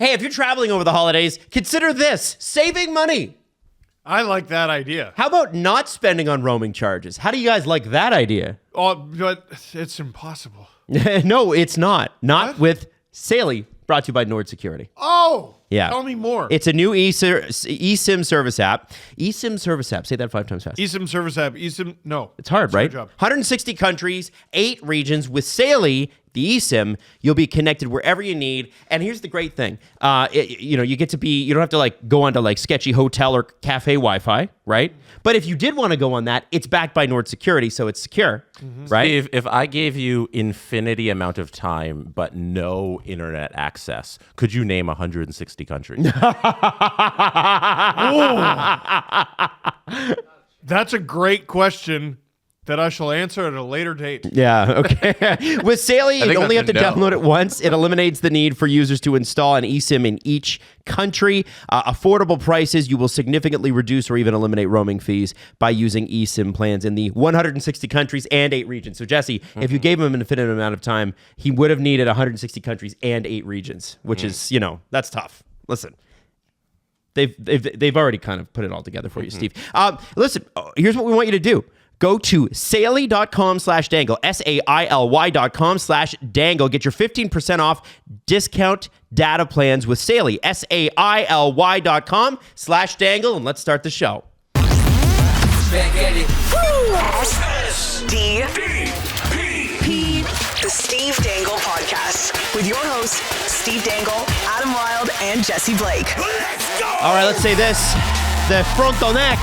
Hey, if you're traveling over the holidays, consider this, saving money. I like that idea. How about not spending on roaming charges? How do you guys like that idea? Oh, but it's impossible. No, it's not. Not What? with Saley, brought to you by Nord Security. Oh, Yeah. Tell me more. It's a new eSIM service app. eSIM service app. Say that 5 times fast. eSIM service app. No. It's hard, right? Good job. 160 countries, 8 regions. With Saley, the eSIM, you'll be connected wherever you need. And here's the great thing. You get to be, you don't have to go onto sketchy hotel or cafe Wi-Fi, right? But if you did want to go on that, it's backed by Nord Security, so it's secure, right? Steve, if I gave you infinity amount of time but no internet access, could you name 160 countries? That's a great question that I shall answer at a later date. Yeah, okay. With Saley, you think only have that's to a no. download it once. It eliminates the need for users to install an eSIM in each country. Affordable prices, you will significantly reduce or even eliminate roaming fees by using eSIM plans in the 160 countries and 8 regions. So, Jesse, if you gave him an infinite amount of time, he would have needed 160 countries and 8 regions, which is, that's tough. Listen. They've already kind of put it all together for you, Steve. Listen, here's what we want you to do. Go to Saley.com/dangle, SAILY.com/dangle. Get your 15% off discount data plans with Saley, SAILY.com/dangle. And let's start the show. SDP, the Steve Dangle Podcast, with your hosts, Steve Dangle, Adam Wilde, and Jesse Blake. All right, let's say this. The Frontenac.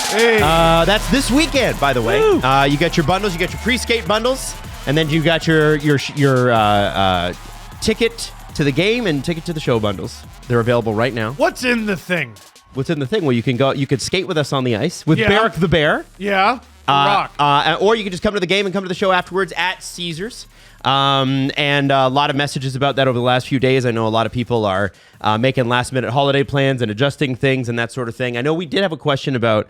Hey. That's this weekend, by the way. You got your bundles. You got your pre-skate bundles. And then you got your ticket to the game and ticket to the show bundles. They're available right now. What's in the thing? What's in the thing? Well, you could skate with us on the ice with Yeah. Barrick the Bear. Yeah. Rock. Or you can just come to the game and come to the show afterwards at Caesars. And a lot of messages about that over the last few days. I know a lot of people are making last-minute holiday plans and adjusting things and that sort of thing. I know we did have a question about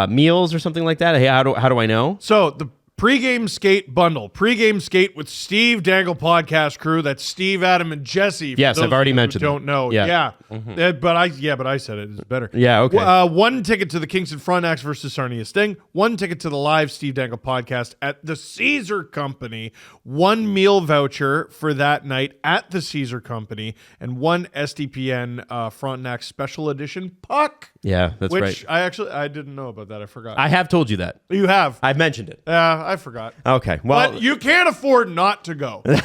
meals or something like that. Hey, how do I know? So the pregame skate bundle, pregame skate with Steve Dangle podcast crew. That's Steve, Adam, and Jesse. For Yes, those I've already of you who mentioned Don't them. know? Yeah. But I said it. It's better. Yeah, okay. One ticket to the Kingston Frontenacs versus Sarnia Sting. One ticket to the live Steve Dangle podcast at the Caesar Company. One meal voucher for that night at the Caesar Company, and one SDPN Frontenac special edition puck. Yeah, that's which right. I didn't know about that. I forgot. I have told you that. You have. I've mentioned it. Yeah, I forgot. Okay, well... But you can't afford not to go. You're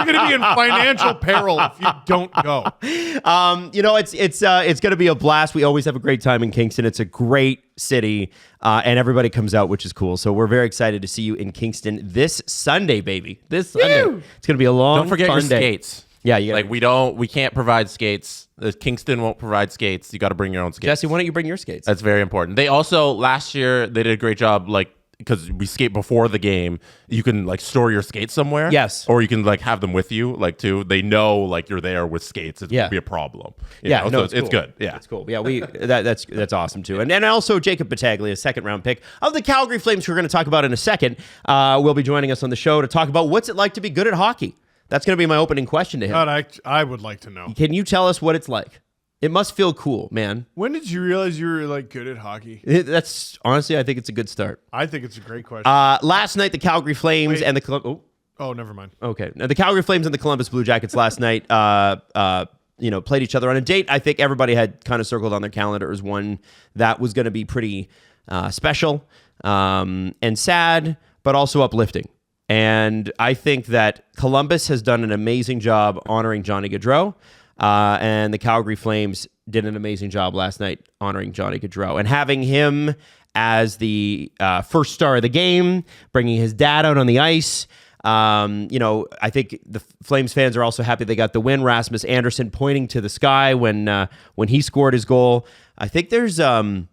going to be in financial peril if you don't go. It's going to be a blast. We always have a great time in Kingston. It's a great city, and everybody comes out, which is cool. So we're very excited to see you in Kingston this Sunday, baby. This Sunday. It's going to be a long, Don't forget fun your day. skates. Yeah, you gotta, we can't provide skates. Kingston won't provide skates. You got to bring your own skates. Jesse, why don't you bring your skates? That's very important. They also last year they did a great job, because we skate before the game. You can store your skates somewhere. Yes. Or you can have them with you, too. They know you're there with skates. It's gonna be a problem. You know? So it's cool. good. Yeah, it's cool. Yeah, that's awesome too. And also Jacob Battaglia, a second round pick of the Calgary Flames, who we're going to talk about in a second, will be joining us on the show to talk about what's it like to be good at hockey. That's going to be my opening question to him. God, I would like to know. Can you tell us what it's like? It must feel cool, man. When did you realize you were good at hockey? That's honestly, I think it's a good start. I think it's a great question. Last night, the Calgary Flames and the oh, never mind. Okay, now the Calgary Flames and the Columbus Blue Jackets last night, played each other on a date. I think everybody had kind of circled on their calendar as one that was going to be pretty special and sad, but also uplifting. And I think that Columbus has done an amazing job honoring Johnny Gaudreau, and the Calgary Flames did an amazing job last night honoring Johnny Gaudreau. And having him as the first star of the game, bringing his dad out on the ice, I think the Flames fans are also happy they got the win. Rasmus Andersson pointing to the sky when he scored his goal. I think there's a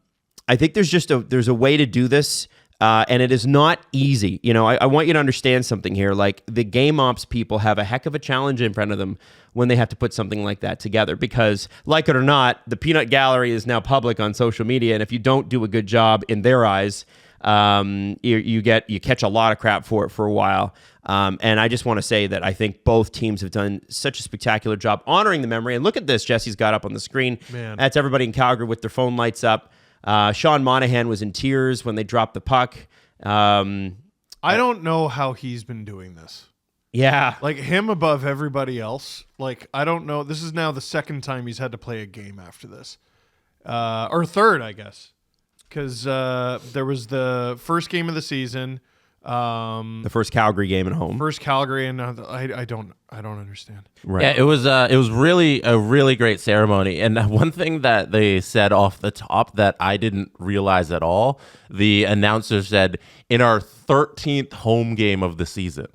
way to do this. And it is not easy. I want you to understand something here. The game ops people have a heck of a challenge in front of them when they have to put something like that together. Because, like it or not, the peanut gallery is now public on social media. And if you don't do a good job in their eyes, You catch a lot of crap for it for a while. And I just want to say that I think both teams have done such a spectacular job honoring the memory. And look at this, Jesse's got up on the screen. Man. That's everybody in Calgary with their phone lights up. Sean Monahan was in tears when they dropped the puck. I don't know how he's been doing this. Yeah. Like him above everybody else. Like, I don't know. This is now the second time he's had to play a game after this. Or third, I guess. Because there was the first game of the season. The first Calgary game at home. First Calgary, and I don't understand. Right. Yeah, it was really a really great ceremony. And one thing that they said off the top that I didn't realize at all, the announcer said, in our 13th home game of the season.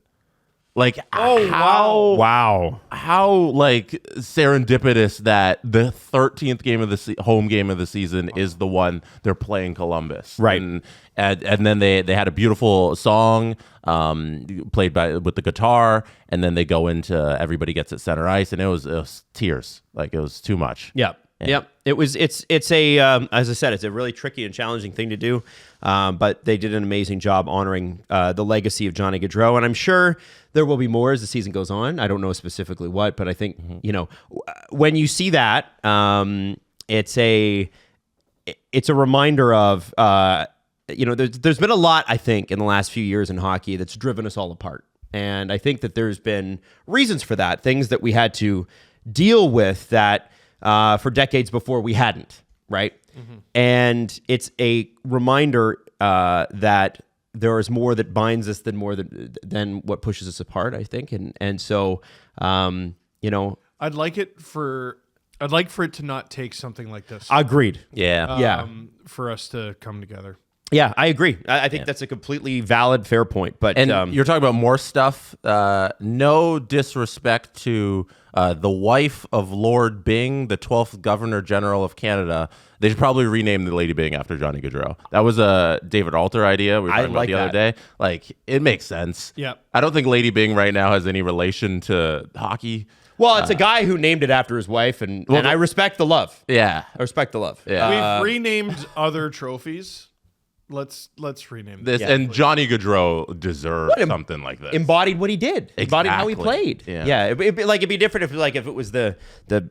Like, Wow. how like serendipitous that the 13th game of the home game of the season is the one they're playing Columbus, Right? And then they had a beautiful song played with the guitar, and then they go into everybody gets at center ice, and it was tears, like it was too much. Yep. Yep. It's a as I said, it's a really tricky and challenging thing to do, but they did an amazing job honoring the legacy of Johnny Gaudreau, and I'm sure there will be more as the season goes on. I don't know specifically what, but I think when you see that, it's a reminder of there's been a lot, I think, in the last few years in hockey that's driven us all apart, and I think that there's been reasons for that, things that we had to deal with that. For decades before we hadn't, right? Mm-hmm. And it's a reminder that there is more that binds us than what pushes us apart, I think. And so, I'd like for it to not take something like this. Agreed. Yeah. For us to come together. Yeah, I agree. I think that's a completely valid, fair point. But And you're talking about more stuff. No disrespect to the wife of Lord Byng, the 12th Governor General of Canada. They should probably rename the Lady Byng after Johnny Gaudreau. That was a David Alter idea we were talking about the other day. Like, it makes sense. Yeah. I don't think Lady Byng right now has any relation to hockey. well, it's a guy who named it after his wife, and I respect the love. Yeah. I respect the love. Yeah. We've renamed other trophies. Let's rename This them. and Johnny Gaudreau deserved something like this. Embodied what he did. Embodied how he Exactly. played. Yeah. It'd be different if it was the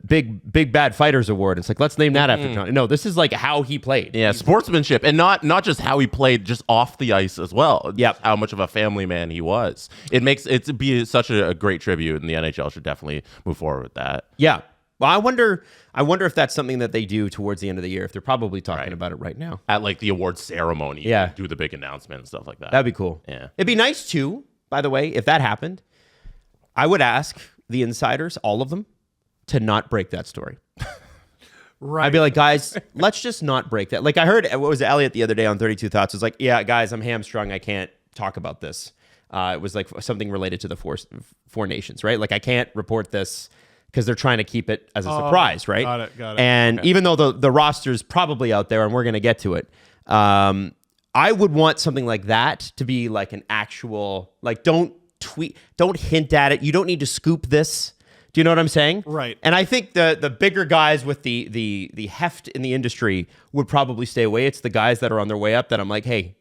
big bad fighters award. It's like, let's name that after Johnny. No, this is like how he played. Yeah, sportsmanship, and not just how he played, just off the ice as well. Yep. How much of a family man he was. It makes it to be such a great tribute, and the NHL should definitely move forward with that. Yeah. Well, I wonder if that's something that they do towards the end of the year. If they're probably talking about it right now. At like the award ceremony, Yeah. do the big announcement and stuff like that. That'd be cool. Yeah. It'd be nice too, by the way, if that happened. I would ask the insiders, all of them, to not break that story. Right. I'd be like, guys, let's just not break that. Like I heard, what was it, Elliot the other day on 32 Thoughts? It was like, yeah, guys, I'm hamstrung. I can't talk about this. It was like something related to the four nations, right? Like I can't report this because they're trying to keep it as a surprise, right? Got it. And even though the roster's probably out there and we're going to get to it, I would want something like that to be like an actual, like don't hint at it. You don't need to scoop this. Do you know what I'm saying? Right. And I think the bigger guys with the heft in the industry would probably stay away. It's the guys that are on their way up that I'm like, hey,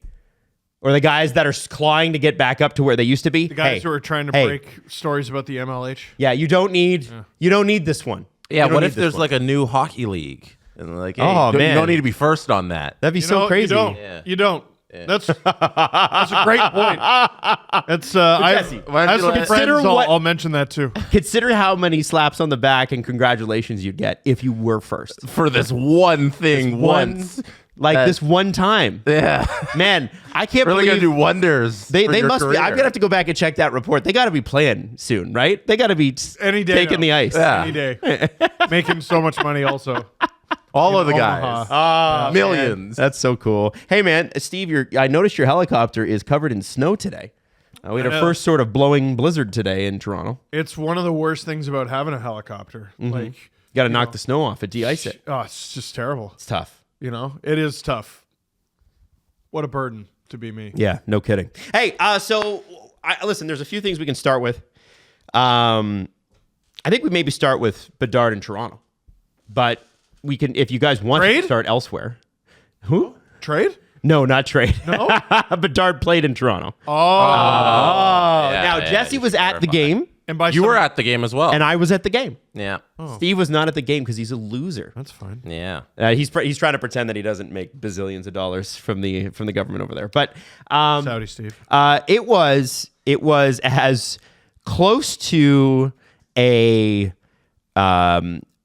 or the guys that are clawing to get back up to where they used to be. The guys who are trying to hey. break stories about the MLH. Yeah, you don't need this one. Yeah, You don't what need if this there's one. like a new hockey league? And like, hey, Oh, you man. don't need to be first on that. That'd be so crazy. You don't. Yeah. You don't. That's a great point. That's Jesse, why don't as you some let- friends, Consider what- I'll mention that too. Consider how many slaps on the back and congratulations you'd get if you were first. For this one thing once. This one time. Yeah. Man, I can't Really believe gonna do wonders. they for they your must be. career. I'm gonna have to go back and check that report. They got to be playing soon, right? They got to be Any day taking now. the ice. Yeah. Any day. Making so much money also. All of the Omaha. guys. Millions. That's so cool. Hey, man, Steve, I noticed your helicopter is covered in snow today. We had our first sort of blowing blizzard today in Toronto. It's one of the worst things about having a helicopter. Like, You got to knock the snow off it, de-ice it. oh, it's just terrible. It's tough. You know, it is tough. What a burden to be me. Yeah, no kidding. Hey, listen, there's a few things we can start with. I think we maybe start with Bedard in Toronto, but we can, if you guys want Trade? to start elsewhere. Who? Trade? No, not trade. No? Bedard played in Toronto. Now, Jesse was at the game, And by You were at the game as well. and I was at the game. yeah. Steve was not at the game because he's a loser. That's fine. Yeah. He's trying to pretend that he doesn't make bazillions of dollars from the government over there. But Saudi Steve. it was as close to a.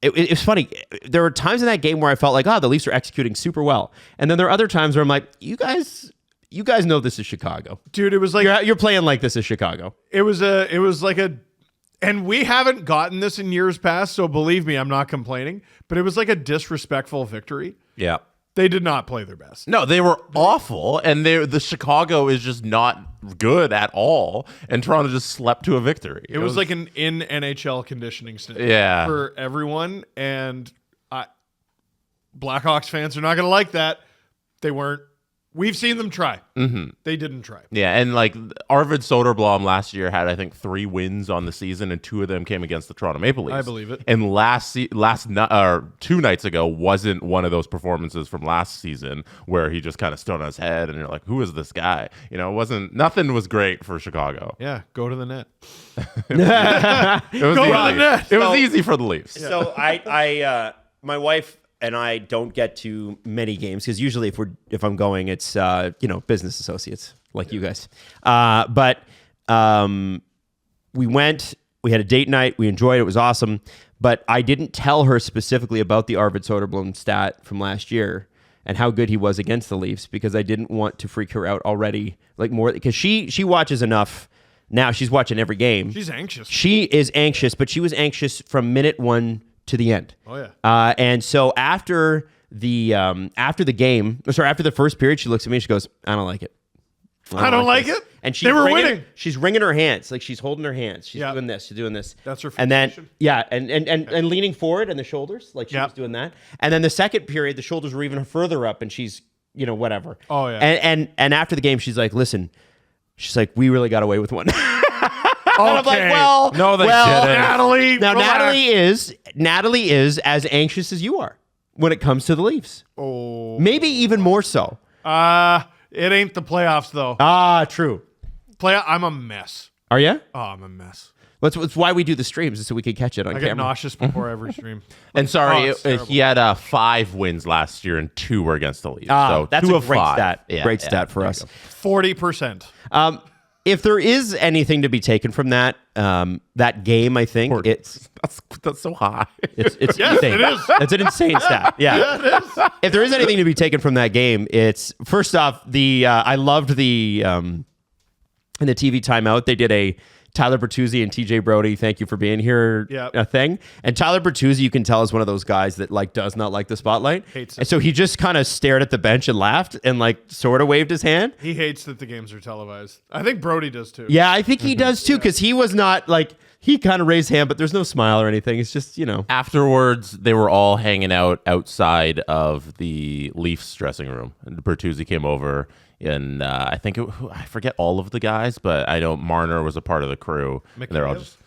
It was funny. There were times in that game where I felt like, the Leafs are executing super well, and then there are other times where I'm like, you guys know this is Chicago, Dude, it was like You're playing like this is Chicago. it was like a, and we haven't gotten this in years past, so believe me, I'm not complaining, but it was like a disrespectful victory. Yeah. They did not play their best. No, they were awful, and the Chicago is just not good at all, and Toronto just slept to a victory. It was like an in NHL conditioning stint Yeah. for everyone, and Blackhawks fans are not going to like that. They weren't. We've seen them try. Mm-hmm. They didn't try. Yeah, and like Arvid Soderblom last year had, I think, 3 wins on the season, and 2 of them came against the Toronto Maple Leafs. I believe it. And 2 nights ago wasn't one of those performances from last season where he just kind of stood on his head, and you're like, who is this guy? Nothing was great for Chicago. Yeah, go to the net. It was Go easy. on net. It was easy for the Leafs. So my wife and I don't get to many games because usually if I'm going, it's business associates like you guys. But we went. We had a date night. We enjoyed it. It was awesome. But I didn't tell her specifically about the Arvid Soderblom stat from last year and how good he was against the Leafs because I didn't want to freak her out already. Like more because she watches enough. Now she's watching every game. She's anxious. She is anxious, but she was anxious from minute 1 to the end. Oh yeah. And so after the first period, she looks at me and she goes, "I don't like it. I don't like this." it. And They were winning. She's wringing her hands, like she's holding her hands. She's Yeah. doing this. She's doing this. That's her And then fixation. and leaning forward and the shoulders, like she Yeah. was doing that. And then the second period, the shoulders were even further up, and she's whatever. Oh, yeah. And after the game, she's like, "Listen," she's like, "We really got away with one." And I'm like, Okay. well, No, they well, didn't. Natalie. now relax. Natalie is as anxious as you are when it comes to the Leafs. Oh. Maybe even more so. It ain't the playoffs though. True. I'm a mess. Are you? Oh, I'm a mess. That's why we do the streams, is so we can catch it on I get camera. nauseous before every stream. And sorry, it's terrible. he had 5 wins last year, and 2 were against the Leafs. So That's 2 a of great 5. stat. Yeah, Great yeah, stat for there us. you go. 40%. If there is anything to be taken from that game, I think it's That's so high. it's Yes, insane. it is. It's an insane stat. Yeah. If there is anything to be taken from that game, it's first off I loved the in the TV timeout they did a Tyler Bertuzzi and TJ Brody, thank you for being here thing. And Tyler Bertuzzi, you can tell, is one of those guys that does not like the spotlight. Hates it. And so he just kind of stared at the bench and laughed and sort of waved his hand. He hates that the games are televised. I think Brody does too. Yeah, I think he does too, because he was not he kind of raised hand, but there's no smile or anything. It's just, Afterwards, they were all hanging out outside of the Leafs dressing room. And Bertuzzi came over, and I I forget all of the guys, but I know Marner was a part of the crew. And they're all just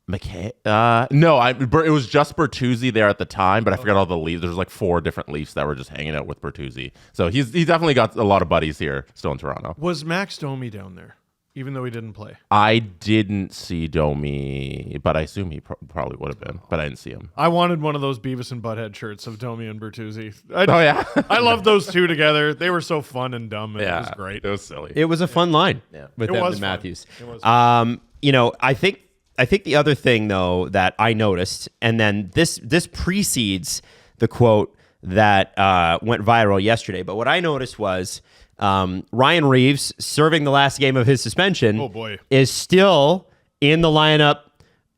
no, it was just Bertuzzi there at the time, but I forgot all the Leafs. There's 4 different Leafs that were just hanging out with Bertuzzi. So he's definitely got a lot of buddies here still in Toronto. Was Max Domi down there, even though he didn't play? I didn't see Domi, but I assume he probably would have been, but I didn't see him. I wanted one of those Beavis and Butthead shirts of Domi and Bertuzzi. Oh, yeah? I love those two together. They were so fun and dumb. And It was great. It was silly. It was a fun line with It them was and fun. Matthews. It was I think the other thing though that I noticed, and then this precedes the quote that went viral yesterday. But what I noticed was Ryan Reeves, serving the last game of his suspension, Oh, boy. is still in the lineup.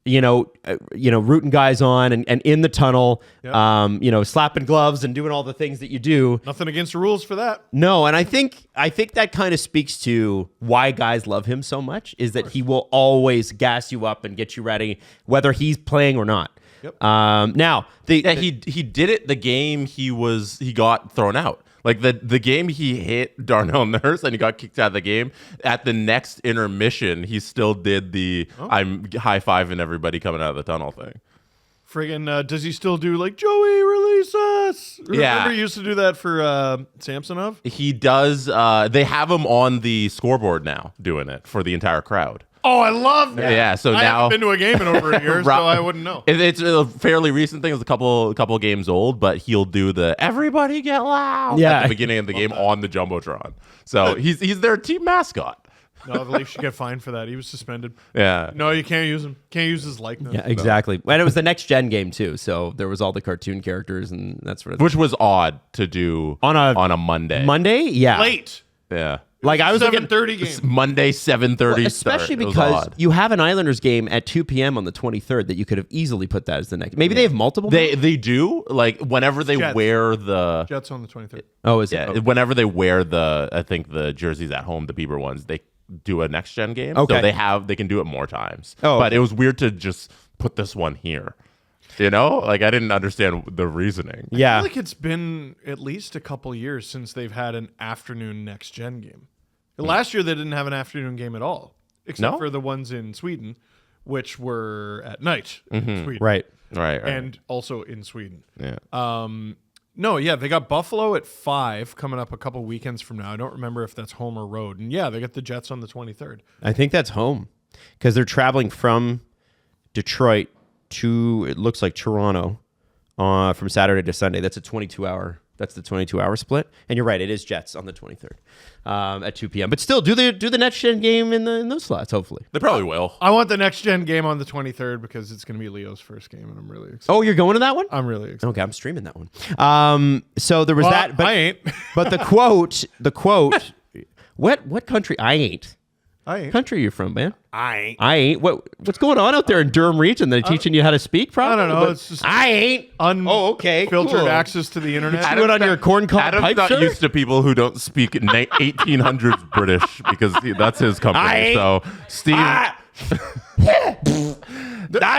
Rooting guys on and in the tunnel, Yep. slapping gloves and doing all the things that you do. Nothing against the rules for that. No, and I think that kind of speaks to why guys love him so much, is that he will always gas you up and get you ready, whether he's playing or not. Yep. Now, he did it the game he got thrown out. The game he hit Darnell Nurse and he got kicked out of the game, at the next intermission, he still did the I'm high-fiving everybody coming out of the tunnel thing. Friggin', does he still do like, Joey, release us? Yeah. Remember he used to do that for Samsonov? He does. They have him on the scoreboard now doing it for the entire crowd. Oh, I love that. Yeah, so I now haven't been to a game in over a year, so I wouldn't know. It's a fairly recent thing. It's a couple games old, but he'll do the "everybody get loud" at the beginning of the game on the jumbotron. So he's their team mascot. No, the Leafs should get fined for that. He was suspended. Yeah. No, you can't use him. Can't use his likeness. Yeah, exactly. And it was the next gen game too, so there was all the cartoon characters and that sort of thing. Which was odd to do on a Monday. Monday, yeah, Late. Yeah. Like I was looking 7:30 game. Monday 7:30 especially start. It was because odd. you have an Islanders game at 2 p.m. on the 23rd that you could have easily put that as the next. Maybe they have multiple. They do, like, whenever they Jets. wear the Jets on the 23rd. Oh, is yeah, it? Okay. whenever they wear I think the jerseys at home, the Bieber ones, they do a next gen game. Okay. So they can do it more times. Oh, but okay. it was weird to just put this one here. You know, like I didn't understand the reasoning. I Yeah. feel like it's been at least a couple years since they've had an afternoon next gen game. Last year they didn't have an afternoon game at all, except No? for the ones in Sweden, which were at night in Sweden. Right. Right. And also in Sweden. yeah. No, yeah, they got Buffalo at 5 coming up a couple weekends from now. I don't remember if that's home or road. And yeah, they got the Jets on the 23rd. I think that's home because they're traveling from Detroit to, it looks like Toronto, from Saturday to Sunday. That's a 22-hour. That's the 22-hour split. And you're right, it is Jets on the 23rd at 2 p.m. But still, do the next gen game in those slots, hopefully. They probably will. I want the next gen game on the 23rd because it's going to be Leo's first game, and I'm really excited. Oh, you're going to that one? I'm really excited. Okay, I'm streaming that one. So there was Well, that. But I ain't. But the quote, what country? I ain't. I ain't. Country you from, man? I ain't. I ain't. What's going on out there in Durham region? They're teaching you how to speak, probably? I don't know. But It's just I ain't. Filtered cool. access to the internet. Do it on your corn cob Adam's pipe, not sir? used to people who don't speak 1800s British because that's his company. So Steve, I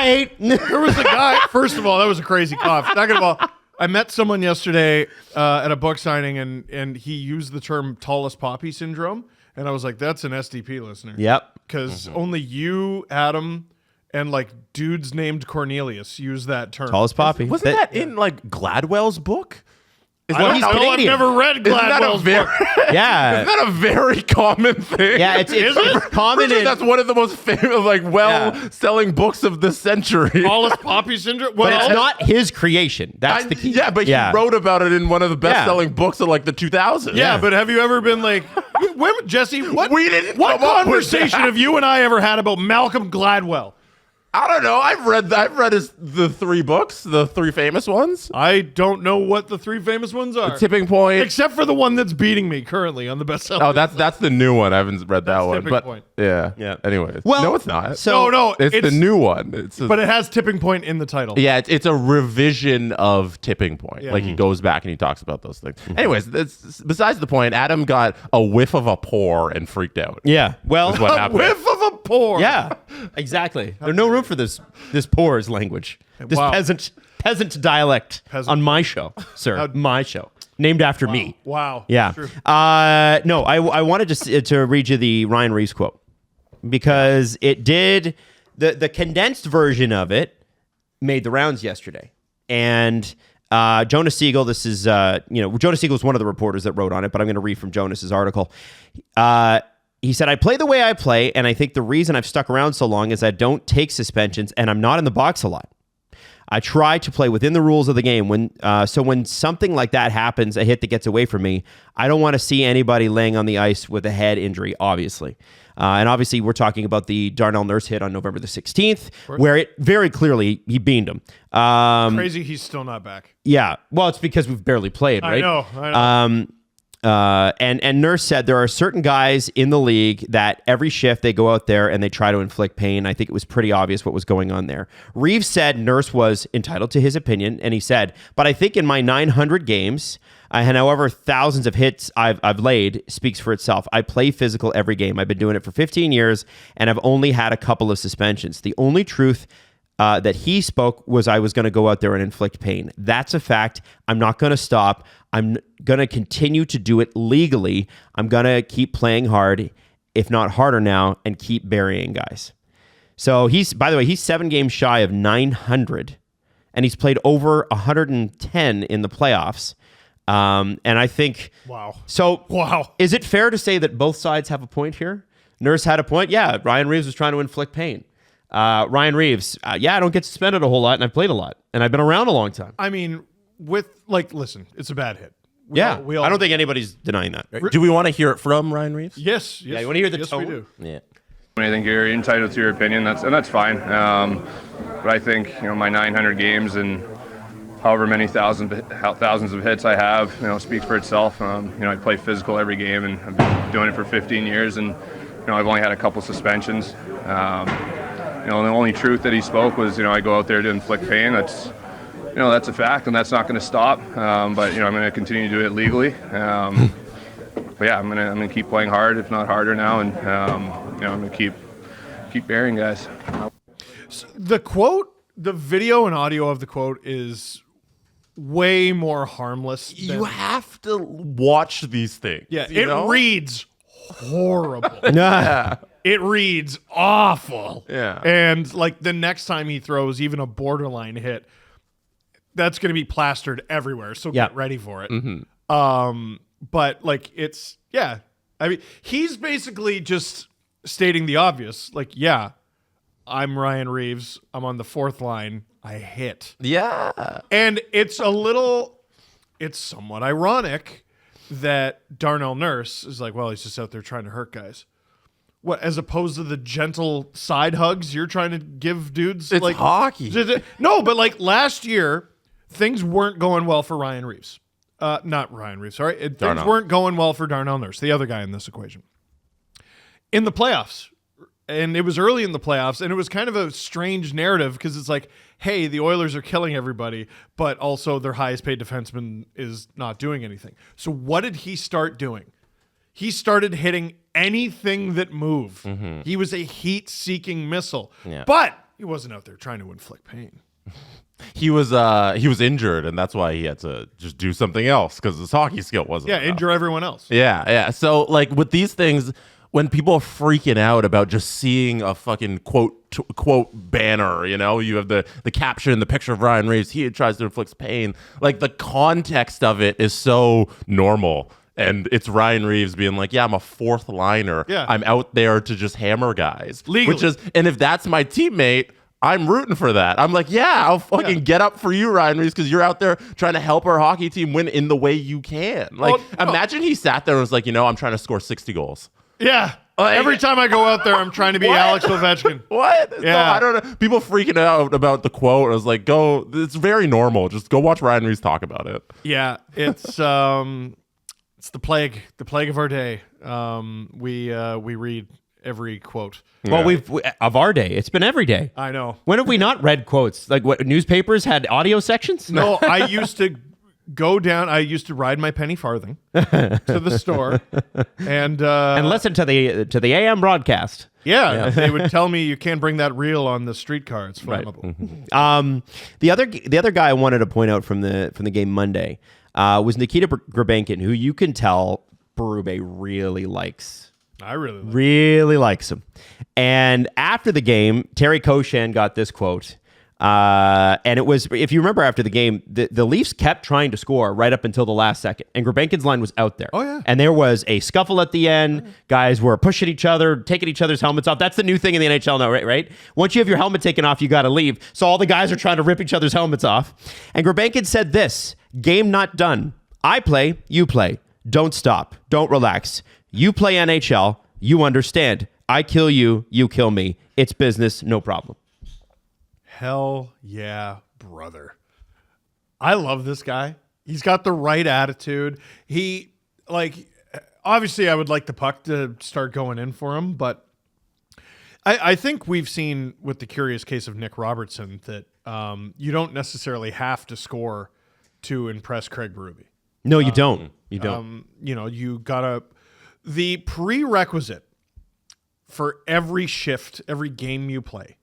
ain't. There was a guy. First of all, that was a crazy cough. Second of all, I met someone yesterday at a book signing, and he used the term "tallest poppy syndrome," and I was like, "That's an SDP listener." Yep. Because only you, Adam, and like dudes named Cornelius use that term. Tallest poppy. wasn't that in like Gladwell's book? I don't he's know. I've Canadian. never read Isn't that a Gladwell's very, book. Yeah. isn't that a very common thing? Yeah, it's common Pretty sure in, that's one of the most famous, like, well-selling books of this century. Tallest poppy syndrome. but Well, it's not his creation. That's the key. Yeah, but he wrote about it in one of the best-selling books of like the 2000s. Yeah, but have you ever been like, Jesse? What We didn't What come up with conversation that. have you and I ever had about Malcolm Gladwell? I don't know. I've read the 3 books, the 3 famous ones. I don't know what the 3 famous ones are, Tipping Point. except for the one that's beating me currently on the bestseller. Oh, that's the new one. I haven't read that one. Tipping But Point. yeah. Anyways. Well, no, it's not. so- no, it's the new one. but it has tipping point in the title. Yeah, it's a revision of Tipping Point. Yeah. Like he goes back and he talks about those things. Anyways, that's besides the point. Adam got a whiff of a pour and freaked out. Yeah. Well, That's what A happened. whiff of a pour. yeah, exactly. There's no room for this poor's language. This Wow. peasant dialect on my show, sir. My show. Named after me. Wow. Yeah. True. No, I wanted to read you the Ryan Reeves quote because it did the condensed version of it made the rounds yesterday. And Jonas Siegel, this is Jonas Siegel is one of the reporters that wrote on it, but I'm going to read from Jonas's article. He said, "I play the way I play, and I think the reason I've stuck around so long is I don't take suspensions and I'm not in the box a lot. I try to play within the rules of the game. When something like that happens, a hit that gets away from me, I don't want to see anybody laying on the ice with a head injury, obviously. And obviously, we're talking about the Darnell Nurse hit on November the 16th, where it very clearly, he beamed him. Crazy he's still not back. Yeah. Well, it's because we've barely played, right? I know. And Nurse said there are certain guys in the league that every shift they go out there and they try to inflict pain. I think it was pretty obvious what was going on there. Reeves said Nurse was entitled to his opinion, and he said, but I think in my 900 games, and however thousands of hits I've laid speaks for itself. I play physical every game. I've been doing it for 15 years, and I've only had a couple of suspensions. The only truth that he spoke was I was going to go out there and inflict pain. That's a fact. I'm not going to stop. I'm going to continue to do it legally. I'm going to keep playing hard, if not harder now, and keep burying guys. So by the way, he's 7 games shy of 900. and he's played over 110 in the playoffs. And I think, Wow. So, Wow. Is it fair to say that both sides have a point here? Nurse had a point. Yeah, Ryan Reeves was trying to inflict pain. Ryan Reeves, I don't get suspended a whole lot, and I've played a lot, and I've been around a long time. I mean, listen, it's a bad hit. We I all don't think anybody's denying that. Do we want to hear it from Ryan Reeves? Yes. Yeah, you want to hear the yes, tone? we do. Yeah. I think you're entitled to your opinion. That's fine. But I think my 900 games and however many thousands of hits I have, speaks for itself. I play physical every game, and I've been doing it for 15 years, and I've only had a couple suspensions. The only truth that he spoke was, I go out there to inflict pain. That's a fact, and that's not going to stop. But I'm going to continue to do it legally. But yeah, I'm gonna keep playing hard, if not harder now, and I'm gonna keep bearing, guys. The quote, the video and audio of the quote is way more harmless. You have to watch these things. Yeah, you it know? reads horrible. Yeah. It reads awful. Yeah. And the next time he throws even a borderline hit, that's going to be plastered everywhere. So get ready for it. Mm-hmm. But it's, yeah. I mean, he's basically just stating the obvious. I'm Ryan Reeves. I'm on the fourth line. I hit. Yeah. And it's somewhat ironic that Darnell Nurse is like, well, he's just out there trying to hurt guys. What, as opposed to the gentle side hugs you're trying to give dudes? It's hockey. No, but last year, things weren't going well for Ryan Reeves. Not Ryan Reeves, sorry. Things weren't going well for Darnell Nurse, the other guy in this equation. In the playoffs, and it was early in the playoffs, and it was kind of a strange narrative because it's like, hey, the Oilers are killing everybody, but also their highest paid defenseman is not doing anything. So what did he start doing? He started hitting anything that moved. Mm-hmm. He was a heat-seeking missile. Yeah. But he wasn't out there trying to inflict pain. He was injured, and that's why he had to just do something else because his hockey skill wasn't enough. Injure everyone else. Yeah. So with these things, when people are freaking out about just seeing a fucking quote banner, you have the caption, the picture of Ryan Reeves, he tries to inflict pain. The context of it is so normal. And it's Ryan Reeves being like, yeah, I'm a fourth liner. Yeah. I'm out there to just hammer guys. Legally. And if that's my teammate, I'm rooting for that. I'm like, yeah, I'll fucking get up for you, Ryan Reeves, because you're out there trying to help our hockey team win in the way you can. Imagine he sat there and was like, I'm trying to score 60 goals. Yeah. Every time I go out there, I'm trying to be Alex Ovechkin. What? Yeah. No, I don't know. People freaking out about the quote. I was like, it's very normal. Just go watch Ryan Reeves talk about it. Yeah. It's it's the plague of our day. We read every quote. Well, of our day, it's been every day. I know. When have we not read quotes? What newspapers had audio sections? No, I used to go down. I used to ride my penny farthing to the store and listen to the AM broadcast. Yeah, they would tell me you can't bring that reel on the streetcar. It's flammable. Right. The other guy I wanted to point out from the game Monday was Nikita Grabenkin, who you can tell Berube really likes. I really likes him. And after the game, Terry Koshan got this quote. And it was, if you remember after the game, the Leafs kept trying to score right up until the last second. And Grabenkin's line was out there. Oh, yeah. And there was a scuffle at the end. Guys were pushing each other, taking each other's helmets off. That's the new thing in the NHL now, right? Once you have your helmet taken off, you got to leave. So all the guys are trying to rip each other's helmets off. And Grabenkin said this, game not done. I play, you play. Don't stop. Don't relax. You play NHL. You understand. I kill you. You kill me. It's business. No problem. Hell yeah, brother. I love this guy. He's got the right attitude. He, obviously I would like the puck to start going in for him, but I think we've seen with the curious case of Nick Robertson that you don't necessarily have to score to impress Craig Berube. No, you don't. You don't. You gotta, the prerequisite for every shift, every game you play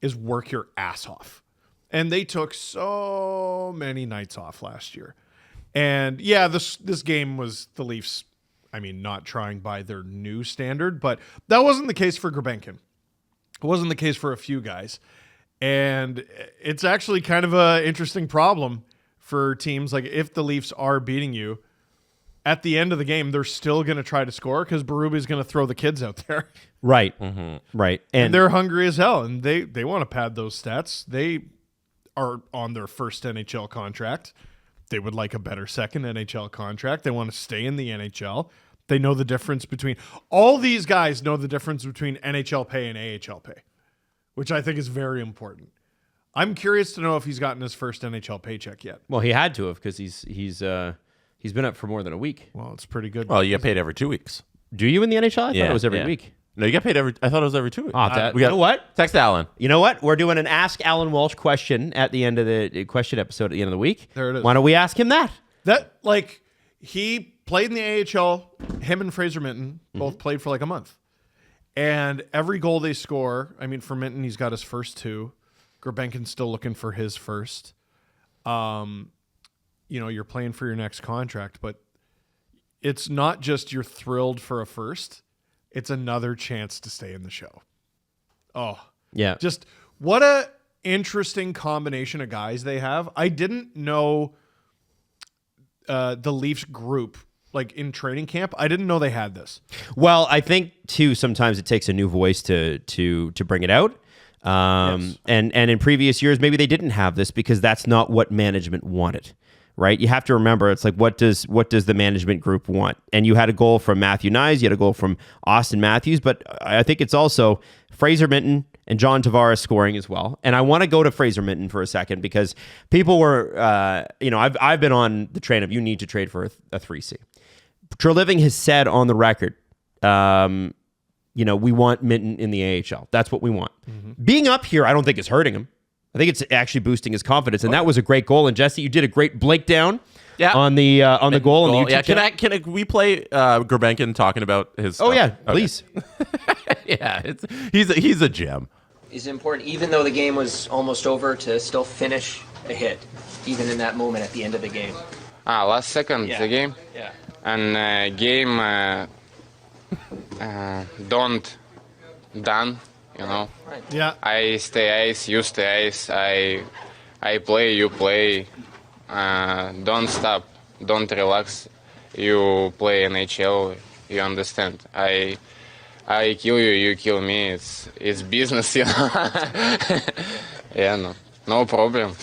is work your ass off. And they took so many nights off last year. And yeah, this game was the Leafs, not trying by their new standard, but that wasn't the case for Grabenkin. It wasn't the case for a few guys. And it's actually kind of an interesting problem for teams. Like if the Leafs are beating you, at the end of the game, they're still going to try to score because Berube's going to throw the kids out there. Right. Right. And they're hungry as hell, and they want to pad those stats. They are on their first NHL contract. They would like a better second NHL contract. They want to stay in the NHL. They know the difference between all these guys know the difference between NHL pay and AHL pay, which I think is very important. I'm curious to know if he's gotten his first NHL paycheck yet. Well, he had to have because he's been up for more than a week. Well, it's pretty good. Well, you get paid every 2 weeks. Do you in the NHL? I thought it was every week. No, you get paid I thought it was every 2 weeks. You know what? Text Alan. You know what? We're doing an Ask Alan Walsh question at the end of the question episode at the end of the week. There it is. Why don't we ask him that? He played in the AHL. Him and Fraser Minton both played for like a month. And every goal they score, I mean, for Minton, he's got his first 2. Grabenkin's still looking for his first. You're playing for your next contract, but it's not just you're thrilled for a first. It's another chance to stay in the show. Oh, Yeah. just what a interesting combination of guys they have. I didn't know the Leafs group, like in training camp. I didn't know they had this. Well, I think too sometimes it takes a new voice to bring it out. Yes. And in previous years maybe they didn't have this because that's not what management wanted. Right? You have to remember it's like what does the management group want? And you had a goal from Matthew Nyes, you had a goal from Austin Matthews, but I think it's also Fraser Minton and John Tavares scoring as well. And I want to go to Fraser Minton for a second because people were I've been on the train of you need to trade for a 3C. Treliving has said on the record, we want Minton in the AHL. That's what we want. Being up here, I don't think is hurting him. I think it's actually boosting his confidence, and that was a great goal. And Jesse, you did a great breakdown on the goal. On the YouTube can we play Grabenkin talking about his stuff? Oh yeah, please. Yeah, he's a gem. Is important, even though the game was almost over, to still finish a hit, even in that moment at the end of the game. Last second the game. Yeah. And game don't done. Right. Yeah. I stay ice, you stay ice. I play, you play. Don't stop, don't relax. You play NHL, you understand. I kill you, you kill me. It's business, Yeah, no problem.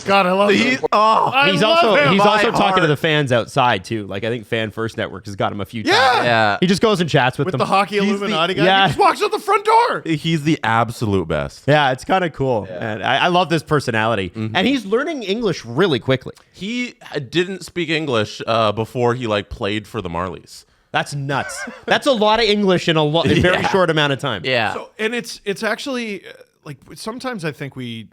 God, I love him. He's love him. also talking to the fans outside too. Like I think Fan First Network has got him a few times. Yeah. He just goes and chats with them. the hockey Illuminati guy. yeah. He just walks out the front door. He's the absolute best. Yeah, it's kind of cool. And I love this personality. And he's learning English really quickly. He didn't speak English before he played for the Marlies. That's nuts. That's a lot of English in a very short amount of time. Yeah. So, and it's actually sometimes I think we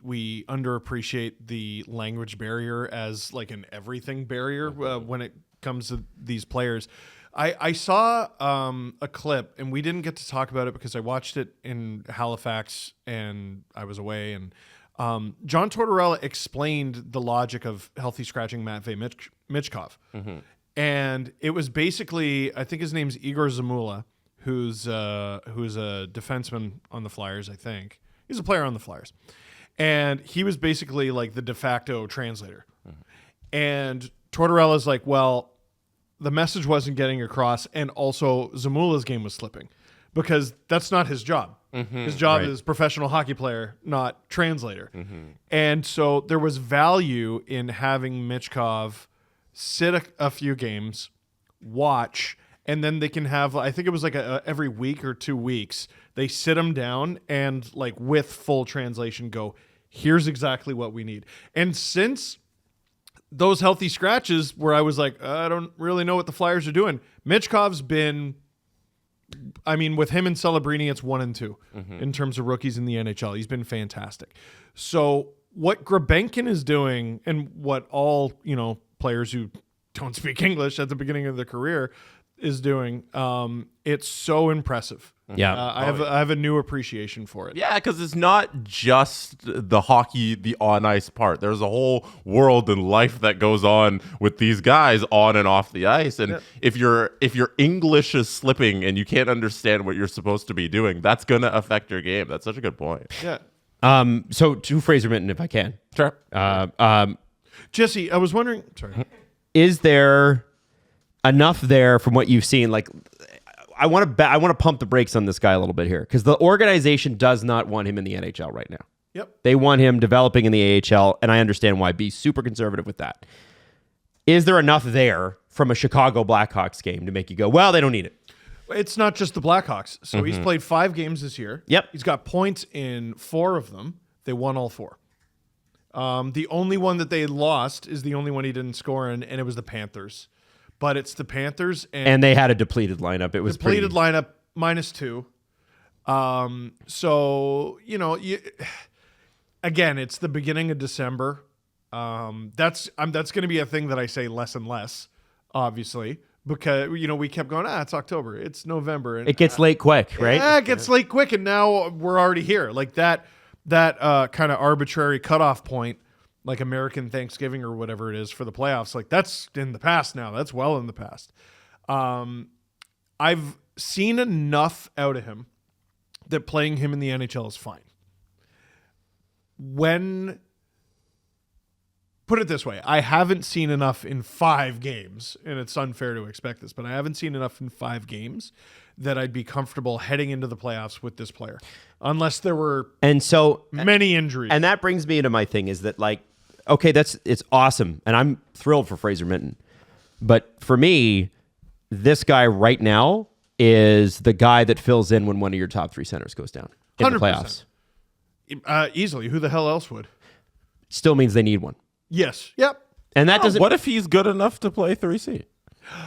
underappreciate the language barrier as like an everything barrier when it comes to these players. I saw a clip, and we didn't get to talk about it because I watched it in Halifax and I was away. And John Tortorella explained the logic of healthy scratching Matvei Michkov. And it was basically, I think his name's Igor Zamula, who's a defenseman on the Flyers, I think. He's a player on the Flyers. And he was basically like the de facto translator. And Tortorella's like, well, the message wasn't getting across, and also Zamula's game was slipping because that's not his job. His job is professional hockey player, not translator. And so there was value in having Michkov sit a few games, watch, and then they can have, I think it was like every week or 2 weeks, they sit him down and with full translation go, here's exactly what we need. And since those healthy scratches where I was like, I don't really know what the Flyers are doing, Michkov's been, I mean, with him and Celebrini, it's 1 and 2 in terms of rookies in the NHL. He's been fantastic. So what Grabenkin is doing, and what all, players who don't speak English at the beginning of their career is doing, it's so impressive. Yeah. I have a new appreciation for it. Yeah, because it's not just the hockey, the on ice part. There's a whole world and life that goes on with these guys on and off the ice. And if your English is slipping and you can't understand what you're supposed to be doing, that's gonna affect your game. That's such a good point. Yeah. So to Fraser Minten, if I can. Sure. Jesse, I was wondering. Sorry. Is there enough there from what you've seen? Like, I want to pump the brakes on this guy a little bit here because the organization does not want him in the NHL right now. Yep. They want him developing in the AHL, and I understand why. Be super conservative with that. Is there enough there from a Chicago Blackhawks game to make you go, well, they don't need it? It's not just the Blackhawks. So he's played 5 games this year. Yep. He's got points in 4 of them. They won all 4. The only one that they lost is the only one he didn't score in, and it was the Panthers. But it's the Panthers. And they had a depleted lineup. It was depleted lineup, -2. So, again, it's the beginning of December. That's going to be a thing that I say less and less, obviously, because we kept going. It's October, it's November, and It gets late quick, right? Yeah, it gets late quick, and now we're already here. Like that kind of arbitrary cutoff point, like American Thanksgiving or whatever it is for the playoffs. Like that's in the past now. That's well in the past. I've seen enough out of him that playing him in the NHL is fine. Put it this way, I haven't seen enough in 5 games, and it's unfair to expect this, but I haven't seen enough in 5 games that I'd be comfortable heading into the playoffs with this player, unless there were many injuries. And that brings me into my thing is that, like, okay, it's awesome, and I'm thrilled for Fraser Minten. But for me, this guy right now is the guy that fills in when one of your top 3 centers goes down in the 100%. playoffs. Easily. Who the hell else would? Still means they need one. Yes. Yep. And that doesn't. What if he's good enough to play 3C?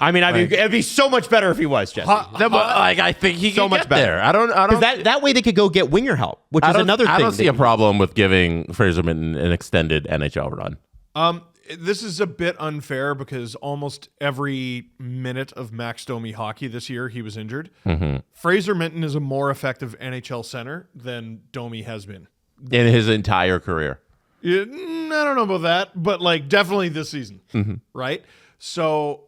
I mean, it'd be so much better if he was, Jesse. I think he so can much get better. there. I don't. That way they could go get winger help, which is another thing. I don't see a problem with giving Fraser Minten an extended NHL run. This is a bit unfair because almost every minute of Max Domi hockey this year, he was injured. Fraser Minten is a more effective NHL center than Domi has been in his entire career. I don't know about that, but like definitely this season, right? So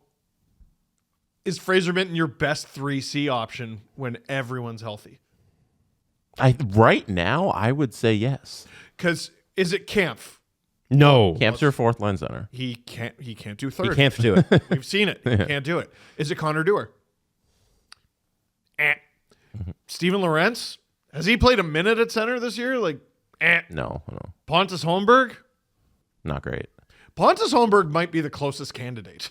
is Fraser Minten your best 3C option when everyone's healthy? Right now, I would say yes. Because is it Kampf? No. Kamp's your 4th line center. He can't do third. He can't do it. We've seen it. He can't do it. Is it Connor Dewar? Steven Lorentz? Has he played a minute at center this year? No. Pontus Holmberg? Not great. Pontus Holmberg might be the closest candidate.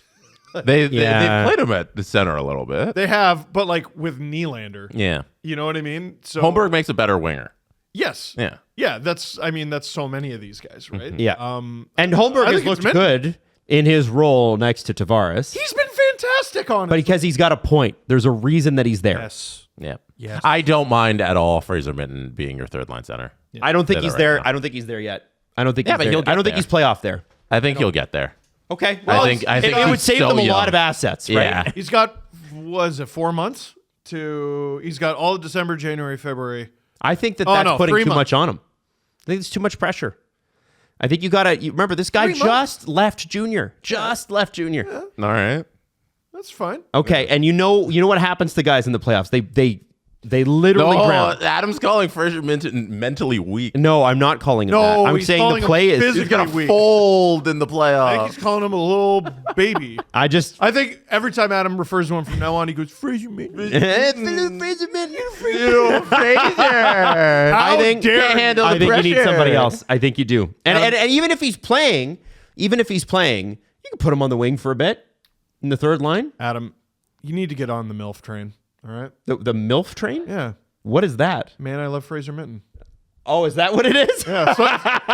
They played him at the center a little bit. They have, but like with Nylander. Yeah. You know what I mean? So Holmberg makes a better winger. Yes. Yeah. Yeah, that's so many of these guys, right? Yeah. And Holmberg has looked good in his role next to Tavares. He's been fantastic on it. But because he's got a point. There's a reason that he's there. Yes. Yeah. Yes. I don't mind at all Fraser Minten being your 3rd line center. Yeah. I don't think he's right there. now. I don't think he's there yet. I don't think he's but there. he'll get I don't think there. he's playoff there. I think he'll get there. Okay. I think it would save them a lot of assets, right? Yeah. He's got 4 months he's got all of December, January, February. I think that's putting 3 too months. much on him. I think it's too much pressure. I think you remember this guy 3 months. just left junior. Yeah. All right. That's fine. Okay, and you know what happens to guys in the playoffs? They literally ground. Adam's calling Fraser Minten mentally weak. No, I'm not calling him No, that. I'm he's saying calling the him play is. physically He's gonna weak. fold in the I playoffs. think he's calling him a little baby. I think every time Adam refers to him from now on, he goes, Fraser Minten. Fraser How I think dare can't handle I the think you need pressure. somebody else. I think you do. And even if he's playing, you can put him on the wing for a bit in the 3rd line. Adam, you need to get on the MILF train, all right? The MILF train? Yeah. What is that? Man, I love Fraser Minten. Oh, is that what it is? Yeah,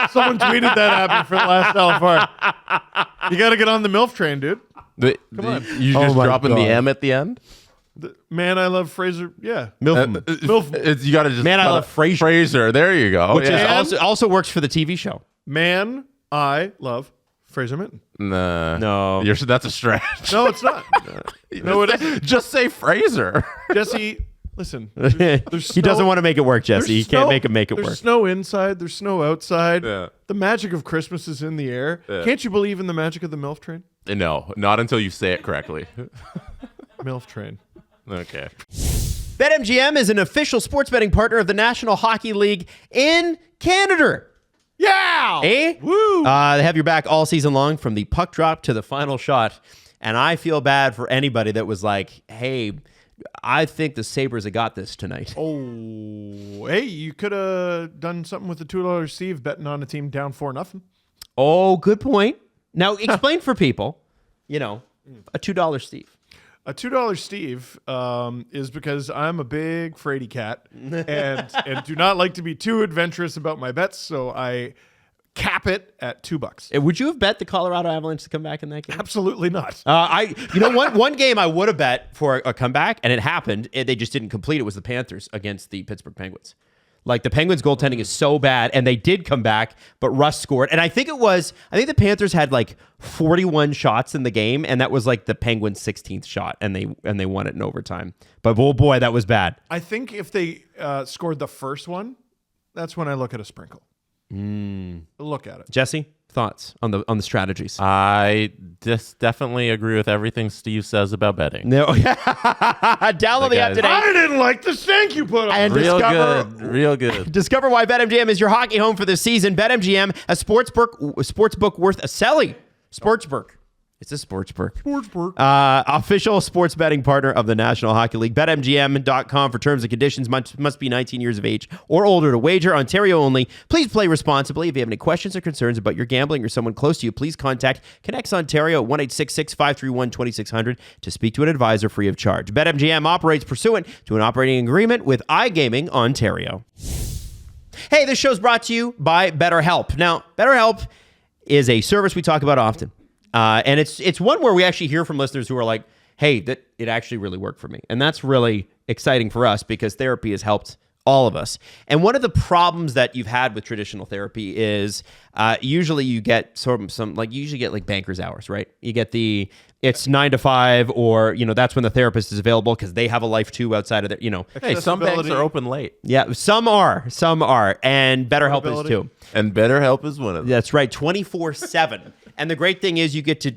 someone tweeted that at me for the last LFR. You got to get on the MILF train, dude. Come on. You Oh just my dropping God. the M at the end? Man, I love Fraser. Yeah. MILF. You got to just Man, I love Fraser. Fraser. There you go. Which yeah. is also works for the TV show. Man, I love Fraser Minten. No. That's a stretch. No, it's not. No, it isn't. Just say Fraser. Jesse, listen. There's He doesn't want to make it work, Jesse. He can't make it There's work. snow inside. There's snow outside. Yeah. The magic of Christmas is in the air. Yeah. Can't you believe in the magic of the MILF train? No, not until you say it correctly. MILF train. Okay. BetMGM is an official sports betting partner of the National Hockey League in Canada. Yeah! Eh? Woo! They have your back all season long from the puck drop to the final shot. And I feel bad for anybody that was like, hey, I think the Sabres have got this tonight. Oh, hey, you could have done something with the $2 Steve betting on a team down 4-0. Oh, good point. Now, explain for people, a $2 Steve. A $2 Steve is because I'm a big fraidy cat and do not like to be too adventurous about my bets, so I cap it at $2. Would you have bet the Colorado Avalanche to come back in that game? Absolutely not. One game I would have bet for a comeback, and it happened. They just didn't complete. It was the Panthers against the Pittsburgh Penguins. Like, the Penguins' goaltending is so bad, and they did come back, but Russ scored. And I think the Panthers had like 41 shots in the game, and that was like the Penguins' 16th shot, and they won it in overtime. But oh boy, that was bad. I think if they scored the first one, that's when I look at a sprinkle. Look at it. Jesse, thoughts on the strategies? I definitely agree with everything Steve says about betting. No, download the app today. I didn't like the stank you put on. And Real good. Discover why BetMGM is your hockey home for this season. BetMGM, a sportsbook worth a selling. Sportsbook. It's a sportsbook. Official sports betting partner of the National Hockey League. BetMGM.com for terms and conditions. Must be 19 years of age or older to wager. Ontario only. Please play responsibly. If you have any questions or concerns about your gambling or someone close to you, please contact Connects Ontario at 1-866-531-2600 to speak to an advisor free of charge. BetMGM operates pursuant to an operating agreement with iGaming Ontario. Hey, this show's brought to you by BetterHelp. Now, BetterHelp is a service we talk about often. And it's one where we actually hear from listeners who are like, hey, that it actually really worked for me. And that's really exciting for us because therapy has helped all of us. And one of the problems that you've had with traditional therapy is usually you get like banker's hours, right? You get it's 9 to 5, or, that's when the therapist is available because they have a life too outside of their, Hey, some banks are open late. Yeah, some are. And BetterHelp is too. And BetterHelp is one of them. That's right, 24/7. And the great thing is you get to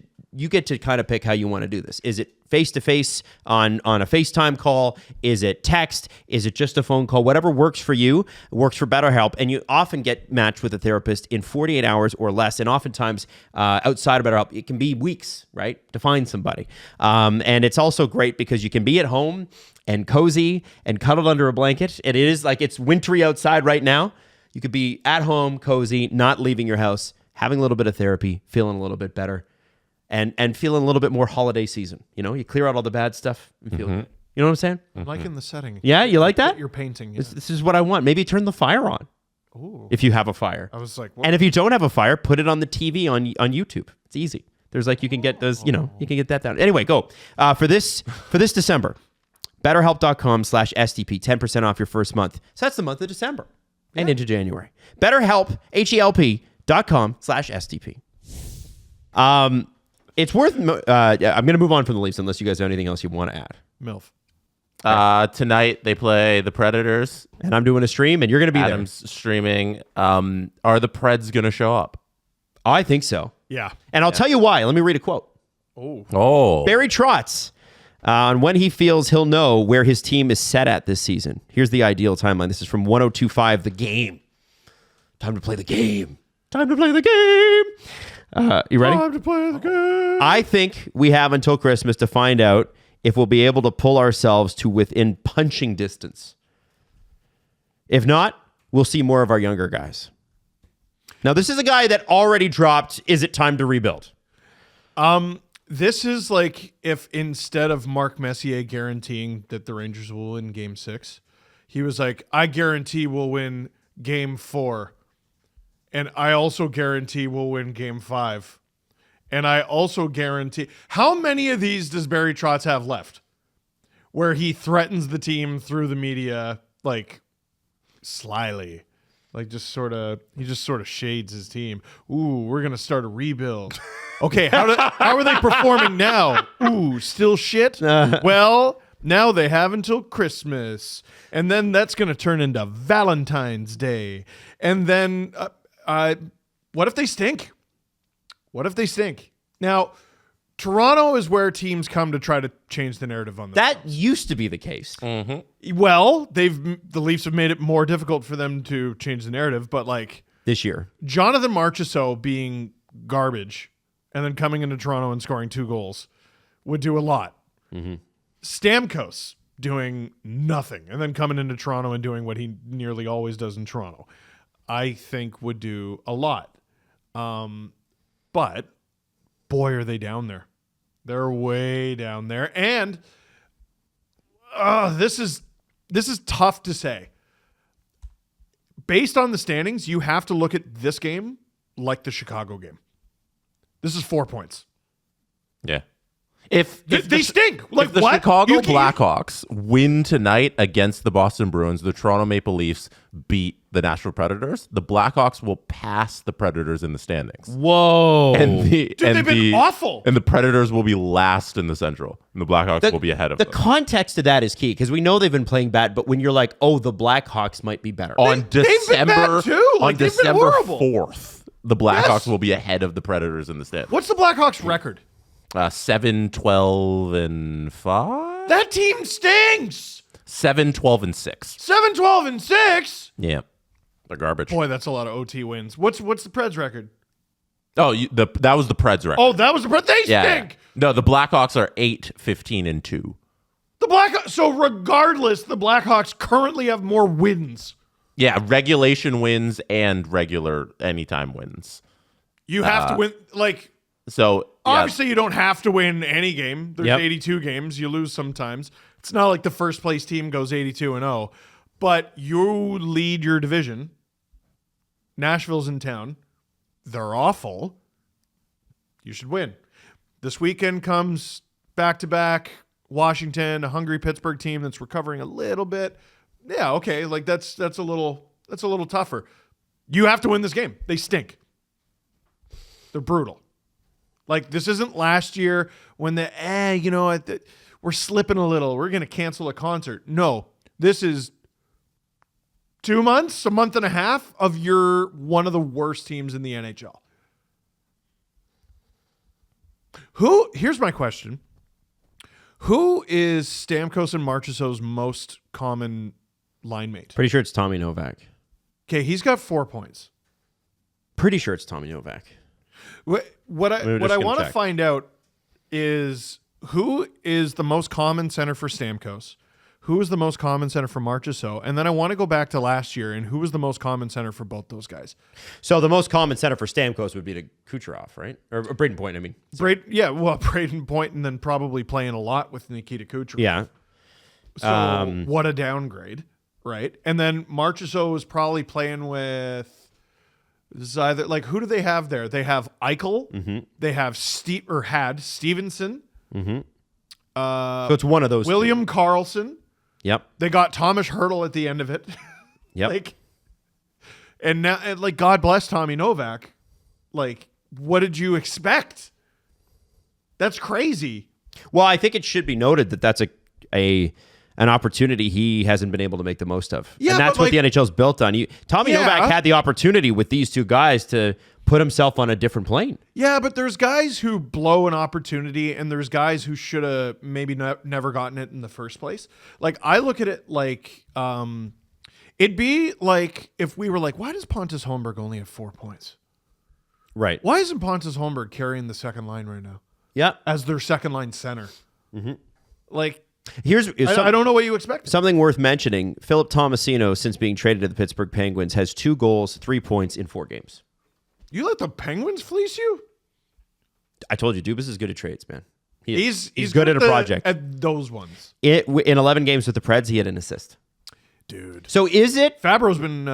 kind of pick how you want to do this. Is it face-to-face on a FaceTime call? Is it text? Is it just a phone call? Whatever works for you works for BetterHelp. And you often get matched with a therapist in 48 hours or less. And oftentimes outside of BetterHelp, it can be weeks, right, to find somebody. And it's also great because you can be at home and cozy and cuddled under a blanket. And it is like it's wintry outside right now. You could be at home, cozy, not leaving your house, having a little bit of therapy, feeling a little bit better, and feeling a little bit more holiday season. You clear out all the bad stuff and feel good. You know what I'm saying? I'm liking the setting. Yeah, you like that? You're painting. Yeah. This is what I want. Maybe turn the fire on. Ooh. If you have a fire. I was like, what? And if you don't have a fire, put it on the TV on YouTube. It's easy. There's you can get those, you can get that down. Anyway, go. For this December, BetterHelp.com/SDP, 10% off your first month. So that's the month of December and into January. BetterHelp, HELP.com/SDP. It's worth, I'm going to move on from the Leafs unless you guys have anything else you want to add. MILF. Tonight they play the Predators. And I'm doing a stream, and you're going to be Adam's streaming. Are the Preds going to show up? I think so. Yeah. And I'll tell you why. Let me read a quote. Oh. Barry Trotz, on when he feels he'll know where his team is set at this season. Here's the ideal timeline. This is from 102.5 The Game. Time to play the game. Time to play the game. You ready? Time to play the game. I think we have until Christmas to find out if we'll be able to pull ourselves to within punching distance. If not, we'll see more of our younger guys. Now, this is a guy that already dropped, is it time to rebuild? This is like if instead of Mark Messier guaranteeing that the Rangers will win Game 6, he was like, I guarantee we'll win Game 4. And I also guarantee we'll win Game 5. And I also guarantee... How many of these does Barry Trotz have left? Where he threatens the team through the media, like, slyly. Like, he just sort of shades his team. Ooh, we're going to start a rebuild. Okay, how are they performing now? Ooh, still shit? Well, now they have until Christmas. And then that's going to turn into Valentine's Day. And then... what if they stink? What if they stink? Now, Toronto is where teams come to try to change the narrative on That used to be the case. Well, the Leafs have made it more difficult for them to change the narrative, but like This year. Jonathan Marchessault being garbage and then coming into Toronto and scoring 2 goals would do a lot. Stamkos doing nothing and then coming into Toronto and doing what he nearly always does in Toronto, I think would do a lot. But boy, are they down there. They're way down there. And this is tough to say. Based on the standings, you have to look at this game like the Chicago game. This is 4 points. Yeah. If they stink. Like if the what? Chicago Blackhawks win tonight against the Boston Bruins, the Toronto Maple Leafs beat the Nashville Predators, the Blackhawks will pass the Predators in the standings. Whoa. Dude, they've been awful. And the Predators will be last in the Central, and the Blackhawks will be ahead of them. The context of that is key, because we know they've been playing bad, but when you're like, oh, the Blackhawks might be better. They've been bad too. Like, on they've been December horrible. 4th, the Blackhawks will be ahead of the Predators in the standings. What's the Blackhawks record? 7-12-5. That team stinks. 7-12-6. 7-12-6. Yeah, they're garbage. Boy, that's a lot of OT wins. What's the Preds record? Oh, that was the Preds record. Oh, that was the Preds. They stink. No, the Blackhawks are 8-15-2. So regardless, the Blackhawks currently have more wins. Yeah, regulation wins and regular anytime wins. You have to win. Like, so obviously, you don't have to win any game. There's 82 games. You lose sometimes. It's not like the first place team goes 82-0, but you lead your division. Nashville's in town. They're awful. You should win. This weekend comes back-to-back. Washington, a hungry Pittsburgh team that's recovering a little bit. Yeah, okay, like that's a little tougher. You have to win this game. They stink. They're brutal. Like, this isn't last year when we're slipping a little. We're going to cancel a concert. No, this is 2 months, a month and a half of you're one of the worst teams in the NHL. Here's my question. Who is Stamkos and Marchessault's most common line mate? Pretty sure it's Tommy Novak. Okay, he's got 4 points. Pretty sure it's Tommy Novak. What I want to find out is who is the most common center for Stamkos, who is the most common center for Marchessault, and then I want to go back to last year and who was the most common center for both those guys. So the most common center for Stamkos would be to Kucherov, right? Or Braden Point, I mean. Braden Point, and then probably playing a lot with Nikita Kucherov. Yeah. So what a downgrade, right? And then Marchessault was probably playing with either, like, who do they have there? They have Eichel. Mm-hmm. They have Stevenson. Mm-hmm. So it's one of those. William Karlsson. Yep. They got Thomas Hertl at the end of it. Yep. And God bless Tommy Novak. Like, what did you expect? That's crazy. Well, I think it should be noted that that's an opportunity he hasn't been able to make the most of. Yeah, and that's what the NHL's built on. Tommy Novak had the opportunity with these two guys to put himself on a different plane. Yeah, but there's guys who blow an opportunity, and there's guys who should have maybe never gotten it in the first place. Like, I look at it like it'd be like if we were like, why does Pontus Holmberg only have 4 points? Right. Why isn't Pontus Holmberg carrying the second line right now? Yeah. As their second line center. Mm-hmm. Like, I don't know what you expect. Something worth mentioning, Philip Tomasino, since being traded to the Pittsburgh Penguins, has 2 goals, 3 points in 4 games. You let the Penguins fleece you? I told you, Dubas is good at trades, man. He's good at a project. At those ones. In 11 games with the Preds, he had an assist. Dude. So is it? Fabro's been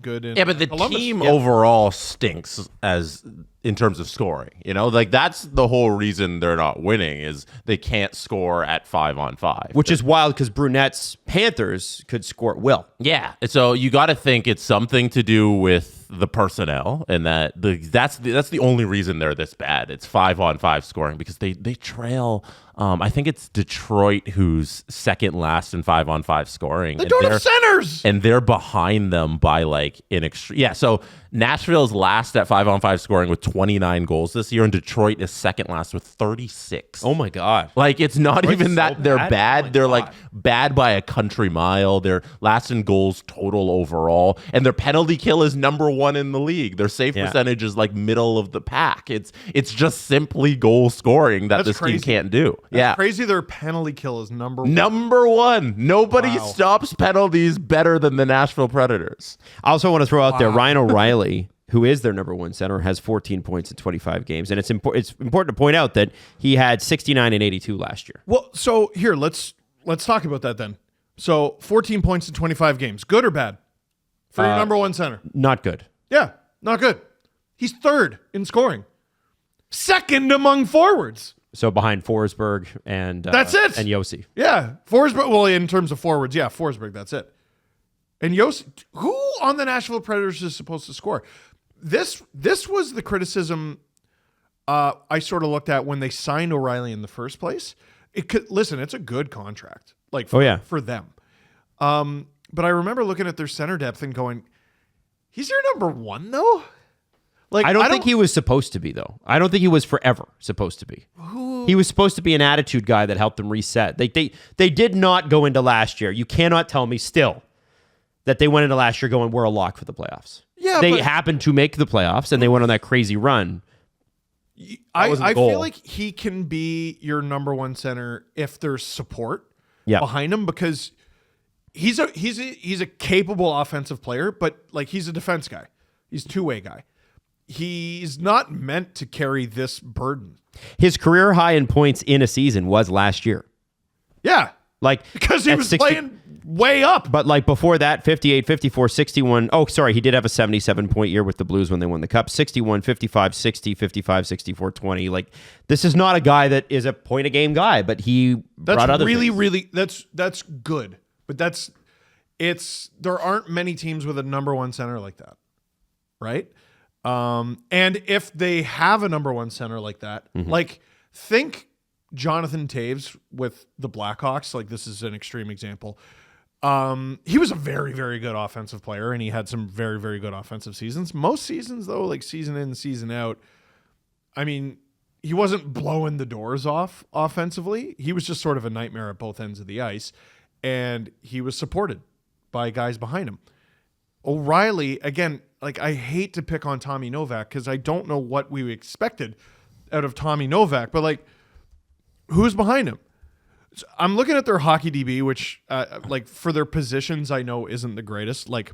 good in but the Columbus. team overall stinks in terms of scoring. Like, that's the whole reason they're not winning is they can't score at 5-on-5. Which is wild because Brunette's Panthers could score at will. Yeah. So you got to think it's something to do with the personnel, and that's the only reason they're this bad. It's 5-on-5 scoring because they trail. I think it's Detroit who's second last in 5-on-5 scoring. They don't have centers, and they're behind them by like an extreme. Yeah, so Nashville's last at 5-on-5 scoring with 29 goals this year, and Detroit is second last with 36. Oh my God! Like it's not Detroit's even that so they're bad? bad. Oh my They're God. like bad by a country mile. They're last in goals total overall, and their penalty kill is number 1 in the league. Their save percentage is like middle of the pack. It's just simply goal scoring that this team can't do. That's crazy. Their penalty kill is number 1. Number 1. Nobody stops penalties better than the Nashville Predators. I also want to throw out there Ryan O'Reilly, who is their number 1 center, has 14 points in 25 games, and it's important to point out that he had 69 and 82 last year. Well, so here let's talk about that then. So 14 points in 25 games, good or bad for your number 1 center? Not good. Yeah, not good. He's third in scoring, second among forwards. So behind Forsberg and That's it. and Yossi. Yeah, Forsberg. Well, in terms of forwards, yeah, Forsberg. That's it. And Yossi, who on the Nashville Predators is supposed to score? This was the criticism I sort of looked at when they signed O'Reilly in the first place. Listen, it's a good contract, like for them. But I remember looking at their center depth and going, he's your number 1 though. Like I don't think he was supposed to be, though. I don't think he was forever supposed to be. He was supposed to be an attitude guy that helped them reset. They did not go into last year. You cannot tell me still that they went into last year going, we're a lock for the playoffs. Yeah, they happened to make the playoffs, and they went on that crazy run. I feel like he can be your number 1 center if there's support behind him, because he's a capable offensive player, but like he's a defense guy. He's a two-way guy. He's not meant to carry this burden. His career high in points in a season was last year. Yeah. Like because he was playing way up. But like before that, 58, 54, 61. Oh, sorry. He did have a 77-point year with the Blues when they won the Cup. 61, 55, 60, 55, 64, 20. Like, this is not a guy that is a point-a-game guy, but he brought other things. That's good. But there aren't many teams with a number 1 center like that. Right? And if they have a number 1 center like that, like think Jonathan Taves with the Blackhawks, like this is an extreme example. He was a very, very good offensive player, and he had some very, very good offensive seasons. Most seasons, though, like season in, season out, I mean, he wasn't blowing the doors off offensively. He was just sort of a nightmare at both ends of the ice, and he was supported by guys behind him. O'Reilly, again, like I hate to pick on Tommy Novak because I don't know what we expected out of Tommy Novak, but like, who's behind him? So I'm looking at their hockey DB, which like for their positions I know isn't the greatest. Like,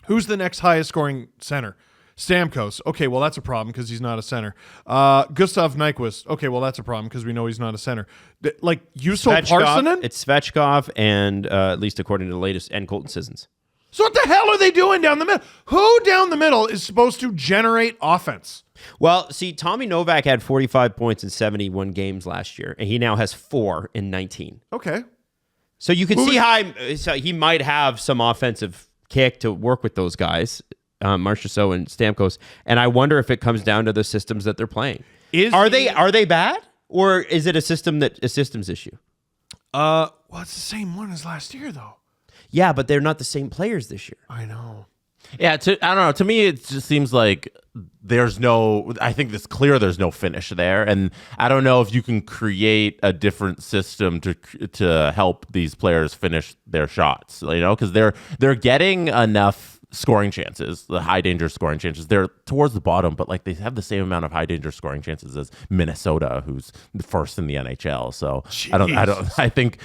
who's the next highest scoring center? Stamkos. Okay, well that's a problem because he's not a center. Gustav Nyquist. Okay, well that's a problem because we know he's not a center. Like Juuso Parssinen. It's Svechkov and at least according to the latest, and Colton Sissons. So what the hell are they doing down the middle? Who down the middle is supposed to generate offense? Well, see, Tommy Novak had 45 points in 71 games last year, and he now has 4 in 19. Okay. So you can see how he might have some offensive kick to work with those guys, Marchessault and Stamkos, and I wonder if it comes down to the systems that they're playing. Are they bad, or is it a systems issue? Well, it's the same one as last year, though. Yeah, but they're not the same players this year. I know. Yeah, I don't know. To me, it just seems like I think it's clear there's no finish there. And I don't know if you can create a different system to help these players finish their shots, because they're getting enough scoring chances, the high danger scoring chances. They're towards the bottom, but like they have the same amount of high danger scoring chances as Minnesota, who's the first in the NHL. So Jeez. I think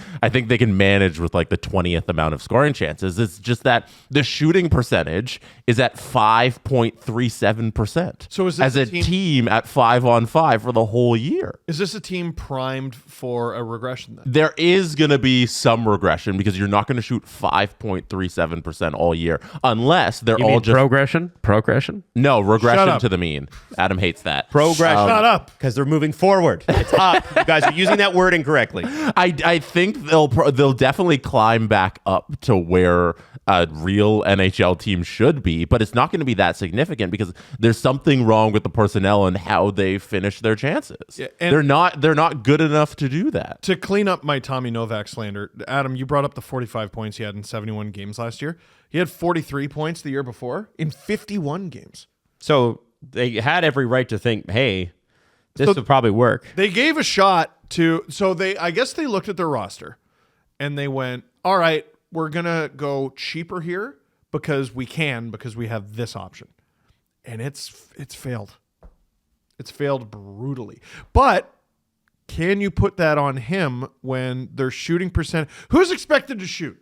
they can manage with like the 20th amount of scoring chances. It's just that the shooting percentage is at 5.37%. So is this as a team at 5-on-5 for the whole year? Is this a team primed for a regression then? There is going to be some regression because you're not going to shoot 5.37% all year unless unless they're You all mean just progression? no Shut regression up. to the mean. Adam hates that. Progression. Shut up. Because they're moving forward. It's up. You guys are using that word incorrectly. I think they'll definitely climb back up to where a real NHL team should be, but it's not going to be that significant because there's something wrong with the personnel and how they finish their chances. Yeah, and- they're not good enough to do that. To clean up my Tommy Novak slander, Adam, you brought up the 45 points he had in 71 games last year. He had 43 points the year before in 51 games. So they had every right to think, hey, this will probably work. They gave a shot to, I guess they looked at their roster and they went, all right, we're going to go cheaper here because we have this option. And it's failed. It's failed brutally. But can you put that on him when their shooting percent? Who's expected to shoot?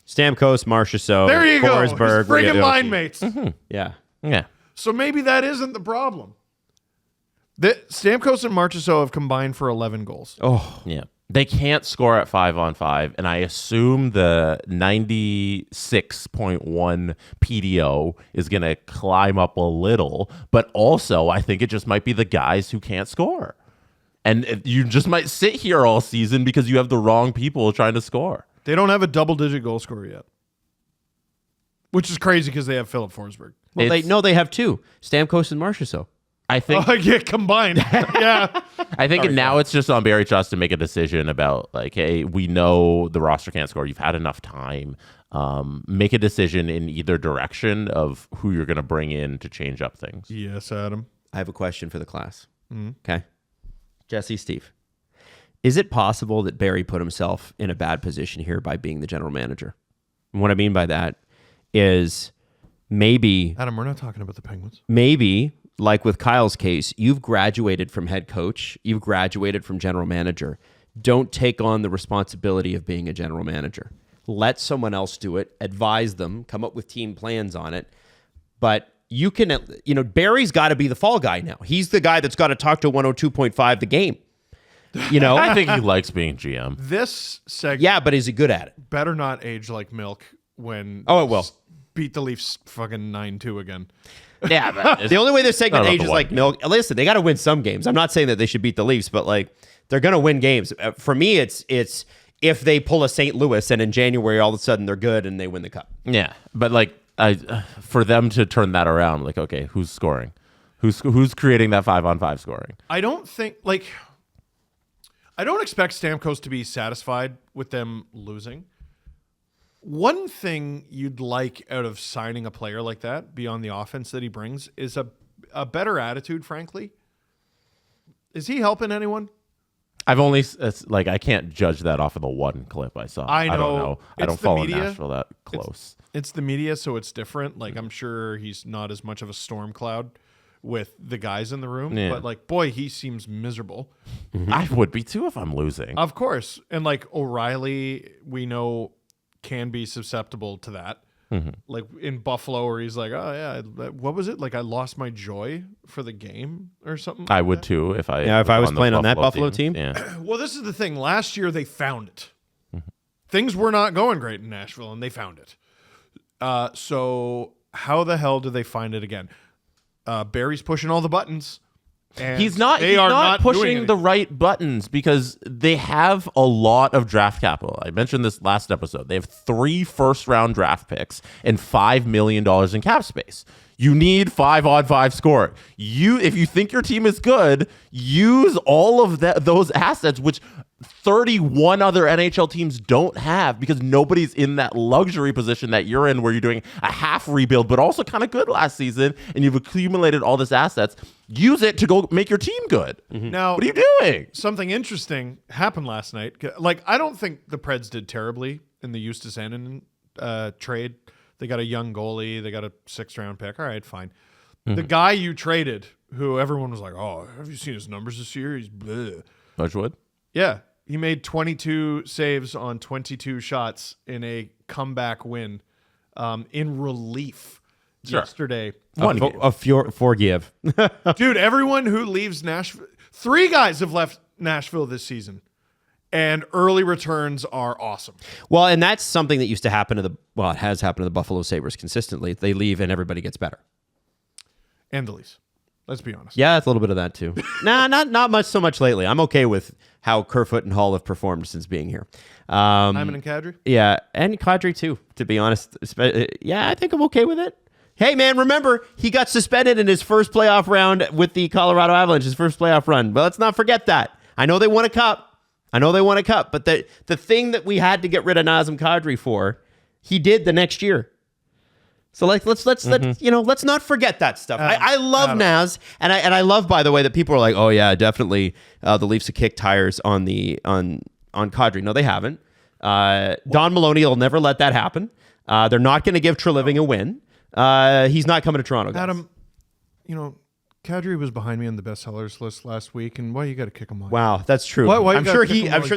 Stamkos, Marchessault, There you go. His Forsberg, friggin' Radioski. line mates. Yeah. Yeah. So maybe that isn't the problem. Stamkos and Marchessault have combined for 11 goals. Oh, Yeah. They can't score at 5-on-5, and I assume the 96.1 PDO is going to climb up a little, but also I think it just might be the guys who can't score. And you just might sit here all season because you have the wrong people trying to score. They don't have a double-digit goal scorer yet, which is crazy because they have Philip Forsberg. well, It's- they have two, Stamkos and Marchessault. I think Oh, yeah, combined. Yeah. I think now it's just on Barry Trotz to make a decision about like, hey, we know the roster can't score. You've had enough time. Make a decision in either direction of who you're going to bring in to change up things. Yes, Adam. I have a question for the class. Okay. Jesse, Steve. Is it possible that Barry put himself in a bad position here by being the general manager? And what I mean by that is maybe, Adam, we're not talking about the Penguins. like with Kyle's case, you've graduated from head coach, you've graduated from general manager. Don't take on the responsibility of being a general manager. Let someone else do it, advise them, come up with team plans on it. But you can, Barry's got to be the fall guy now. He's the guy that's got to talk to 102.5 the game. I think he likes being GM. This segment Yeah, but is he good at it? better not age like milk when Oh, it will. beat the Leafs fucking 9-2 again. Yeah, but The only way this segment Not about ages the like one milk. Listen, they got to win some games. I'm not saying that they should beat the Leafs, but like they're going to win games. For me, it's if they pull a St. Louis and in January all of a sudden they're good and they win the cup. yeah, but like for them to turn that around, like okay, who's scoring? Who's creating that 5-on-5 scoring? I don't expect Stamkos to be satisfied with them losing. One thing you'd like out of signing a player like that, beyond the offense that he brings, is a better attitude, frankly. Is he helping anyone? I've only I can't judge that off of the one clip I saw. I don't know. know. I It's don't the follow media. Nashville that close. It's the media, so it's different. Like, I'm sure he's not as much of a storm cloud with the guys in the room, Yeah. but like, boy, he seems miserable. I would be too if I'm losing. Of course. And like O'Reilly, we know can be susceptible to that. Like in Buffalo, where he's like, oh yeah, what was it? Like I lost my joy for the game or something. I would too if I was on the playing on that Buffalo team. Yeah. Well, this is the thing. Last year they found it. Things were not going great in Nashville, and they found it. So how the hell do they find it again? Barry's pushing all the buttons. And He's not. They He's are not doing pushing the anything. right buttons because they have a lot of draft capital. I mentioned this last episode. They have 3 first-round draft picks and $5 million in cap space. You need 5-on-5 scoring. If you think your team is good, use all of those assets, which 31 other NHL teams don't have because nobody's in that luxury position that you're in where you're doing a half rebuild, but also kind of good last season, and you've accumulated all this assets. Use it to go make your team good. Now, What are you doing? something interesting happened last night. Like, I don't think the Preds did terribly in the Justus Annunen trade. They got a young goalie. They got a 6th-round pick. All right, fine. The guy you traded, who everyone was like, oh, have you seen his numbers this year? He's bleh. Wedgwood? Yeah, he made 22 saves on 22 shots in a comeback win in relief yesterday. Forgive. Dude, everyone who leaves Nashville, 3 guys have left Nashville this season. and early returns are awesome. Well, and that's something that used to happen it has happened to the Buffalo Sabres consistently. They leave and everybody gets better. And the Leafs. Let's be honest. Yeah, it's a little bit of that too. Not much so much lately. I'm okay with how Kerfoot and Hall have performed since being here. Hyman and Kadri? Yeah, and Kadri too, to be honest. Yeah, I think I'm okay with it. Hey, man, remember, he got suspended in his first playoff round with the Colorado Avalanche, his first playoff run. But let's not forget that. I know they won a cup. But the thing that we had to get rid of Nazem Kadri for, he did the next year. So let's not forget that stuff. I love Naz, and I love, by the way, that people are like, oh yeah, definitely the Leafs have kicked tires on Kadri. No, they haven't. Don Maloney will never let that happen. They're not going to give Treliving a win. He's not coming to Toronto, guys. Adam, Kadri was behind me on the bestsellers list last week, and why you got to kick him off? Wow, that's true. Why I'm sure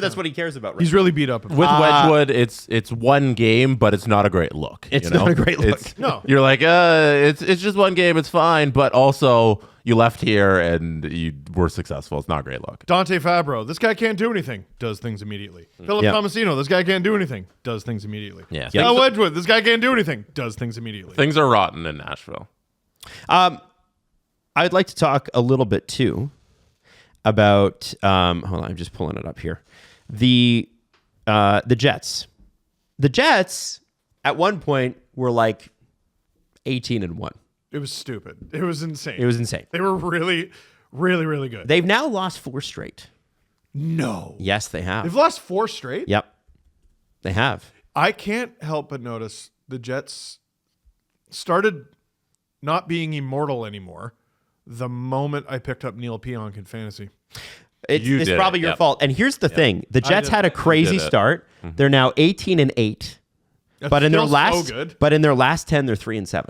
that's what he cares about. Right? He's really beat up. With Wedgwood, it's one game, but it's not a great look. It's not a great look. No, you're like, it's just one game, it's fine, but also you left here and you were successful. It's not a great look. Dante Fabro, this guy can't do anything. Does things immediately. Philip Tomasino, this guy can't do anything. Does things immediately. Yeah. Kyle Wedgwood, this guy can't do anything. Does things immediately. Things are rotten in Nashville. I'd like to talk a little bit too about hold on, I'm just pulling it up here. The Jets. The Jets at one point were like 18-1. It was stupid. It was insane. They were really, really, really good. They've now lost 4 straight. No. Yes, they have. They've lost 4 straight? Yep. They have. I can't help but notice the Jets started not being immortal anymore the moment I picked up Neil Pionk in fantasy. It's probably your fault. And here's the thing. The Jets had a crazy start. Mm-hmm. They're now 18-8. But in their last 10, they're 3-7.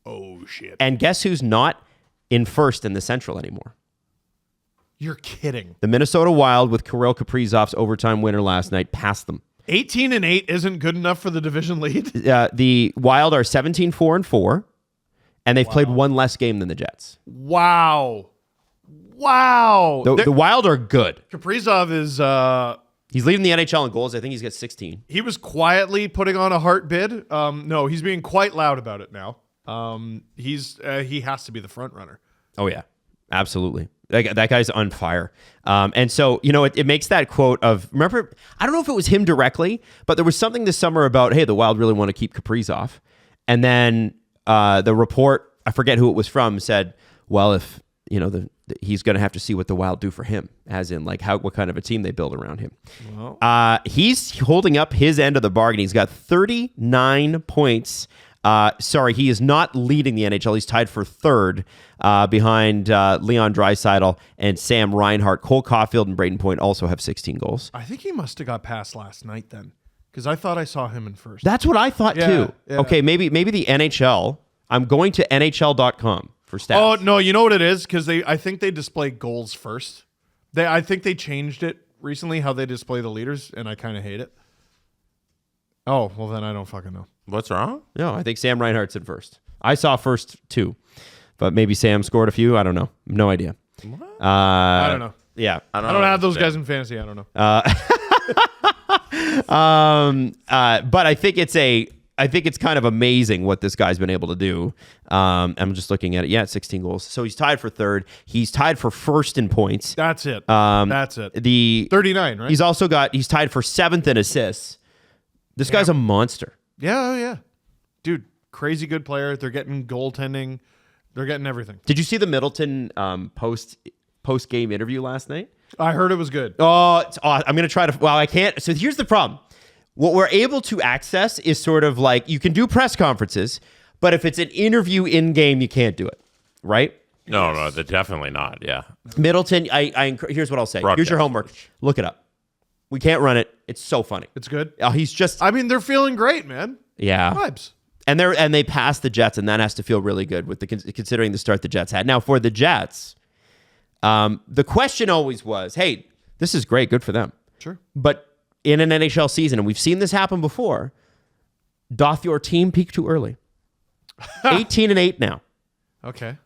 Oh shit. And guess who's not in first in the Central anymore? You're kidding. The Minnesota Wild, with Kirill Kaprizov's overtime winner last night, passed them. 18-8 isn't good enough for the division lead. The Wild are 17-4-4. And they've played one less game than the Jets. Wow. The Wild are good. Kaprizov is... he's leading the NHL in goals. I think he's got 16. He was quietly putting on a heart bid. No, he's being quite loud about it now. He has to be the front runner. Oh, yeah. Absolutely. That guy's on fire. And so, it makes that quote of... Remember, I don't know if it was him directly, but there was something this summer about, hey, the Wild really want to keep Kaprizov. And then... the report, I forget who it was from, said, well, if, he's going to have to see what the Wild do for him, as in, like, what kind of a team they build around him. Well. He's holding up his end of the bargain. He's got 39 points. He is not leading the NHL. He's tied for third behind Leon Draisaitl and Sam Reinhart. Cole Caulfield and Braden Point also have 16 goals. I think he must have got passed last night then. Because I thought I saw him in first. That's what I thought too. Yeah. Okay, maybe the NHL. I'm going to NHL.com for stats. Oh no, you know what it is? Because I think they display goals first. I think they changed it recently how they display the leaders, and I kind of hate it. Oh well, then I don't fucking know. What's wrong? No, I think Sam Reinhart's in first. I saw first too, but maybe Sam scored a few. I don't know. No idea. What? I don't know. Yeah, I don't have those guys in fantasy. I don't know. But I think it's kind of amazing what this guy's been able to do. I'm just looking at it. Yeah, 16 goals. So he's tied for third. He's tied for first in points. That's it. The 39, right? He's tied for seventh in assists. This guy's a monster. Yeah. Dude, crazy good player. They're getting goaltending. They're getting everything. Did you see the Middleton post game interview last night? I heard it was good. Oh, it's awesome. I'm going to try to... Well, I can't... So here's the problem. What we're able to access is sort of like... You can do press conferences, but if it's an interview in-game, you can't do it. Right? No, they're definitely not. Yeah. Middleton, here's what I'll say. Here's your homework. Look it up. We can't run it. It's so funny. It's good? He's just... I mean, they're feeling great, man. Yeah. Vibes. And they passed the Jets, and that has to feel really good with considering the start the Jets had. Now, for the Jets... the question always was, hey, this is great, good for them. Sure. But in an NHL season, and we've seen this happen before, doth your team peak too early? 18-8 now. Okay.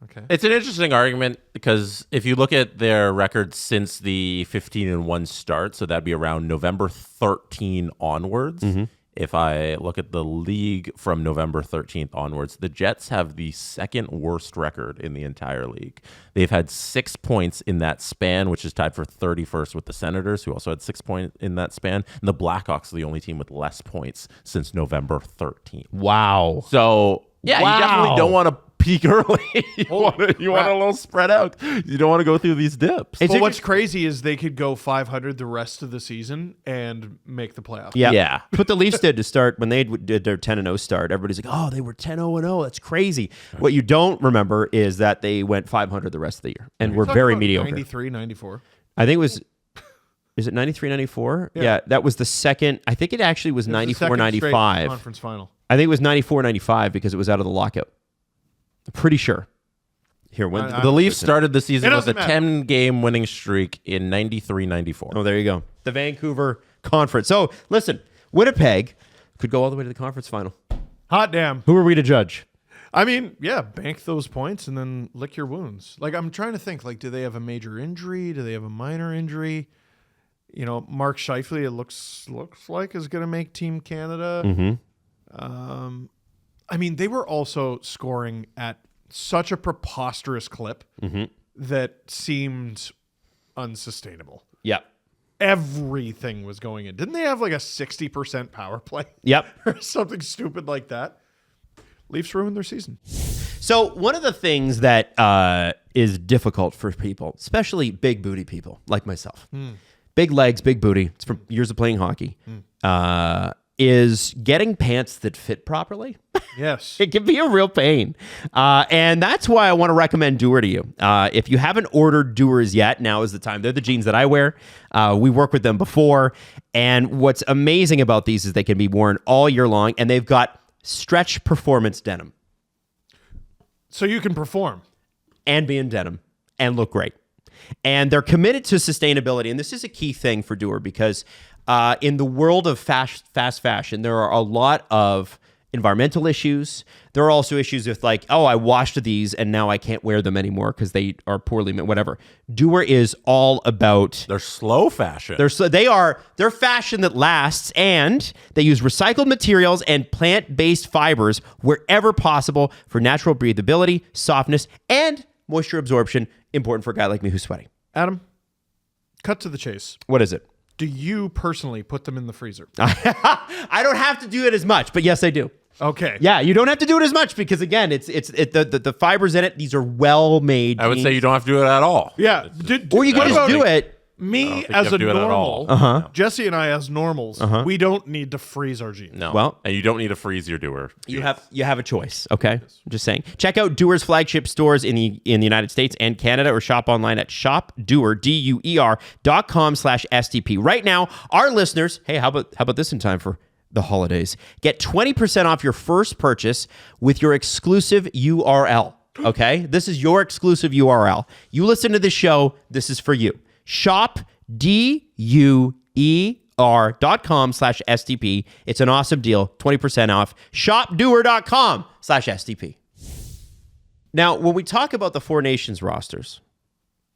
Okay. It's an interesting argument because if you look at their record since the 15-1 start, so that'd be around November 13 onwards. If I look at the league from November 13th onwards, the Jets have the second worst record in the entire league. They've had 6 points in that span, which is tied for 31st with the Senators, who also had 6 points in that span. And the Blackhawks are the only team with less points since November 13th. Wow. So, yeah, you definitely don't want to peak early. you want a little spread out. You don't want to go through these dips. But what's crazy is they could go 500 the rest of the season and make the playoffs. Yeah. What the Leafs did to start when they did their 10-0 start, everybody's like, oh, they were 10-0-0. That's crazy. What you don't remember is that they went 500 the rest of the year and were very mediocre. 93, 94. I think it was, is it 93, 94? Yeah, that was the second. I think it actually was 94, 95. Conference final. I think it was 94, 95 because it was out of the lockout. Pretty sure. Here, when the Leafs started the season with a doesn't matter. 10-game winning streak in 93-94. Oh, there you go. The Vancouver Conference. So, listen, Winnipeg could go all the way to the conference final. Hot damn. Who are we to judge? I mean, yeah, bank those points and then lick your wounds. Like, I'm trying to think, like, do they have a major injury? Do they have a minor injury? You know, Mark Scheifele, it looks like is going to make Team Canada. I mean, they were also scoring at such a preposterous clip that seemed unsustainable. Yep. Everything was going in. Didn't they have like a 60% power play? Yep. Or something stupid like that? Leafs ruined their season. So one of the things that is difficult for people, especially big booty people like myself, big legs, big booty, it's from years of playing hockey, is getting pants that fit properly. Yes. It can be a real pain. And that's why I want to recommend Doer to you. If you haven't ordered Doers yet, now is the time. They're the jeans that I wear. We worked with them before. And what's amazing about these is they can be worn all year long, and they've got stretch performance denim. So you can perform. And be in denim and look great. And they're committed to sustainability. And this is a key thing for Doer because in the world of fast fashion, there are a lot of environmental issues. There are also issues with like, oh, I washed these and now I can't wear them anymore because they are poorly made, whatever. Doer is all about... They're slow fashion. They're fashion that lasts, and they use recycled materials and plant-based fibers wherever possible for natural breathability, softness, and moisture absorption, important for a guy like me who's sweaty. Adam, cut to the chase. What is it? Do you personally put them in the freezer? I don't have to do it as much, but yes, I do. Okay. Yeah, you don't have to do it as much because again, the fibers in it. These are well made. I would say you don't have to do it at all. Yeah. Or you can just do it. Me as a normal, Jesse and I as normals, we don't need to freeze our jeans. No. Well, and you don't need to freeze your Doer. You have a choice. Okay, I'm just saying. Check out Doer's flagship stores in the United States and Canada, or shop online at shopdoer.com/STP. Right now, our listeners, hey, how about this in time for the holidays? Get 20% off your first purchase with your exclusive URL. Okay, this is your exclusive URL. You listen to this show. This is for you. shopdoer.com/STP. It's an awesome deal. 20% off. Shopdoer.com/STP. Now, when we talk about the Four Nations rosters,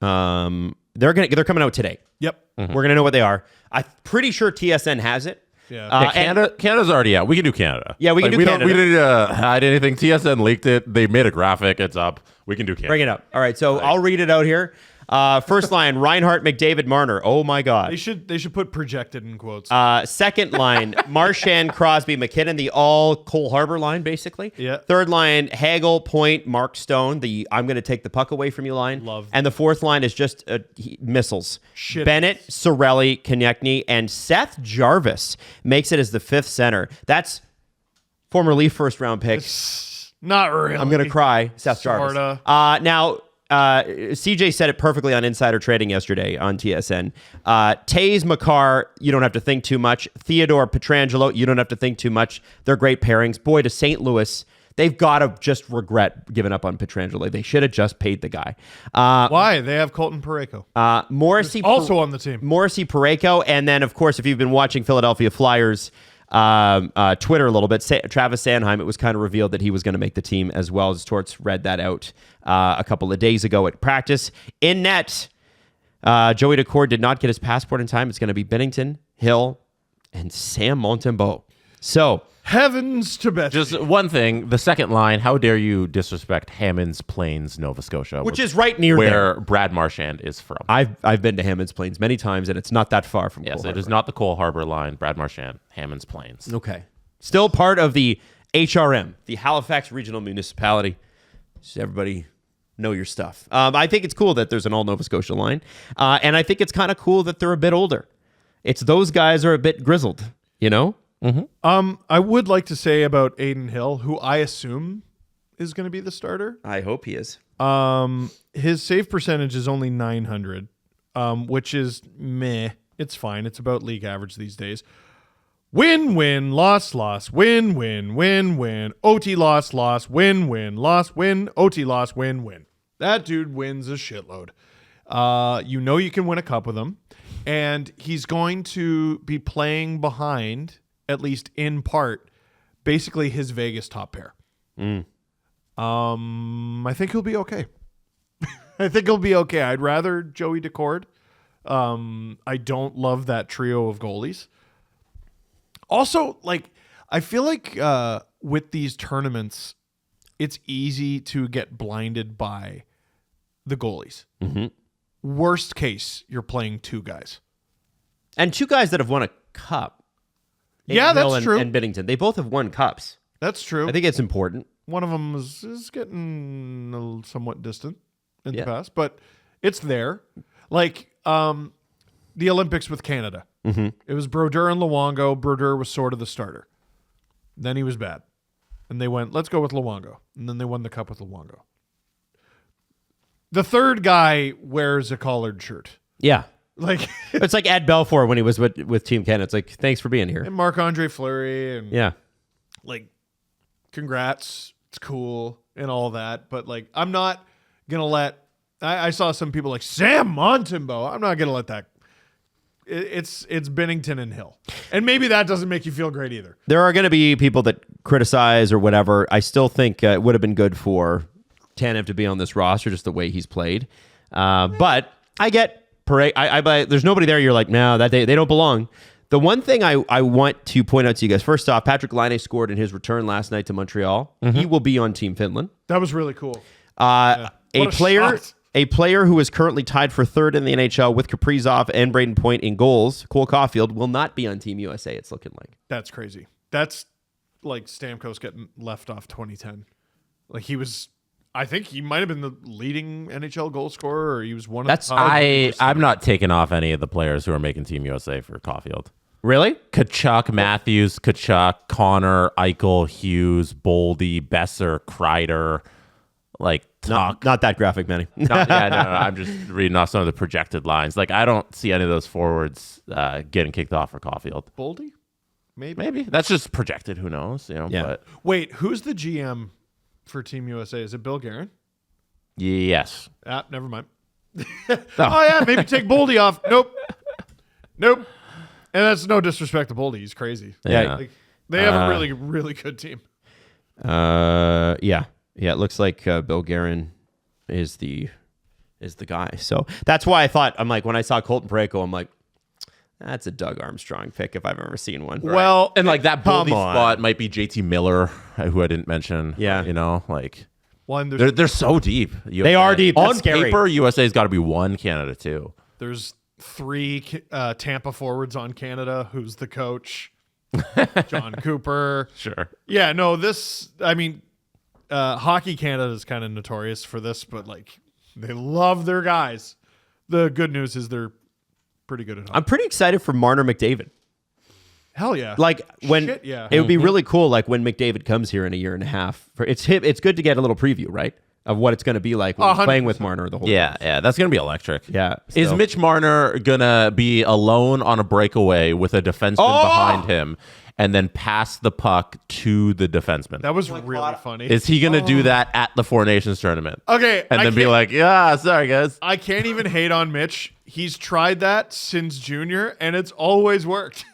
they're coming out today. Yep. We're gonna know what they are. I'm pretty sure TSN has it. Yeah. Canada's already out. We can do Canada. Yeah, we can do Canada. We didn't hide anything. TSN leaked it. They made a graphic. It's up. We can do Canada. Bring it up. All right, so I'll read it out here. First line, Reinhart, McDavid, Marner. Oh my God. They should put projected in quotes. Second line, Marchand, Crosby, McKinnon, the all Cole Harbor line, basically. Yeah. Third line, Hagel, Point, Mark Stone, the I'm going to take the puck away from you line. Love. And the fourth line is just missiles. Shit. Bennett, Sorelli, Konechny, and Seth Jarvis makes it as the fifth center. That's former Leaf first round pick. Not really. I'm going to cry, Seth Jarvis. Sorta. Now, CJ said it perfectly on Insider Trading yesterday on TSN. Taze, Makar, you don't have to think too much. Theodore, Pietrangelo, you don't have to think too much. They're great pairings. Boy, to St. Louis, they've got to just regret giving up on Pietrangelo. They should have just paid the guy. Why? They have Colton Parayko. Morrissey also on the team. Morrissey, Parayko, and then, of course, if you've been watching Philadelphia Flyers, Twitter a little bit. Travis Sanheim, it was kind of revealed that he was going to make the team as well. As Torts read that out a couple of days ago at practice. In net, Joey Decord did not get his passport in time. It's going to be Binnington, Hill, and Sam Montembeault. So... Heavens to Betsy. Just one thing, the second line, how dare you disrespect Hammonds Plains, Nova Scotia, which is right near where there. Brad Marchand is from. I've been to Hammonds Plains many times, and it's not that far from Yes, Cole it Harbour. is not the Cole Harbour line. Brad Marchand, Hammonds Plains. Okay. Still part of the HRM, the Halifax Regional Municipality. Just everybody know your stuff. I think it's cool that there's an all Nova Scotia line, and I think it's kind of cool that they're a bit older. It's those guys are a bit grizzled, you know? I would like to say about Aiden Hill, who I assume is going to be the starter. I hope he is. His save percentage is only 900, which is meh. It's fine. It's about league average these days. Win, win, loss, loss, win, win, win, win, OT, loss, loss, win, loss, win, OT, loss, win, win. That dude wins a shitload. You know you can win a cup with him, and he's going to be playing behind, at least in part, basically his Vegas top pair. I think he'll be okay. I think he'll be okay. I'd rather Joey Decord. I don't love that trio of goalies. Also, like, I feel like with these tournaments, it's easy to get blinded by the goalies. Worst case, you're playing two guys. And two guys that have won a cup. Yeah, Hill that's true. And Binnington. They both have won cups. That's true. I think it's important. One of them is getting somewhat distant in Yeah. the past, but it's there. Like the Olympics with Canada. It was Brodeur and Luongo. Brodeur was sort of the starter. Then he was bad. And they went, let's go with Luongo. And then they won the cup with Luongo. The third guy wears a collared shirt. Yeah. Like It's like Ed Belfour when he was with Team Canada. It's like, thanks for being here. and Marc-Andre Fleury and Yeah. like, congrats. It's cool and all that. But like, I'm not going to let, I saw some people like Sam Montembeault. I'm not going to let that. It's Binnington and Hill. And maybe that doesn't make you feel great either. There are going to be people that criticize or whatever. I still think it would have been good for Tanev to be on this roster, just the way he's played. But I get Parade. There's nobody there. You're like, no, that they don't belong. The one thing I want to point out to you guys, first off, Patrick Laine scored in his return last night to Montreal. He will be on Team Finland. That was really cool. A What a player. shot. A player who is currently tied for third in the NHL with Kaprizov and Braden Point in goals, Cole Caulfield, will not be on Team USA, it's looking like. That's crazy. That's like Stamkos getting left off 2010. Like he was, I think he might have been the leading NHL goal scorer, or he was one of the top. I'm not taking off any of the players who are making Team USA for Caulfield. Really? Kachuk, Matthews, Kachuk, Connor, Eichel, Hughes, Boldy, Besser, Kreider, like Tuck. Not that graphic, Manny. No, I'm just reading off some of the projected lines. Like, I don't see any of those forwards getting kicked off for Caulfield. Boldy? Maybe. That's just projected. Who knows? You know. Yeah. But Wait, who's the GM for Team USA? Is it Bill Guerin? yes. Never mind. Oh yeah, maybe take Boldy off. Nope. And that's no disrespect to Boldy. He's crazy. Yeah. Like, they have a really, really good team. Yeah. It looks like Bill Guerin is the guy. So that's why I thought, I'm like, when I saw Colton Parayko, I'm like, that's a Doug Armstrong pick if I've ever seen one. Well, And like that Come Boldy on. spot might be JT Miller, who I didn't mention. Yeah. You know, like one there's, they're so deep. They are deep. That's On scary. paper, USA's got to be one, Canada two. there's 3 Tampa forwards on Canada. Who's the coach? John Cooper. Sure. Yeah, no, Hockey Canada is kind of notorious for this, but like they love their guys. The good news is they're pretty good at hockey. I'm pretty excited for Marner McDavid. Hell yeah. Like when Shit, yeah. it would be really cool. Like when McDavid comes here in a year and a half. It's good to get a little preview, right, of what it's going to be like when he's playing with Marner the whole Yeah, time. that's gonna be electric. Yeah. Is so- Mitch Marner gonna be alone on a breakaway with a defenseman behind him, and then pass the puck to the defenseman? That was really funny. Is he gonna do that at the Four Nations tournament? Okay, and I then be can't- like, "Yeah, sorry guys." I can't even hate on Mitch. He's tried that since junior, and it's always worked.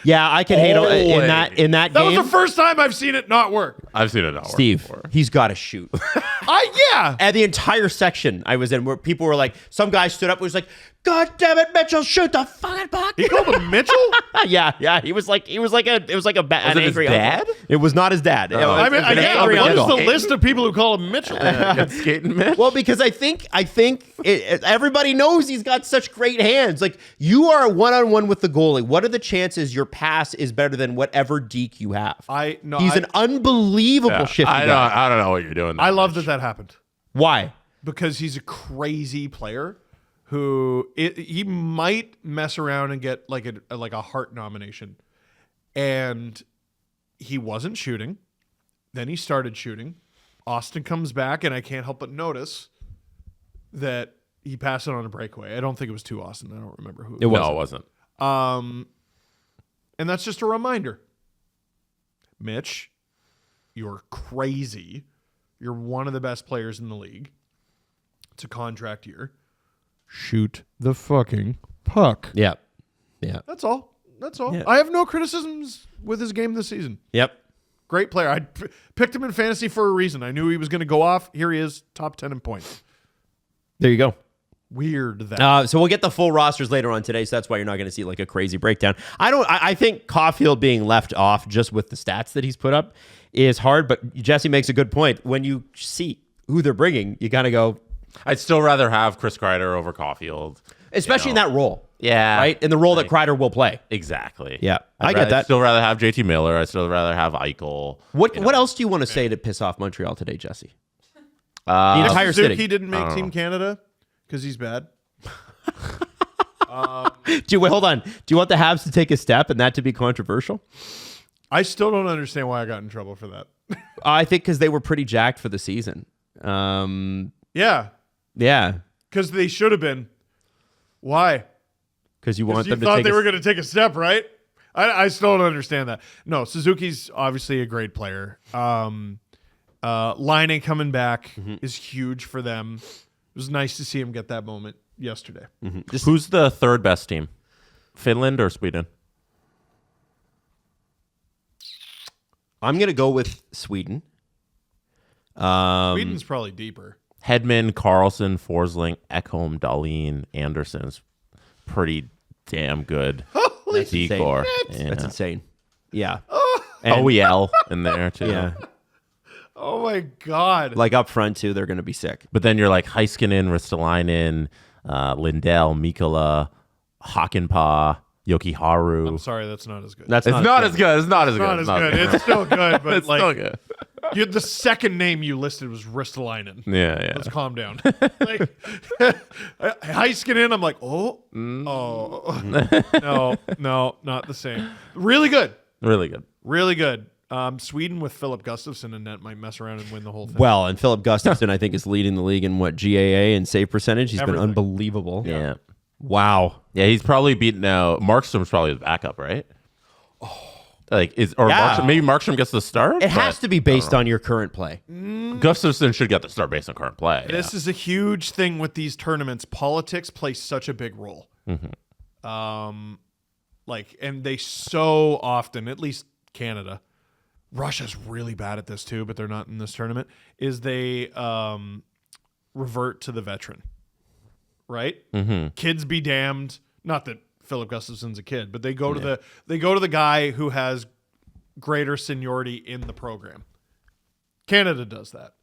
Yeah, I can hate in that game. That was the first time I've seen it not work. I've seen it not work Steve, before. he's got to shoot. Yeah. And the entire section I was in where people were like, some guy stood up and was like, God damn it, Mitchell, shoot the fucking puck. He called him Mitchell? yeah. It was like an angry dad? uncle. It was not his dad. I mean, an again, angry what is uncle. the list of people who call him Mitchell? Skating Mitch? Well, because I think everybody knows he's got such great hands. Like, you are a one-on-one with the goalie. What are the chances your pass is better than whatever deke you have? He's an unbelievable shifty guy. I don't know what you're doing. I love that happened. Why? Because he's a crazy player who he might mess around and get like a Hart nomination. And he wasn't shooting. Then he started shooting. Austin comes back, and I can't help but notice that he passed it on a breakaway. I don't think it was to Austin. I don't remember who. It wasn't. No, it wasn't. And that's just a reminder. Mitch, you're crazy. You're one of the best players in the league. It's a contract year. Shoot the fucking puck. Yeah. That's all. Yeah. I have no criticisms with his game this season. Yep. Great player. I picked him in fantasy for a reason. I knew he was going to go off. Here he is, top 10 in points. There you go. Weird that. So we'll get the full rosters later on today, so that's why you're not going to see like a crazy breakdown. I think Caulfield being left off just with the stats that he's put up is hard, but Jesse makes a good point. When you see who they're bringing, you kind of go... I'd still rather have Chris Kreider over Caulfield. Especially in that role. Yeah. Right? In the role that Kreider will play. Exactly. Yeah. I'd get that. I'd still rather have JT Miller. I'd still rather have Eichel. What else do you want to say to piss off Montreal today, Jesse? The entire Suzuki city. didn't make Team Canada because he's bad. Hold on. Do you want the Habs to take a step and that to be controversial? I still don't understand why I got in trouble for that. I think because they were pretty jacked for the season. Yeah. Yeah. Because they should have been. Why? Because you Because want you them to thought take they a were going to take a step, right? I still don't understand that. No, Suzuki's obviously a great player. Line coming back is huge for them. It was nice to see him get that moment yesterday. Who's the third best team? Finland or Sweden? I'm going to go with Sweden. Sweden's probably deeper. Hedman, Carlson, Forsling, Ekholm, Dahlin, Anderson's pretty damn good. D-core. That's insane. Yeah. OEL in there too. Yeah. Oh my God. Like up front too, they're going to be sick. But then you're like Heiskanen, Ristolainen, Lindell, Mikkola, Hakanpää, Yokiharu. I'm sorry, that's not as good. That's It's not as good. It's not as not good. as good. It's still good, but It's still good. the second name you listed was Ristolainen. Yeah. Let's calm down. Like, Heiskanen, I'm like, no, not the same. Really good. Really good. Really good. Sweden with Philip Gustafsson in net might mess around and win the whole thing. Well, and Philip Gustafsson, I think, is leading the league in GAA and save percentage. He's been Everything. unbelievable. Yeah. Wow. Yeah, he's probably beaten now. Markstrom's probably the backup, right? Yeah. Maybe Markstrom gets the start. It has to be based on your current play. Gustafsson should get the start based on current play. This is a huge thing with these tournaments. Politics plays such a big role. And they so often, at least Canada, Russia's really bad at this too, but they're not in this tournament, is they revert to the veteran, right? Kids be damned. Not that Philip Gustafsson's a kid, but they go to the guy who has greater seniority in the program. Canada does that.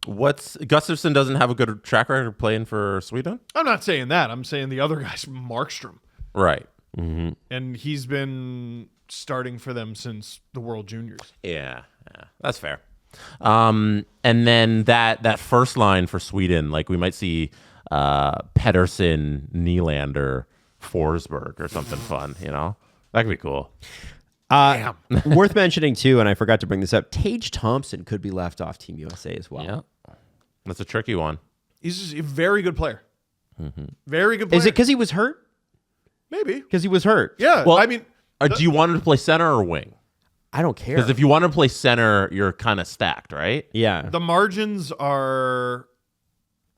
Gustafsson doesn't have a good track record playing for Sweden? I'm not saying that. I'm saying the other guy's Markstrom. Right. And he's been starting for them since the World Juniors. Yeah, that's fair. And then that first line for Sweden, like we might see Pedersen, Nylander, Forsberg or something fun, That could be cool. Worth mentioning too, and I forgot to bring this up, Tage Thompson could be left off Team USA as well. Yeah. That's a tricky one. He's just a very good player. Very good player. Is it because he was hurt? Maybe. Because he was hurt. Yeah. Well, I mean, do you want him to play center or wing? I don't care. Because if you want to play center, you're kind of stacked, right? Yeah. the margins are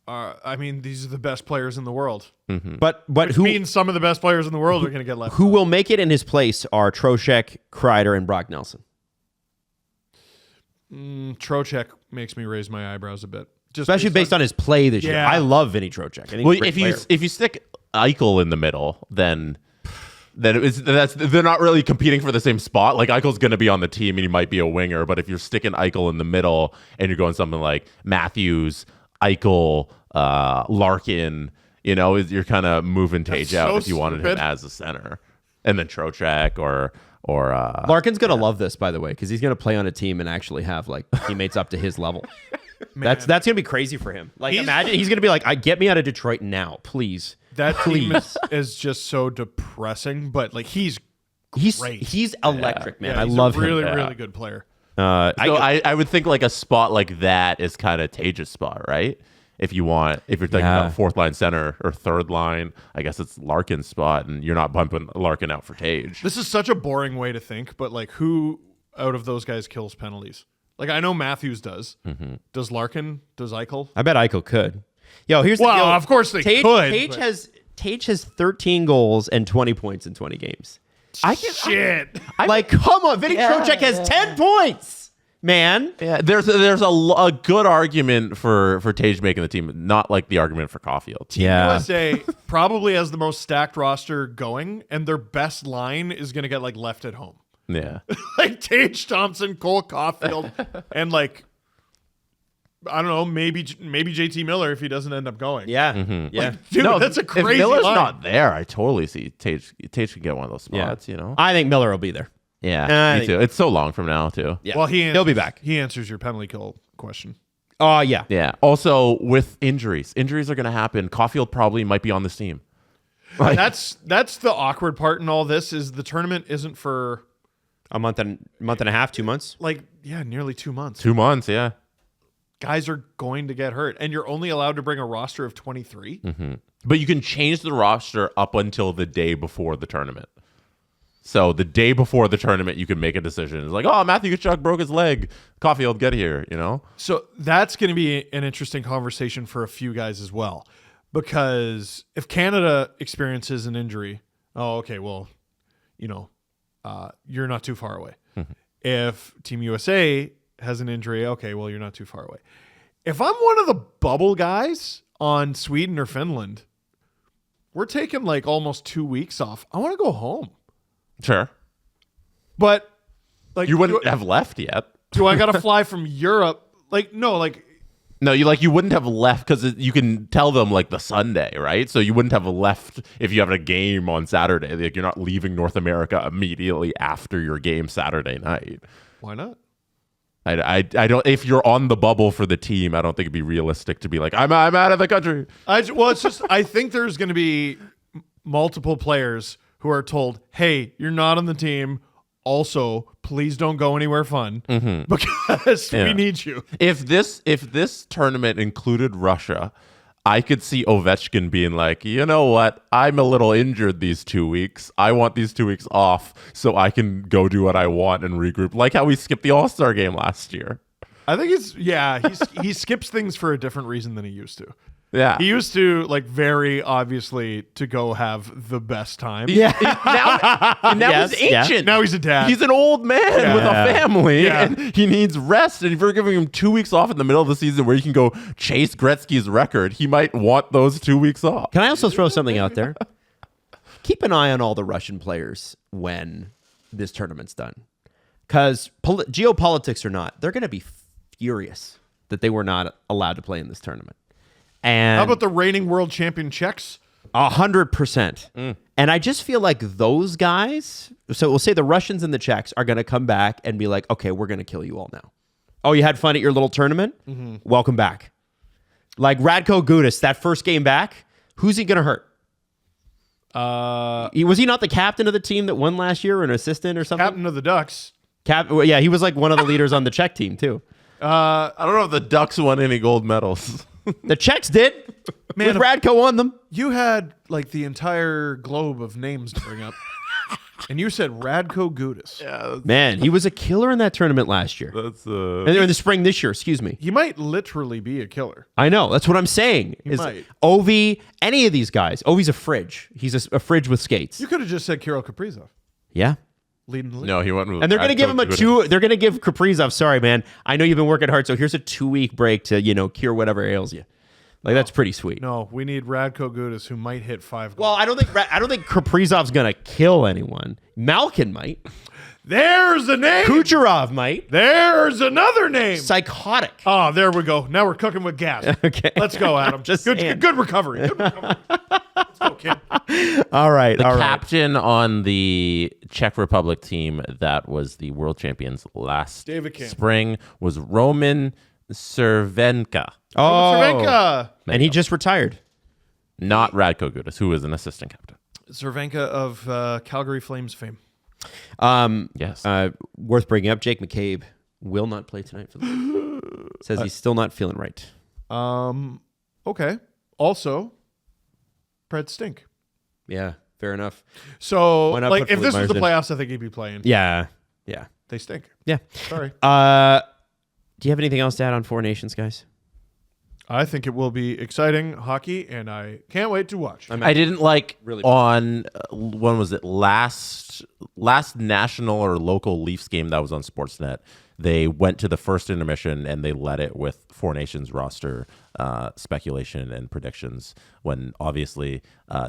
I mean, these are the best players in the world. But Which who means some of the best players in the world are going to get left. who will make it in his place are Trocheck, Kreider, and Brock Nelson. Trocheck makes me raise my eyebrows a bit. Just Especially based on his play this year. Yeah. I love Vinny Trocheck. I think Well, he's a great player. if you stick Eichel in the middle, then they're not really competing for the same spot. Like Eichel's going to be on the team and he might be a winger, but if you're sticking Eichel in the middle and you're going something like Matthews, Eichel, Larkin, you're kind of moving Tage out so if you wanted him stupid. as a center, and then Trocheck or Larkin's going to love this, by the way, because he's going to play on a team and actually have like teammates up to his level. That's going to be crazy for him. Like, imagine he's going to be like, get me out of Detroit now, please. That team is just so depressing, but like he's great. He's electric, man. Yeah, I he's love a really, him. really good player. I would think like a spot like that is kind of Tage's spot, right? If you're thinking about fourth line center or third line, I guess it's Larkin's spot, and you're not bumping Larkin out for Tage. This is such a boring way to think, but like who out of those guys kills penalties? Like I know Matthews does. Does Larkin? Does Eichel? I bet Eichel could. Yo, here's the Well, deal. of course they Tage, could, Tage has 13 goals and 20 points in 20 games. Shit. Like, come on, Vinny Trocheck has 10 points, man. Yeah, there's a good argument for Tage making the team, not like the argument for Caulfield. USA probably has the most stacked roster going, and their best line is going to get like left at home. Yeah. Like Tage Thompson, Cole Caulfield, and like I don't know, maybe JT Miller if he doesn't end up going. Yeah, yeah. Dude, that's a crazy If Miller's line. not there, I totally see Tage can get one of those spots, I think Miller will be there. Yeah, me too. It's so long from now, too. Yeah. Well, he'll be back. He answers your penalty kill question. Oh, yeah. Yeah. Also, with injuries are going to happen. Caulfield probably might be on this team. Like, That's the awkward part in all this is the tournament isn't for A month and a half, 2 months. nearly 2 months. 2 months, yeah. Guys are going to get hurt, and you're only allowed to bring a roster of 23. But you can change the roster up until the day before the tournament. So the day before the tournament, you can make a decision. It's like, oh, Matthew Tkachuk broke his leg. Caulfield, get here, So that's going to be an interesting conversation for a few guys as well. Because if Canada experiences an injury, oh, okay, well, you're not too far away. If Team USA has an injury, okay, well, you're not too far away. If I'm one of the bubble guys on Sweden or Finland, we're taking like almost 2 weeks off. I want to go home. Sure. But like You wouldn't have left yet. do I got to fly from Europe? No, you wouldn't have left because you can tell them like the Sunday, right? So you wouldn't have left if you have a game on Saturday. Like you're not leaving North America immediately after your game Saturday night. Why not? I don't. If you're on the bubble for the team, I don't think it'd be realistic to be like I'm out of the country. It's just I think there's going to be multiple players who are told, "Hey, you're not on the team. Also, please don't go anywhere fun because we need you." If this tournament included Russia, I could see Ovechkin being like, you know what? I'm a little injured these 2 weeks. I want these 2 weeks off so I can go do what I want and regroup. Like how we skipped the All-Star game last year. I think he skips things for a different reason than he used to. Yeah. He used to very obviously to go have the best time. Yeah. Now he's ancient. Now he's a dad. He's an old man with a family, Yeah. and he needs rest. And if you're giving him 2 weeks off in the middle of the season where you can go chase Gretzky's record, he might want those 2 weeks off. Can I also throw something out there? Keep an eye on all the Russian players when this tournament's done. Because geopolitics or not, they're going to be furious that they were not allowed to play in this tournament. And How about the reigning world champion Czechs? 100%. And I just feel like those guys, so we'll say the Russians and the Czechs are going to come back and be like, okay, we're going to kill you all now. Oh, you had fun at your little tournament? Welcome back. Like Radko Gudas, that first game back, who's he going to hurt? Was he not the captain of the team that won last year or an assistant or something? Captain of the Ducks. Yeah, he was like one of the leaders on the Czech team too. I don't know if the Ducks won any gold medals. The Czechs did. Man, with Radko on them. You had like the entire globe of names to bring up. And you said Radko Gudas. Yeah, Man, he was a killer in that tournament last year. that's And in the spring this year, excuse me. He might literally be a killer. I know. That's what I'm saying. He might. Ovi, any of these guys. Ovi's a fridge. He's a fridge with skates. You could have just said Kirill Kaprizov. Yeah. Leading the league. No, he went with And they're going to give him they're going to give Kaprizov, sorry, man. I know you've been working hard, so here's a 2-week break to, cure whatever ails you. Like, that's pretty sweet. No, we need Radko Gudas, who might hit 5 goals. Well, I don't think Kaprizov's going to kill anyone. Malkin might. There's a name. Kucherov might. There's another name. Psychotic. Oh, there we go. Now we're cooking with gas. Okay. Let's go, Adam. Just saying. Good recovery. Good recovery. Let's go, kid. All right. The all right. captain on the Czech Republic team that was the world champions last David Campbell. spring was Roman Cervenka, Oh. Cervenka. And he just retired. not Radko Gudas, who is an assistant captain. Cervenka of Calgary Flames fame. Yes. Worth bringing up, Jake McCabe will not play tonight for the says he's still not feeling right. Okay. Also, Pred stink. Yeah, fair enough. So, Why not like, put if this Philippe was the Myers playoffs, I think he'd be playing. Yeah. Yeah. They stink. Yeah. Sorry. Do you have anything else to add on Four Nations, guys? I think it will be exciting hockey, and I can't wait to watch. I didn't like Really on when was it last national or local Leafs game that was on Sportsnet. They went to the first intermission and they led it with Four Nations roster speculation and predictions when obviously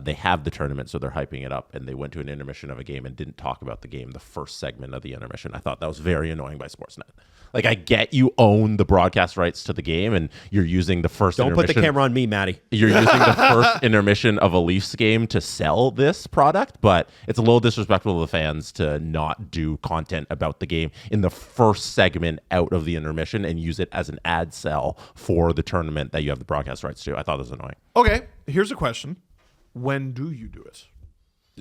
they have the tournament, so they're hyping it up, and they went to an intermission of a game and didn't talk about the game the first segment of the intermission. I thought that was very annoying by Sportsnet. Like, I get you own the broadcast rights to the game and you're using the first Don't put the intermission. camera on me, Maddie. You're using the first intermission of a Leafs game to sell this product, but it's a little disrespectful to the fans to not do content about the game in the first segment out of the intermission and use it as an ad sell for the tournament that you have the broadcast rights to. I thought this was annoying. Okay, here's a question. When do you do it?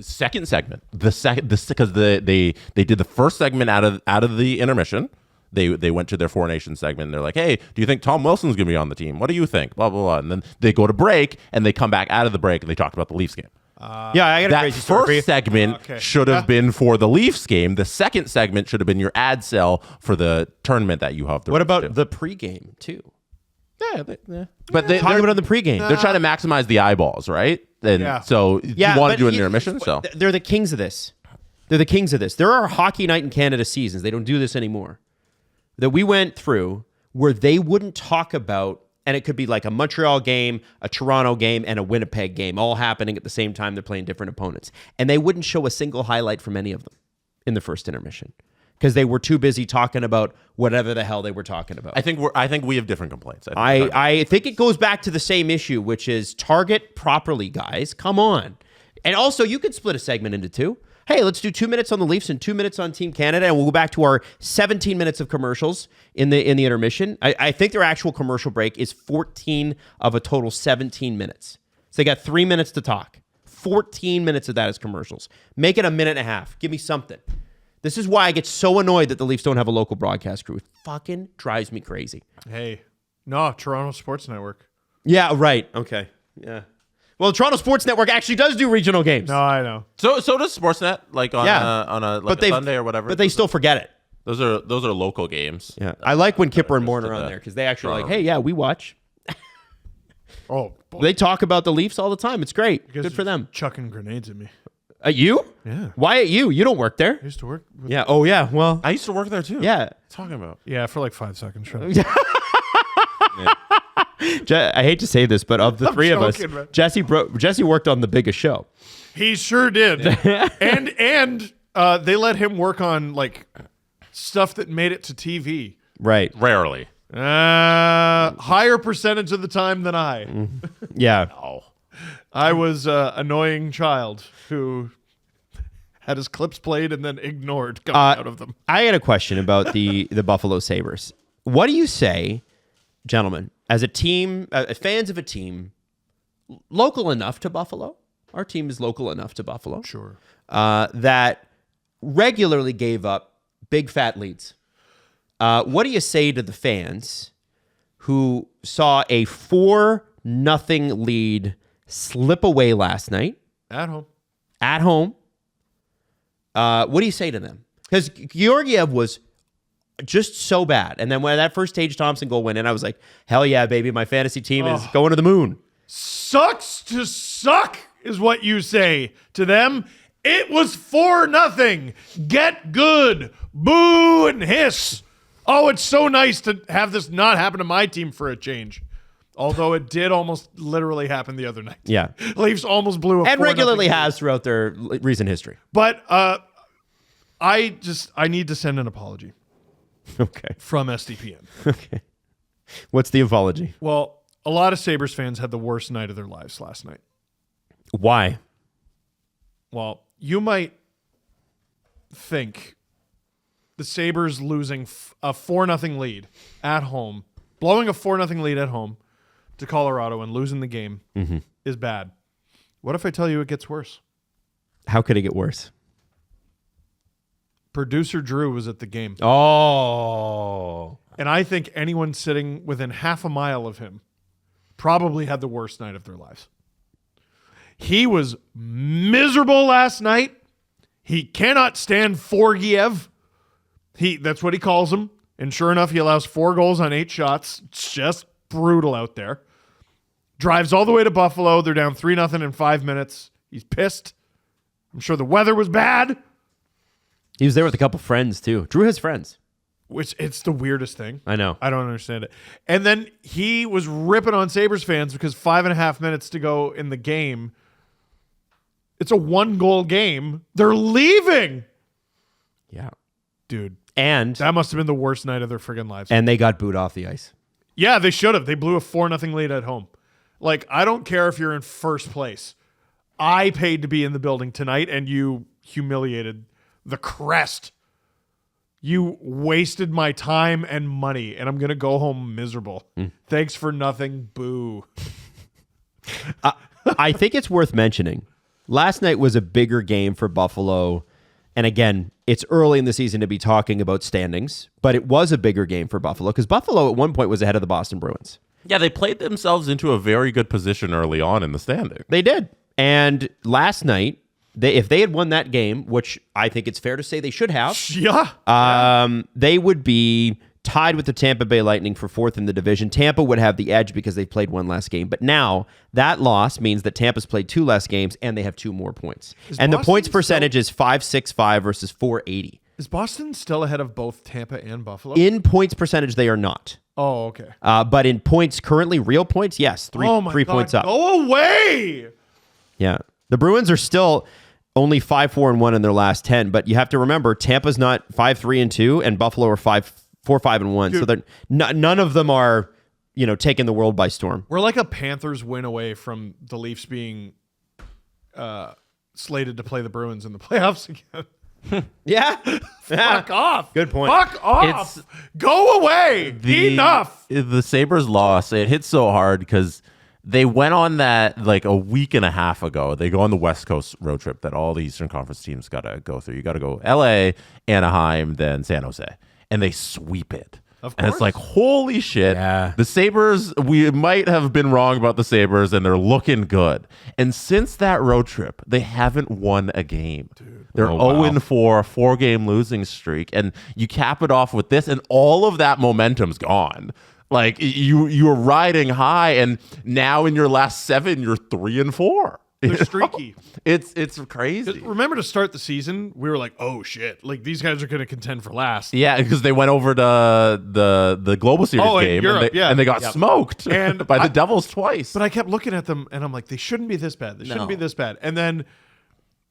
Second segment, because they did the first segment out of the intermission. They went to their Four Nations segment and they're like, hey, do you think Tom Wilson's going to be on the team? What do you think? Blah, blah, blah. And then they go to break and they come back out of the break and they talked about the Leafs game. Yeah, I got a That crazy story for you. first segment Okay. should have been for the Leafs game. The second segment should have been your ad sell for the tournament that you have. What about to. the pregame, too? But they're Talk about it on the pregame. they're trying to maximize the eyeballs, right? And Yeah. so Yeah, you want but to do an you- intermission. So They're the kings of this. They're the kings of this. There are hockey night in Canada seasons. They don't do this anymore. That we went through where they wouldn't talk about, and it could be like a Montreal game, a Toronto game, and a Winnipeg game all happening at the same time. They're playing different opponents. And they wouldn't show a single highlight from any of them in the first intermission because they were too busy talking about whatever the hell they were talking about. I think we have different complaints. I think it goes back to the same issue, which is target properly, guys. Come on. And also, you could split a segment into two. Hey, let's do 2 minutes on the Leafs and 2 minutes on Team Canada, and we'll go back to our 17 minutes of commercials in the intermission. I think their actual commercial break is 14 of a total 17 minutes. So they got 3 minutes to talk. 14 minutes of that is commercials. Make it a minute and a half. Give me something. This is why I get so annoyed that the Leafs don't have a local broadcast crew. It fucking drives me crazy. Hey, no, Toronto Sports Network. Yeah, right. Okay. Yeah. Well, the Toronto Sports Network actually does do regional games. No, I know. So does Sportsnet, like on a they Sunday or whatever. But they still forget it. Those are local games. Yeah. I like when Kipper and Morn are to on the there because they actually are like, Toronto. hey, yeah, we watch. Oh, boy. They talk about the Leafs all the time. It's great. You guys Good for are them. chucking grenades at me. At you? Yeah. Why at you? You don't work there. I used to work with Yeah. Oh, yeah. Well, I used to work there too. yeah. What are you talking about? Yeah, for like 5 seconds. Shut up. I hate to say this, but of the three of us, joking, man. Jesse worked on the biggest show. He sure did. and they let him work on like stuff that made it to TV. Right. Rarely. Higher percentage of the time than I. Yeah. Oh. I was an annoying child who had his clips played and then ignored coming out of them. I had a question about the Buffalo Sabres. What do you say, gentlemen, as a team, fans of a team, local enough to Buffalo? Our team is local enough to Buffalo. Sure. That regularly gave up big fat leads. What do you say to the fans who saw a 4-0 lead slip away last night At home. at home? What do you say to them? Because Georgiev was just so bad. And then when that first Tage Thompson goal went in, I was like, hell yeah, baby. My fantasy team is going to the moon. Sucks to suck is what you say to them. It was 4-0. Get good. Boo and hiss. Oh, it's so nice to have this not happen to my team for a change. Although it did almost literally happen the other night. Yeah. Leafs almost blew a 4-0 And regularly lead. has throughout their recent history. But I need to send an apology Okay. from SDPN. Okay. What's the apology? Well, a lot of Sabres fans had the worst night of their lives last night. Why? Well, you might think the Sabres losing a 4-0 lead at home, blowing a 4-0 lead at home to Colorado and losing the game is bad. What if I tell you it gets worse? How could it get worse? Producer Drew was at the game. Oh. And I think anyone sitting within half a mile of him probably had the worst night of their lives. He was miserable last night. He cannot stand Forgiev. That's what he calls him. And sure enough, he allows 4 goals on 8 shots. It's just brutal out there. Drives all the way to Buffalo. They're down 3-0 in 5 minutes. He's pissed. I'm sure the weather was bad. He was there with a couple friends, too. Drew has friends. Which it's the weirdest thing. I know. I don't understand it. And then he was ripping on Sabres fans because 5.5 minutes to go in the game. It's a 1-goal game. They're leaving. Yeah. Dude, And that must have been the worst night of their friggin' lives. they got booed off the ice. Yeah, they should have. They blew a 4-0 lead at home. Like, I don't care if you're in first place. I paid to be in the building tonight, and you humiliated the crest. You wasted my time and money, and I'm going to go home miserable. Thanks for nothing. Boo. I think it's worth mentioning. Last night was a bigger game for Buffalo. And again, it's early in the season to be talking about standings, but it was a bigger game for Buffalo because Buffalo at one point was ahead of the Boston Bruins. Yeah, they played themselves into a very good position early on in the standing. They did. And last night, if they had won that game, which I think it's fair to say they should have, they would be tied with the Tampa Bay Lightning for 4th in the division. Tampa would have the edge because they played 1 less game. But now that loss means that Tampa's played 2 less games and they have 2 more points. And the points percentage is .565 versus .480. Is Boston still ahead of both Tampa and Buffalo? In points percentage, they are not. Oh, okay. But in points, currently real points, yes, 3 points up. Go away! Yeah. The Bruins are still only 5-4-1 in their last 10, but you have to remember Tampa's not 5-3-2 and Buffalo are 4-5-1. Dude. So they're none of them are, taking the world by storm. We're like a Panthers win away from the Leafs being slated to play the Bruins in the playoffs again. Yeah. Fuck off. Good point. Fuck off. Go away. Enough. The Sabres loss, it hit so hard because they went on that like a week and a half ago. They go on the West Coast road trip that all the Eastern Conference teams got to go through. You got to go LA, Anaheim, then San Jose. And they sweep it. Of And it's course. like, holy shit. Yeah. The Sabres, we might have been wrong about the Sabres, and they're looking good. And since that road trip, they haven't won a game. Dude. They're 0-4, a 4-game losing streak. And you cap it off with this, and all of that momentum's gone. Like, you were riding high, and now in your last 7, you're 3-4. They're streaky. It's crazy. Remember to start the season, we were like, oh shit, like these guys are going to contend for last. Yeah, because they went over to the Global Series in game Europe, and they got smoked And by the Devils twice. But I kept looking at them and I'm like, they shouldn't be this bad. They shouldn't be this bad. And then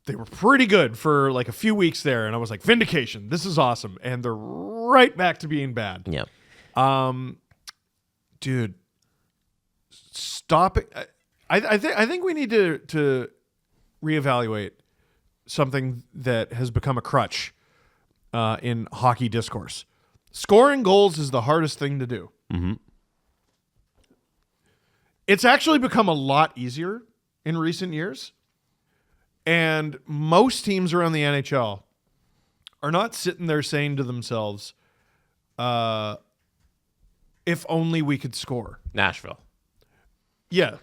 they were pretty good for like a few weeks there. And I was like, vindication, this is awesome. And they're right back to being bad. Yeah. Dude, stop it. I think we need to reevaluate something that has become a crutch in hockey discourse. Scoring goals is the hardest thing to do. Mm-hmm. It's actually become a lot easier in recent years. And most teams around the NHL are not sitting there saying to themselves, if only we could score. Nashville. Yeah,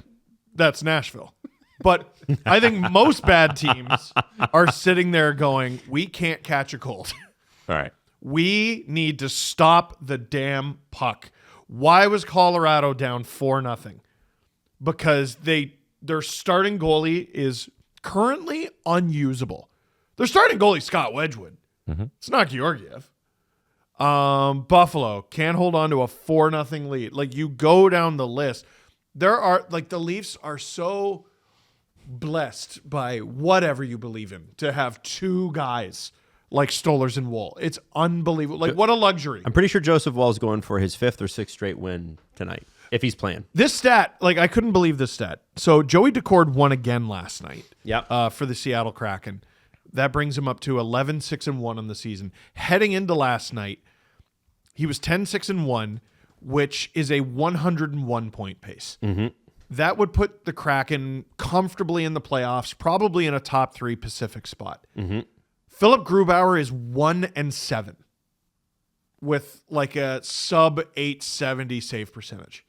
that's Nashville. But I think most bad teams are sitting there going, we can't catch a cold. All right. We need to stop the damn puck. Why was Colorado down 4-0? Because their starting goalie is currently unusable. Their starting goalie, Scott Wedgwood. It's not Georgiev. Buffalo can't hold on to a 4-0 lead. Like, you go down the list. There are, like, the Leafs are so blessed by whatever you believe in to have two guys like Stolarz and Woll. It's unbelievable. Like, what a luxury. I'm pretty sure Joseph Woll's going for his 5th or 6th straight win tonight, if he's playing. This stat, like, I couldn't believe this stat. So Joey Decord won again last night. Yep. For the Seattle Kraken. That brings him up to 11-6-1 on the season. Heading into last night, he was 10-6-1, which is a 101-point pace. That would put the Kraken comfortably in the playoffs, probably in a top 3 Pacific spot. Philip Grubauer is 1-7 with like a sub 870 save percentage,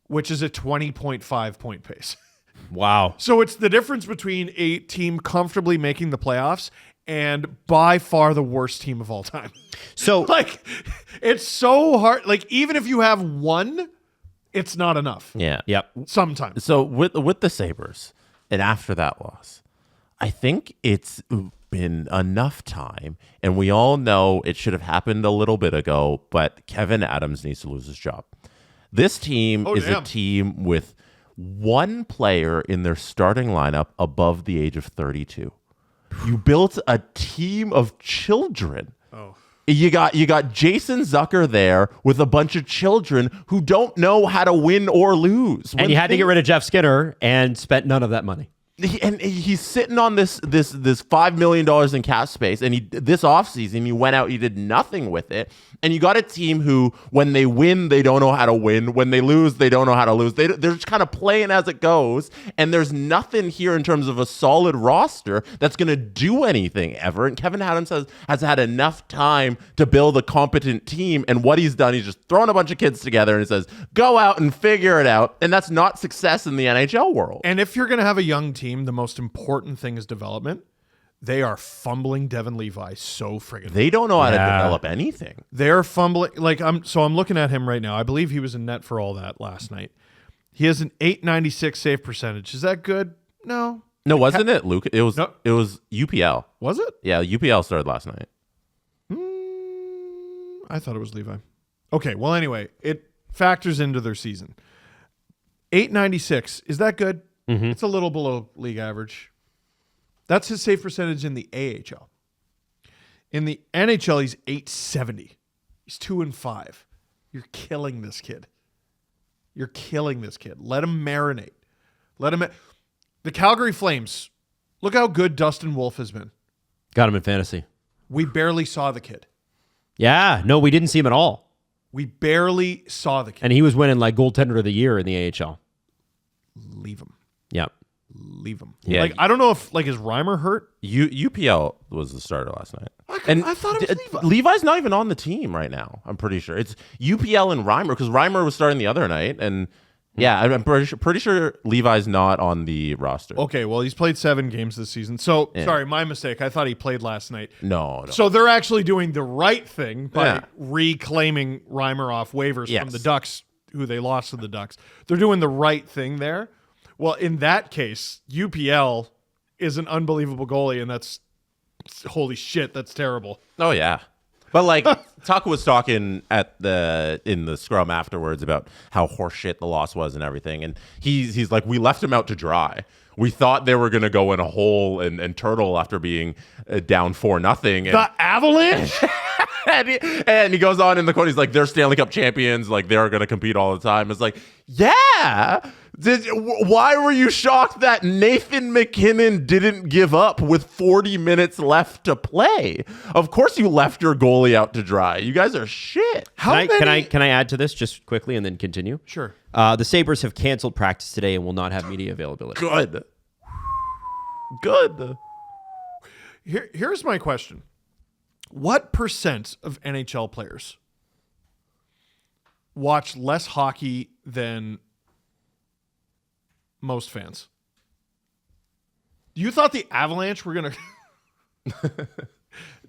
which is a 20.5 point pace. Wow. So it's the difference between a team comfortably making the playoffs and by far the worst team of all time. So, Like, it's so hard. Like, even if you have one, it's not enough. Yeah. yep. Sometimes. So with the Sabres, and after that loss, I think it's been enough time, and we all know it should have happened a little bit ago, but Kevin Adams needs to lose his job. This team is a team with one player in their starting lineup above the age of 32. You built a team of children. You got Jason Zucker there with a bunch of children who don't know how to win or lose. And you had to get rid of Jeff Skinner and spent none of that money. He's sitting on this $5 million in cap space, and this offseason he went out, he did nothing with it. And you got a team who, when they win, they don't know how to win. When they lose, they don't know how to lose. They're just kind of playing as it goes, and there's nothing here in terms of a solid roster that's going to do anything ever. And Kevin Adams has had enough time to build a competent team, and what he's done, he's just thrown a bunch of kids together and he says, go out and figure it out. And that's not success in the NHL world. And if you're going to have a young team, the most important thing is development. They are fumbling Devin Levi so friggin' They don't know how to develop anything. They're fumbling. Like, I'm looking at him right now. I believe he was in net for all that last night. He has an .896 save percentage. Is that good? No. No, wasn't it, Luke? It was. No. It was UPL. Was it? Yeah, UPL started last night. I thought it was Levi. Okay. Well, anyway, it factors into their season. .896. Is that good? It's a little below league average. That's his save percentage in the AHL. In the NHL, he's .870. He's 2-5. You're killing this kid. You're killing this kid. Let him marinate. The Calgary Flames. Look how good Dustin Wolf has been. Got him in fantasy. We barely saw the kid. Yeah. No, we didn't see him at all. We barely saw the kid. And he was winning like goaltender of the year in the AHL. Leave him. Yep. Leave him. Yeah. Like, I don't know if, like, is Reimer hurt? UPL was the starter last night. I thought it was Levi. Levi's not even on the team right now. I'm pretty sure it's UPL and Reimer, because Reimer was starting the other night, and yeah, I'm pretty sure Levi's not on the roster. Okay, well, he's played 7 games this season. So, sorry, my mistake. I thought he played last night. No. So they're actually doing the right thing by reclaiming Reimer off waivers from the Ducks, who they lost to the Ducks. They're doing the right thing there. Well, in that case, UPL is an unbelievable goalie, and that's holy shit, that's terrible. Oh yeah. But like Tuck was talking in the scrum afterwards about how horseshit the loss was and everything, and he's like, we left him out to dry. We thought they were going to go in a hole and turtle after being down 4-0. The Avalanche? and he goes on in the quote, he's like, they're Stanley Cup champions, like they're going to compete all the time. It's like, yeah. Why were you shocked that Nathan McKinnon didn't give up with 40 minutes left to play? Of course you left your goalie out to dry. You guys are shit. Can I add to this just quickly and then continue? Sure. The Sabres have canceled practice today and will not have media availability. Good. Here's my question. What % of NHL players watch less hockey than most fans. You thought the Avalanche were going to...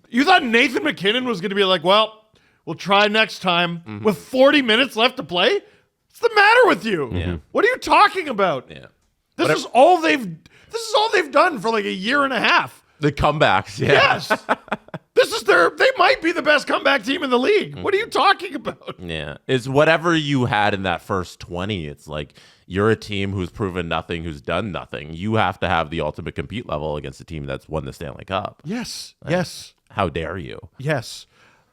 You thought Nathan McKinnon was going to be like, well, we'll try next time with 40 minutes left to play? What's the matter with you? Yeah. What are you talking about? Yeah. This is all they've done for like a year and a half. The comebacks, yeah. Yes. They might be the best comeback team in the league. What are you talking about? Yeah. It's whatever you had in that first 20. It's like you're a team who's proven nothing, who's done nothing. You have to have the ultimate compete level against a team that's won the Stanley Cup. Yes. Yes. How dare you? Yes.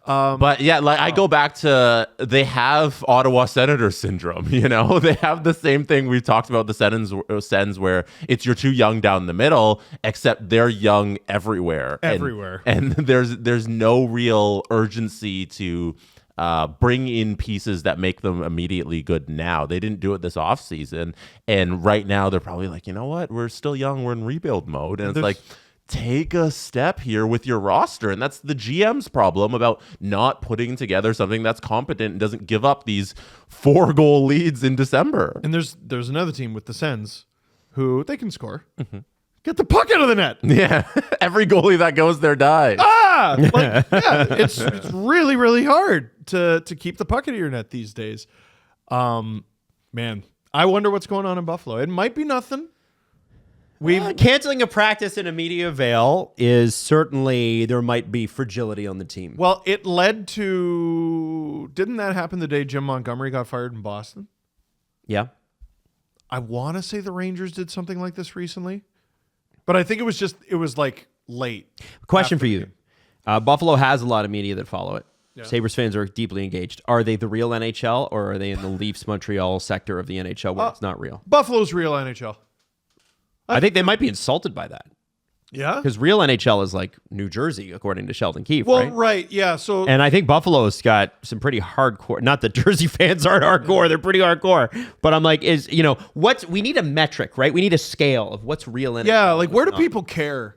But yeah, like I go back to they have Ottawa Senators syndrome. You know, they have the same thing we've talked about the Sens, where it's you're too young down the middle, except they're young everywhere. And there's no real urgency to bring in pieces that make them immediately good now. They didn't do it this offseason, and right now they're probably like, you know what, we're still young, we're in rebuild mode, and it's like, take a step here with your roster. And that's the GM's problem about not putting together something that's competent and doesn't give up these 4-goal leads in December. And there's another team with the Sens who they can score. Get the puck out of the net. Yeah. Every goalie that goes there dies. It's really, really hard to keep the puck out of your net these days. Man, I wonder what's going on in Buffalo. It might be nothing. Canceling a practice in a media veil is certainly, there might be fragility on the team. Well, it led to... Didn't that happen the day Jim Montgomery got fired in Boston? Yeah. I want to say the Rangers did something like this recently, but I think it was like late. Question for you. Buffalo has a lot of media that follow it. Yeah. Sabres fans are deeply engaged. Are they the real NHL, or are they in the Leafs Montreal sector of the NHL where it's not real? Buffalo's real NHL. I think they might be insulted by that. Yeah? Because real NHL is like New Jersey, according to Sheldon Keefe, well, right? Right, yeah. So, and I think Buffalo's got some pretty hardcore, not that Jersey fans aren't hardcore, they're pretty hardcore. But I'm like, we need a metric, right? We need a scale of what's real NHL. Yeah, like where do people care?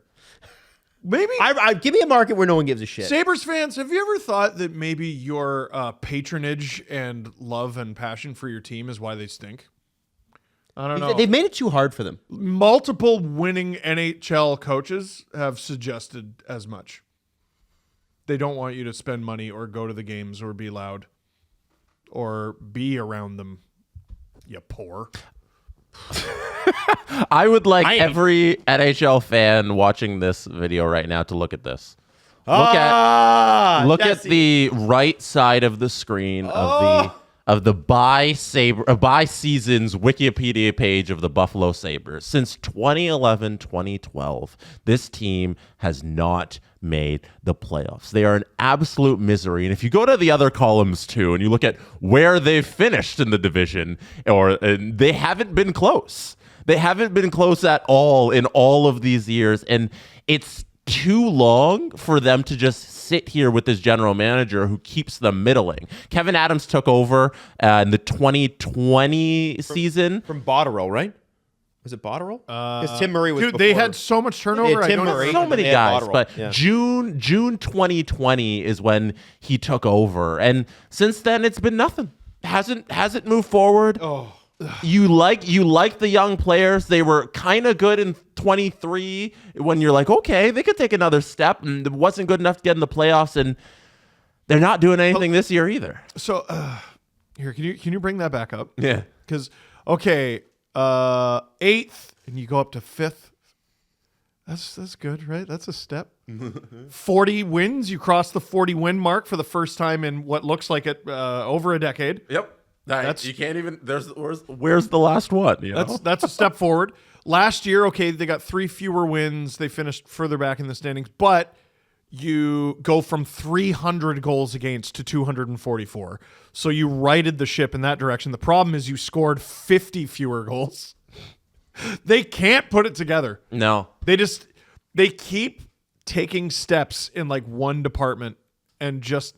Maybe give me a market where no one gives a shit. Sabres fans, have you ever thought that maybe your patronage and love and passion for your team is why they stink? I don't know. They've made it too hard for them. Multiple winning NHL coaches have suggested as much. They don't want you to spend money or go to the games or be loud or be around them. You poor. I would like every NHL fan watching this video right now to look at this. Look at the right side of the screen of the by seasons Wikipedia page of the Buffalo Sabres. Since 2011-2012, this team has not made the playoffs. They are an absolute misery. And if you go to the other columns too, and you look at where they've finished in the division, they haven't been close. They haven't been close at all in all of these years. And it's too long for them to just sit here with this general manager who keeps them middling. Kevin Adams took over in the 2020 season. From Gaudreau, right? Was it Gaudreau? Because Tim Murray was Dude, they had so much turnover. Tim Murray. So many guys. But yeah. June 2020 is when he took over. And since then, it's been nothing. Hasn't moved forward. Oh. You like the young players. They were kind of good in 23 when you're like, okay, they could take another step, and it wasn't good enough to get in the playoffs, and they're not doing anything this year either. So here, can you bring that back up? Yeah. Because, okay, 8th, and you go up to 5th. That's good, right? That's a step. 40 wins. You cross the 40 win mark for the first time in what looks like it over a decade. Yep. You can't even. Where's the last one? You know? That's a step forward. Last year, okay, they got 3 fewer wins. They finished further back in the standings, but you go from 300 goals against to 244. So you righted the ship in that direction. The problem is you scored 50 fewer goals. They can't put it together. No, they keep taking steps in like one department and just.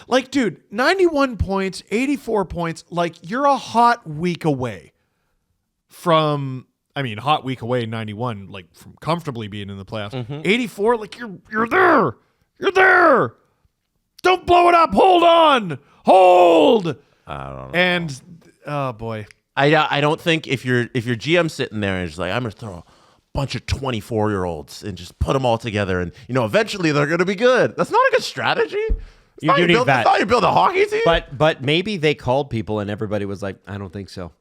Like, dude, 91 points, 84 points, like, you're a hot week away from, hot week away, 91, like, from comfortably being in the playoffs. 84, like, you're there. You're there. Don't blow it up. Hold on. Hold. I don't know. And, oh, boy. I don't think if your GM sitting there and just like, I'm gonna throw a bunch of 24-year-olds and just put them all together, and eventually they're gonna be good. That's not a good strategy. You do need that. That's how you build a hockey team. But maybe they called people and everybody was like, I don't think so.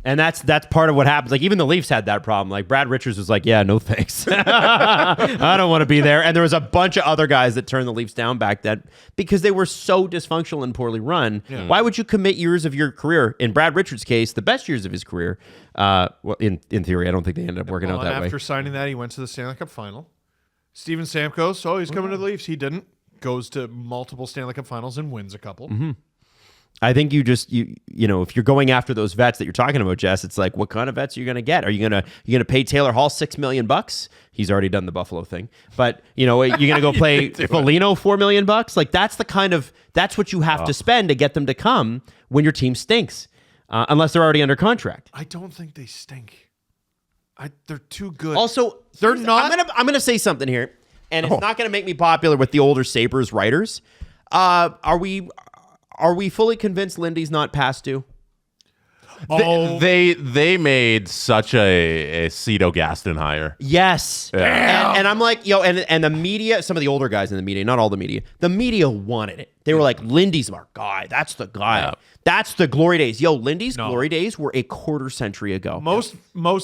And that's part of what happens. Like even the Leafs had that problem. Like Brad Richards was like, yeah, no thanks. I don't want to be there. And there was a bunch of other guys that turned the Leafs down back then because they were so dysfunctional and poorly run. Yeah. Why would you commit years of your career? In Brad Richards' case, the best years of his career, well, in theory, I don't think they ended up working out that way. After signing that, he went to the Stanley Cup final. Steven Stamkos, he's coming to the Leafs. He didn't. Goes to multiple Stanley Cup finals and wins a couple. Mm-hmm. I think you if you're going after those vets that you're talking about, Jess, it's like, what kind of vets are you going to get? Are you going to pay Taylor Hall $6 million? He's already done the Buffalo thing, but you're going to go play Foligno $4 million? Like that's what you have to spend to get them to come when your team stinks, unless they're already under contract. I don't think they stink. They're too good. Also, they're not. I'm going to say something here, and it's not going to make me popular with the older Sabres writers. Are we fully convinced Lindy's not past due? They made such a Cito Gaston hire. Yes. Yeah. And I'm like, and the media, some of the older guys in the media, not all the media wanted it. They were like, Lindy's our guy. That's the guy. Yeah. That's the glory days. Lindy's glory days were a quarter century ago. Most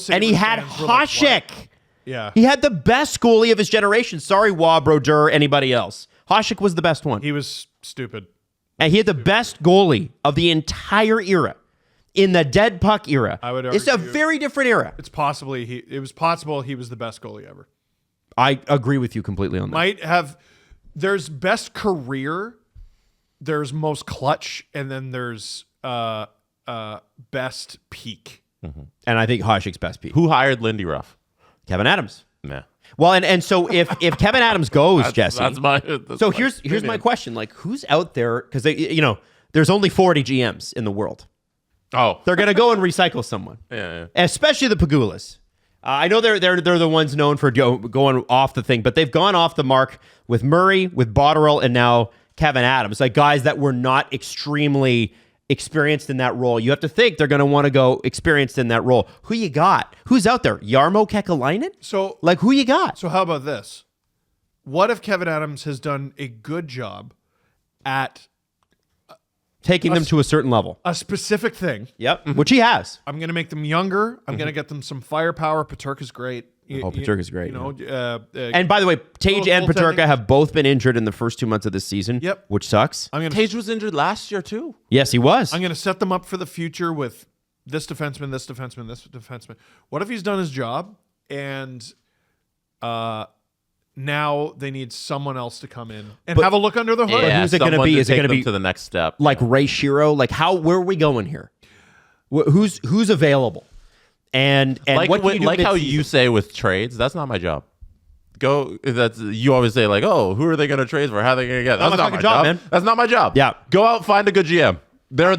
and he had Hasek. Like, yeah. He had the best goalie of his generation. Sorry, Brodeur, anybody else. Hasek was the best one. He was stupid. And he had the best goalie of the entire era. In the dead puck era. I would argue it's a very different era. It was possible he was the best goalie ever. I agree with you completely on that. There's best career, there's most clutch, and then there's best peak. Mm-hmm. And I think Hasek's best peak. Who hired Lindy Ruff? Kevin Adams. Nah. Well, and so if Kevin Adams goes, Jesse. Here's my question: like, who's out there? Because there's only 40 GMs in the world. Oh, they're gonna go and recycle someone. Yeah. Especially the Pagulas. I know they're the ones known for going off the thing, but they've gone off the mark with Murray, with Gaudreau, and now Kevin Adams. Like guys that were not extremely experienced in that role. You have to think they're going to want to go experienced in that role. Who you got? Who's out there? Jarmo Kekalainen? So, like, who you got? So how about this? What if Kevin Adams has done a good job at taking them to a certain level? A specific thing. Yep, which he has. I'm going to make them younger. I'm going to get them some firepower. Paterka's great. Paterka's great. And by the way, Tage and Paterka have both been injured in the first 2 months of this season. Yep. Which sucks. Tage was injured last year too. Yes, he was. I'm going to set them up for the future with this defenseman, this defenseman, this defenseman. What if he's done his job and now they need someone else to come in and have a look under the hood? Yeah, who's it going to be? Is it going to be to the next step? Like Ray Shiro? Like where are we going here? Who's available? And like what do you do how you say with trades, that's not my job. You always say like, oh, who are they going to trade for? How are they going to get? That's not my job, man. That's not my job. Yeah, go out, find a good GM. There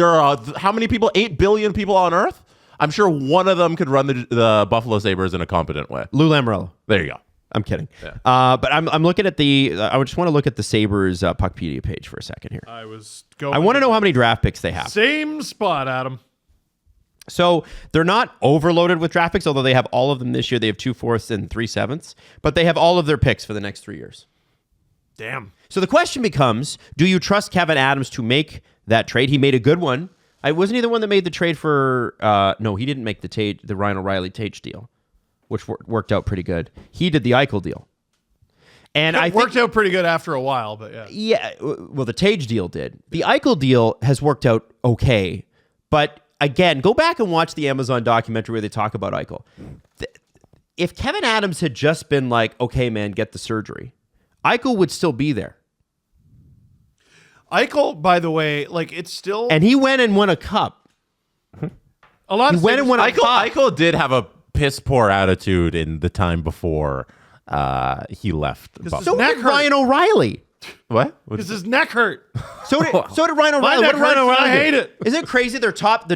are how many people? 8 billion people on Earth. I'm sure one of them could run the Buffalo Sabres in a competent way. Lou Lamoriello. There you go. I'm kidding. Yeah. But I'm looking at I just want to look at the Sabres Puckpedia page for a second here. I want to know how many draft picks they have. Same spot, Adam. So they're not overloaded with draft picks, although they have all of them this year. They have 2 4ths and 3 7ths, but they have all of their picks for the next 3 years. Damn. So the question becomes, do you trust Kevin Adams to make that trade? He made a good one. Wasn't he the one that made the trade for... no, he didn't make the Ryan O'Reilly-Tage deal, which worked out pretty good. He did the Eichel deal. And it worked out pretty good after a while, but yeah. Yeah, well, the Tage deal did. The Eichel deal has worked out okay, but... Again, go back and watch the Amazon documentary where they talk about Eichel. If Kevin Adams had just been like, okay, man, get the surgery, Eichel would still be there. Eichel, by the way, like it's still... And he went and won a cup. A lot of he went and won a cup. Eichel did have a piss poor attitude in the time before he left. So did Ryan O'Reilly. What? Because his neck hurt. So did Ryan O'Reilly. What did Ryan O'Reilly? I hate it. Isn't it crazy? The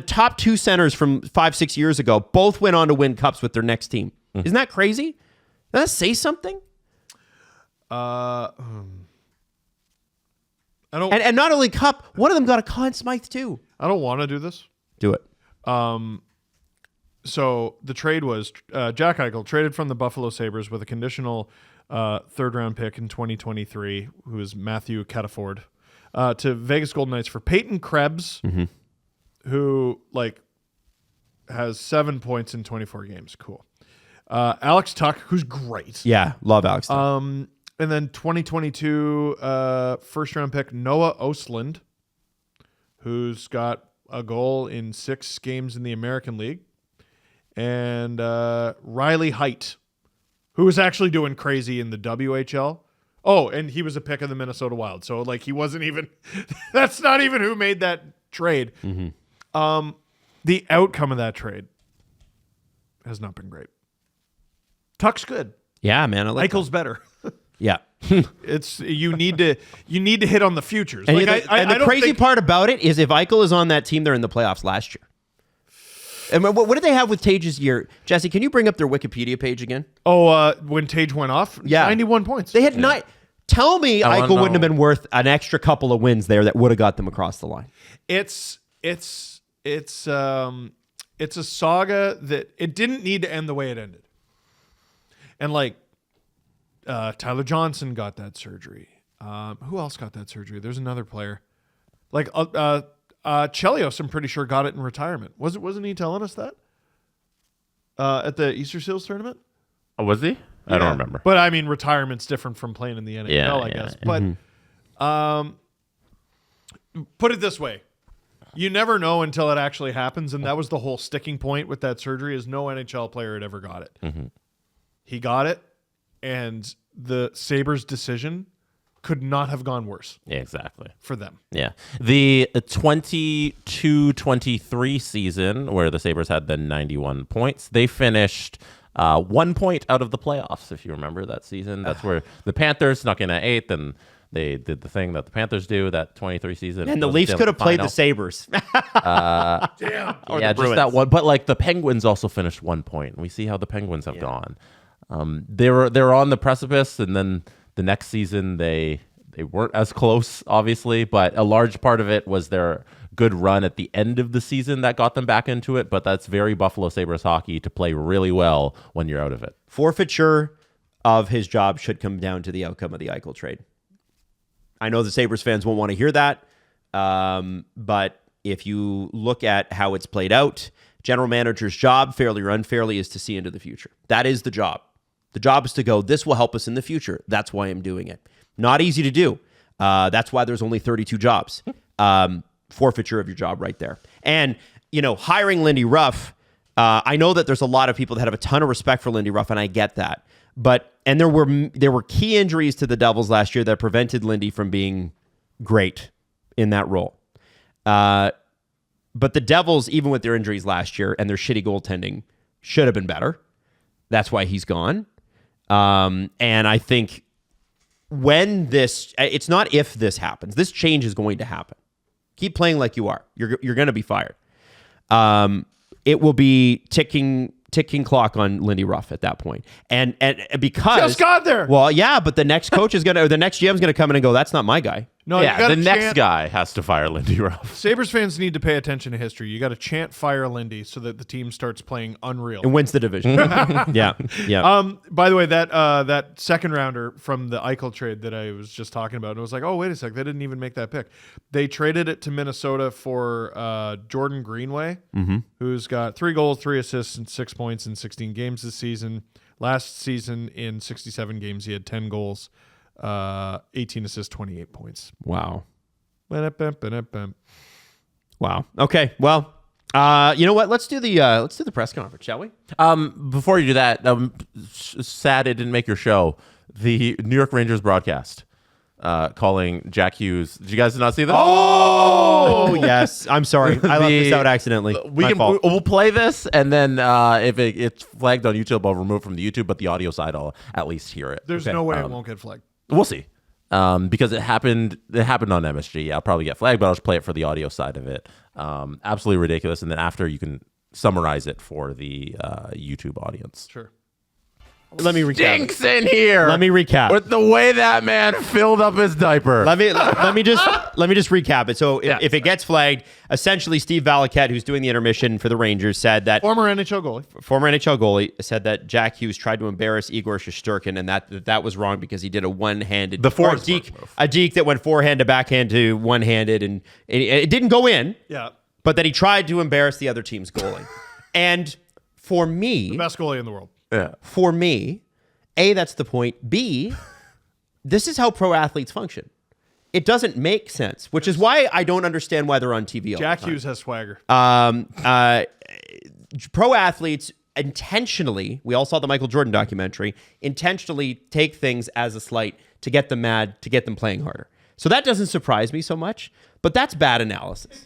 top 2 centers from 5-6 years ago both went on to win cups with their next team. Isn't that crazy? Does that say something? I don't. And not only cup, one of them got a Conn Smythe too. I don't want to do this. Do it. So the trade was Jack Eichel traded from the Buffalo Sabres with a conditional third-round pick in 2023, who is Matthew Cataford, to Vegas Golden Knights for Peyton Krebs, who has 7 points in 24 games. Cool. Alex Tuck, who's great. Yeah, love Alex. And then 2022 first-round pick Noah Ostlund, who's got a goal in 6 games in the American League. And Riley Height, who was actually doing crazy in the WHL. Oh, and he was a pick of the Minnesota Wild. So, he wasn't even... that's not even who made that trade. The outcome of that trade has not been great. Tuck's good. Yeah, man. I like Eichel's better. Yeah. It's you need to hit on the futures. And, I the crazy part about it is if Eichel is on that team, they're in the playoffs last year. And what did they have with Tage's year? Jesse, can you bring up their Wikipedia page again? Oh, when Tage went off? Yeah. 91 points. They had 9. Tell me Eichel wouldn't have been worth an extra couple of wins there that would have got them across the line. It's a saga that it didn't need to end the way it ended. And Tyler Johnson got that surgery. Who else got that surgery? There's another player. Chelios, I'm pretty sure, got it in retirement. Wasn't he telling us that? At the Easter Seals tournament? Oh, was he? I don't remember. But I mean, retirement's different from playing in the NHL, I guess. Yeah. But put it this way. You never know until it actually happens, and that was the whole sticking point with that surgery is no NHL player had ever got it. He got it, and the Sabres' decision could not have gone worse. Yeah, exactly. For them. Yeah. The 22-23 season, where the Sabres had the 91 points, they finished 1 point out of the playoffs, if you remember that season. That's where the Panthers snuck in at 8th, and they did the thing that the Panthers do that 23 season. And the Leafs could have played the Sabres. Damn. Yeah, just that one. But the Penguins also finished 1 point. And we see how the Penguins have gone. They were on the precipice, and then the next season they weren't as close, obviously, but a large part of it was their good run at the end of the season that got them back into it. But that's very Buffalo Sabres hockey to play really well when you're out of it. Forfeiture of his job should come down to the outcome of the Eichel trade. I know the Sabres fans won't want to hear that, but if you look at how it's played out, general manager's job, fairly or unfairly, is to see into the future. That is the job. The job is to go, this will help us in the future. That's why I'm doing it. Not easy to do. That's why there's only 32 jobs. Forfeiture of your job right there. And, hiring Lindy Ruff, I know that there's a lot of people that have a ton of respect for Lindy Ruff, and I get that. And there were key injuries to the Devils last year that prevented Lindy from being great in that role. But the Devils, even with their injuries last year and their shitty goaltending, should have been better. That's why he's gone. And I think it's not if this happens. This change is going to happen. Keep playing like you are. You're going to be fired. It will be ticking clock on Lindy Ruff at that point. And because just got there. Well, yeah, but the next coach the next GM is going to come in and go, that's not my guy. No, yeah, the next guy has to fire Lindy Ruff. Sabres fans need to pay attention to history. You got to chant fire Lindy so that the team starts playing unreal. And wins the division. Yeah. By the way, that second rounder from the Eichel trade that I was just talking about, and it was like, oh, wait a sec, they didn't even make that pick. They traded it to Minnesota for Jordan Greenway, who's got 3 goals, 3 assists, and 6 points in 16 games this season. Last season, in 67 games, he had 10 goals. 18 assists, 28 points. Wow. Wow. Okay. Well, you know what? Let's do the press conference, shall we? Before you do that, sad it didn't make your show. The New York Rangers broadcast calling Jack Hughes. Did you guys not see that? Oh yes. I'm sorry. I left this out accidentally. We'll play this, and then if it's flagged on YouTube, I'll remove it from the YouTube, but the audio side, I'll at least hear it. There's no way it won't get flagged. We'll see. Because it happened on MSG. I'll probably get flagged, but I'll just play it for the audio side of it. Absolutely ridiculous. And then after, you can summarize it for the YouTube audience. Sure. Let me recap. Stinks in here. Let me recap. With the way that man filled up his diaper. Let me just recap it. So if it gets flagged, essentially Steve Valiquette, who's doing the intermission for the Rangers, said that Former NHL goalie said that Jack Hughes tried to embarrass Igor Shesterkin, and that was wrong because he did a one-handed a deke that went forehand to backhand to one-handed, and it didn't go in. Yeah. But that he tried to embarrass the other team's goalie. And for me, The best goalie in the world. Yeah. For me, A, that's the point. B, this is how pro athletes function. It doesn't make sense, which is why I don't understand why they're on TV all Jack the time. Hughes has swagger. Pro athletes intentionally, we all saw the Michael Jordan documentary, intentionally take things as a slight to get them mad, to get them playing harder. So that doesn't surprise me so much, but that's bad analysis.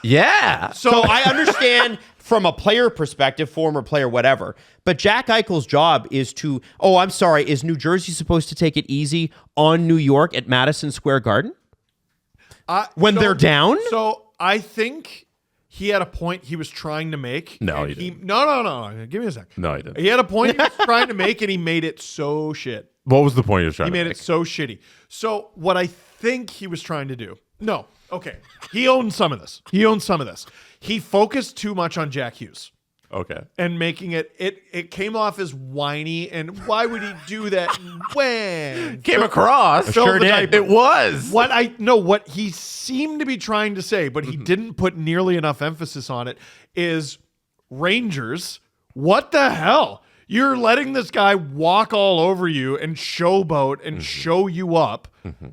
Yeah. So I understand from a player perspective, former player, whatever. But Jack Eichel's job is to, is New Jersey supposed to take it easy on New York at Madison Square Garden? When they're down? So I think he had a point he was trying to make. No, and he didn't. No. Give me a sec. No, he didn't. He had a point he was trying to make, and he made it so shit. What was the point you were trying He to made make? it so shitty. So what I think he was trying to do. No. Okay. He owned some of this. He focused too much on Jack Hughes. Okay. And making it came off as whiny, and why would he do that? When Came across. Sure did. It was. What he seemed to be trying to say, but he didn't put nearly enough emphasis on it, is Rangers, what the hell? You're letting this guy walk all over you and showboat and show you up.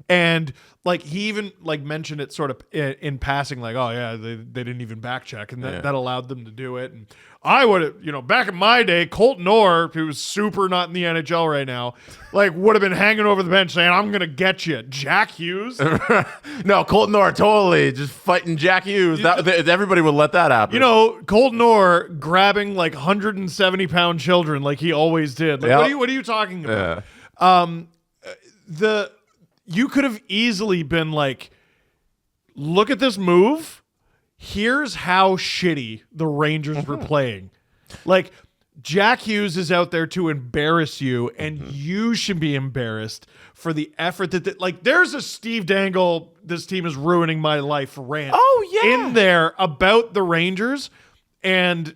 And like he even like mentioned it sort of in passing, like, oh yeah, they didn't even back check, and that allowed them to do it. And I would have, back in my day, Colton Orr, who's super not in the NHL right now, like would have been hanging over the bench saying, I'm gonna get you. Jack Hughes. No, Colton Orr totally just fighting Jack Hughes. Everybody would let that happen. Colton Orr grabbing like 170-pound children like he always did. Like, Yep. what are you talking about? Yeah. You could have easily been like, look at this move. Here's how shitty the Rangers were playing. Like, Jack Hughes is out there to embarrass you, and you should be embarrassed for the effort that there's a Steve Dangle, this team is ruining my life rant in there about the Rangers, and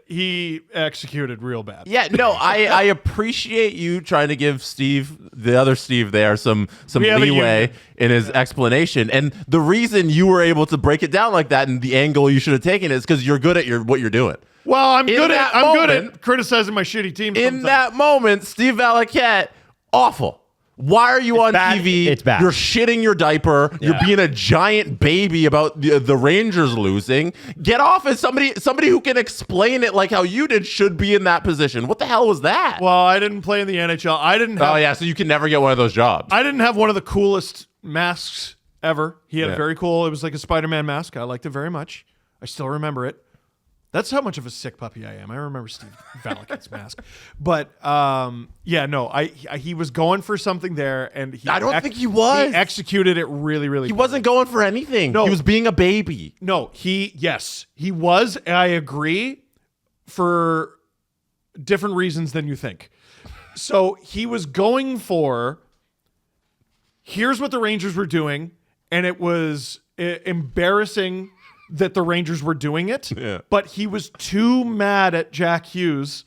he executed real bad. Yeah, no, I appreciate you trying to give Steve, the other Steve there, some leeway in his explanation. And the reason you were able to break it down like that and the angle you should have taken is because you're good at what you're doing. Well, I'm good at criticizing my shitty team. In that moment, Steve Valiquette, awful. Why are you on TV? It's bad. You're shitting your diaper. Yeah. You're being a giant baby about the Rangers losing. Get off as somebody who can explain it like how you did should be in that position. What the hell was that? Well, I didn't play in the NHL. I didn't have, oh, yeah, so you can never get one of those jobs. I didn't have one of the coolest masks ever. He had a very cool, it was like a Spider-Man mask. I liked it very much. I still remember it. That's how much of a sick puppy I am. I remember Steve Valiquette's mask. But, he was going for something there, and I don't think he was. He executed it really, really He wasn't going for anything. No. He was being a baby. No, he was, I agree, for different reasons than you think. So he was going for, here's what the Rangers were doing, and it was embarrassing that the Rangers were doing it, but he was too mad at Jack Hughes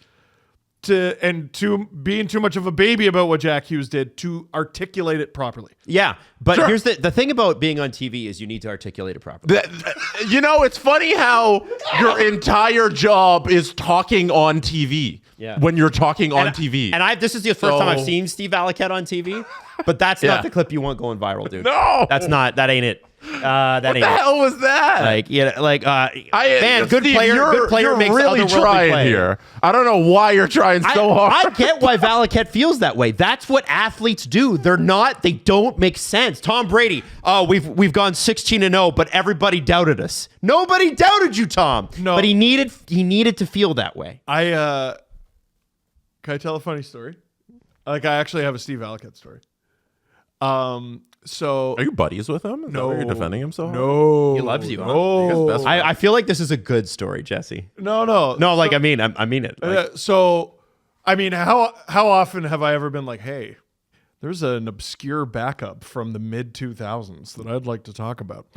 being too much of a baby about what Jack Hughes did to articulate it properly. Yeah, but here's the thing about being on TV is you need to articulate it properly. It's funny how your entire job is talking on TV. Yeah. When you're talking on TV. And this is the first time I've seen Steve Valiquette on TV, but that's not the clip you want going viral, dude. No, that ain't it. What the hell was that? Man, good Steve, player. Good player you're makes really otherworldly trying play. here. I don't know why you're trying so hard. I get why Valiquette feels that way. That's what athletes do. They don't make sense. Tom Brady. Oh, we've gone 16-0, but everybody doubted us. Nobody doubted you, Tom. No, but he needed to feel that way. Can I tell a funny story? I actually have a Steve Valiquette story. So are you buddies with him? Is that why you're defending him so hard? No, he loves you. No, huh? I feel like this is a good story, Jesse. No. I mean it. So I mean, how often have I ever been like, hey, there's an obscure backup from the mid-2000s that I'd like to talk about.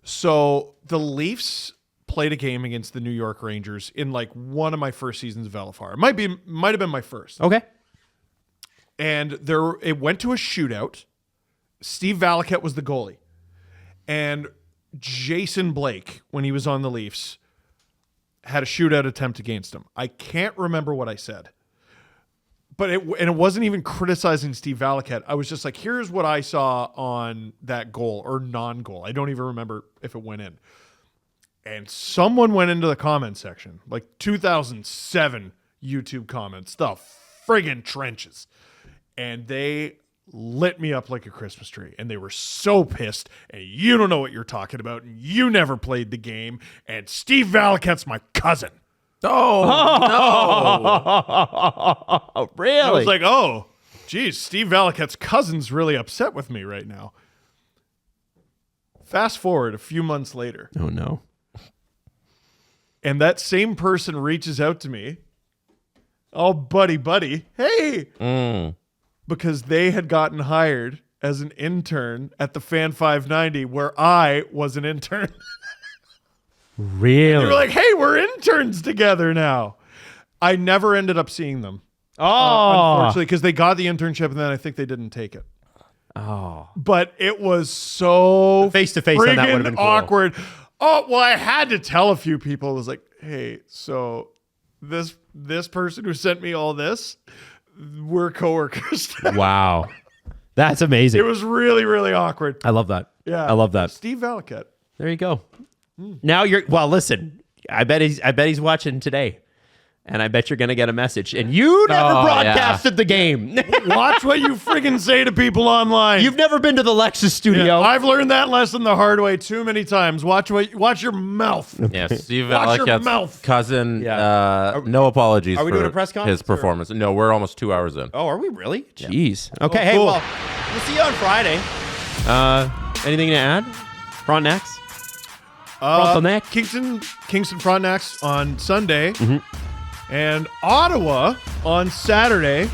So the Leafs played a game against the New York Rangers in like one of my first seasons of LFR. It might have been my first. Okay. And it went to a shootout. Steve Valiquette was the goalie. And Jason Blake, when he was on the Leafs, had a shootout attempt against him. I can't remember what I said. But it wasn't even criticizing Steve Valiquette. I was just like, here's what I saw on that goal or non-goal. I don't even remember if it went in. And someone went into the comment section, like 2007 YouTube comments, the friggin' trenches. And they lit me up like a Christmas tree. And they were so pissed. And you don't know what you're talking about. And you never played the game. And Steve Valiquette's my cousin. Oh, Oh, really? I was like, oh, geez, Steve Valiquette's cousin's really upset with me right now. Fast forward a few months later. Oh, no. And that same person reaches out to me. Oh, buddy, hey. Because they had gotten hired as an intern at the Fan 590 where I was an intern. Really? They were like, hey, we're interns together now. I never ended up seeing them. Unfortunately, because they got the internship and then I think they didn't take it. Oh. But it was so Face-to-face on that would have been cool. awkward. Oh, well, I had to tell a few people. It was like, hey, so this person who sent me all this, we're coworkers. Wow. That's amazing. It was really, really awkward. I love that. Yeah. I love that. Steve Valiquette. There you go. Now listen, I bet he's watching today. And I bet you're going to get a message. And you never broadcasted the game. Watch what you friggin' say to people online. You've never been to the Lexus studio. Yeah, I've learned that lesson the hard way too many times. Watch your mouth. Yeah, Steve Watch your Valiquette's mouth. cousin. Yeah. No apologies Are we for doing a press conference, his performance. No, we're almost 2 hours in. Oh, are we really? Jeez. Okay, Oh, hey, cool. well, we'll see you on Friday. Anything to add? Frontenacs? Frontenac? Kingston Frontenacs on Sunday. Mm-hmm. And Ottawa on Saturday.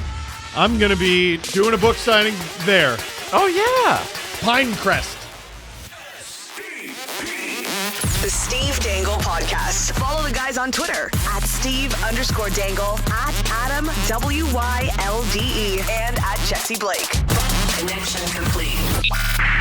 I'm going to be doing a book signing there. Oh, yeah. Pinecrest. The Steve Dangle Podcast. Follow the guys on Twitter at Steve_Dangle, at Adam WYLDE, and at Jesse Blake. Connection complete.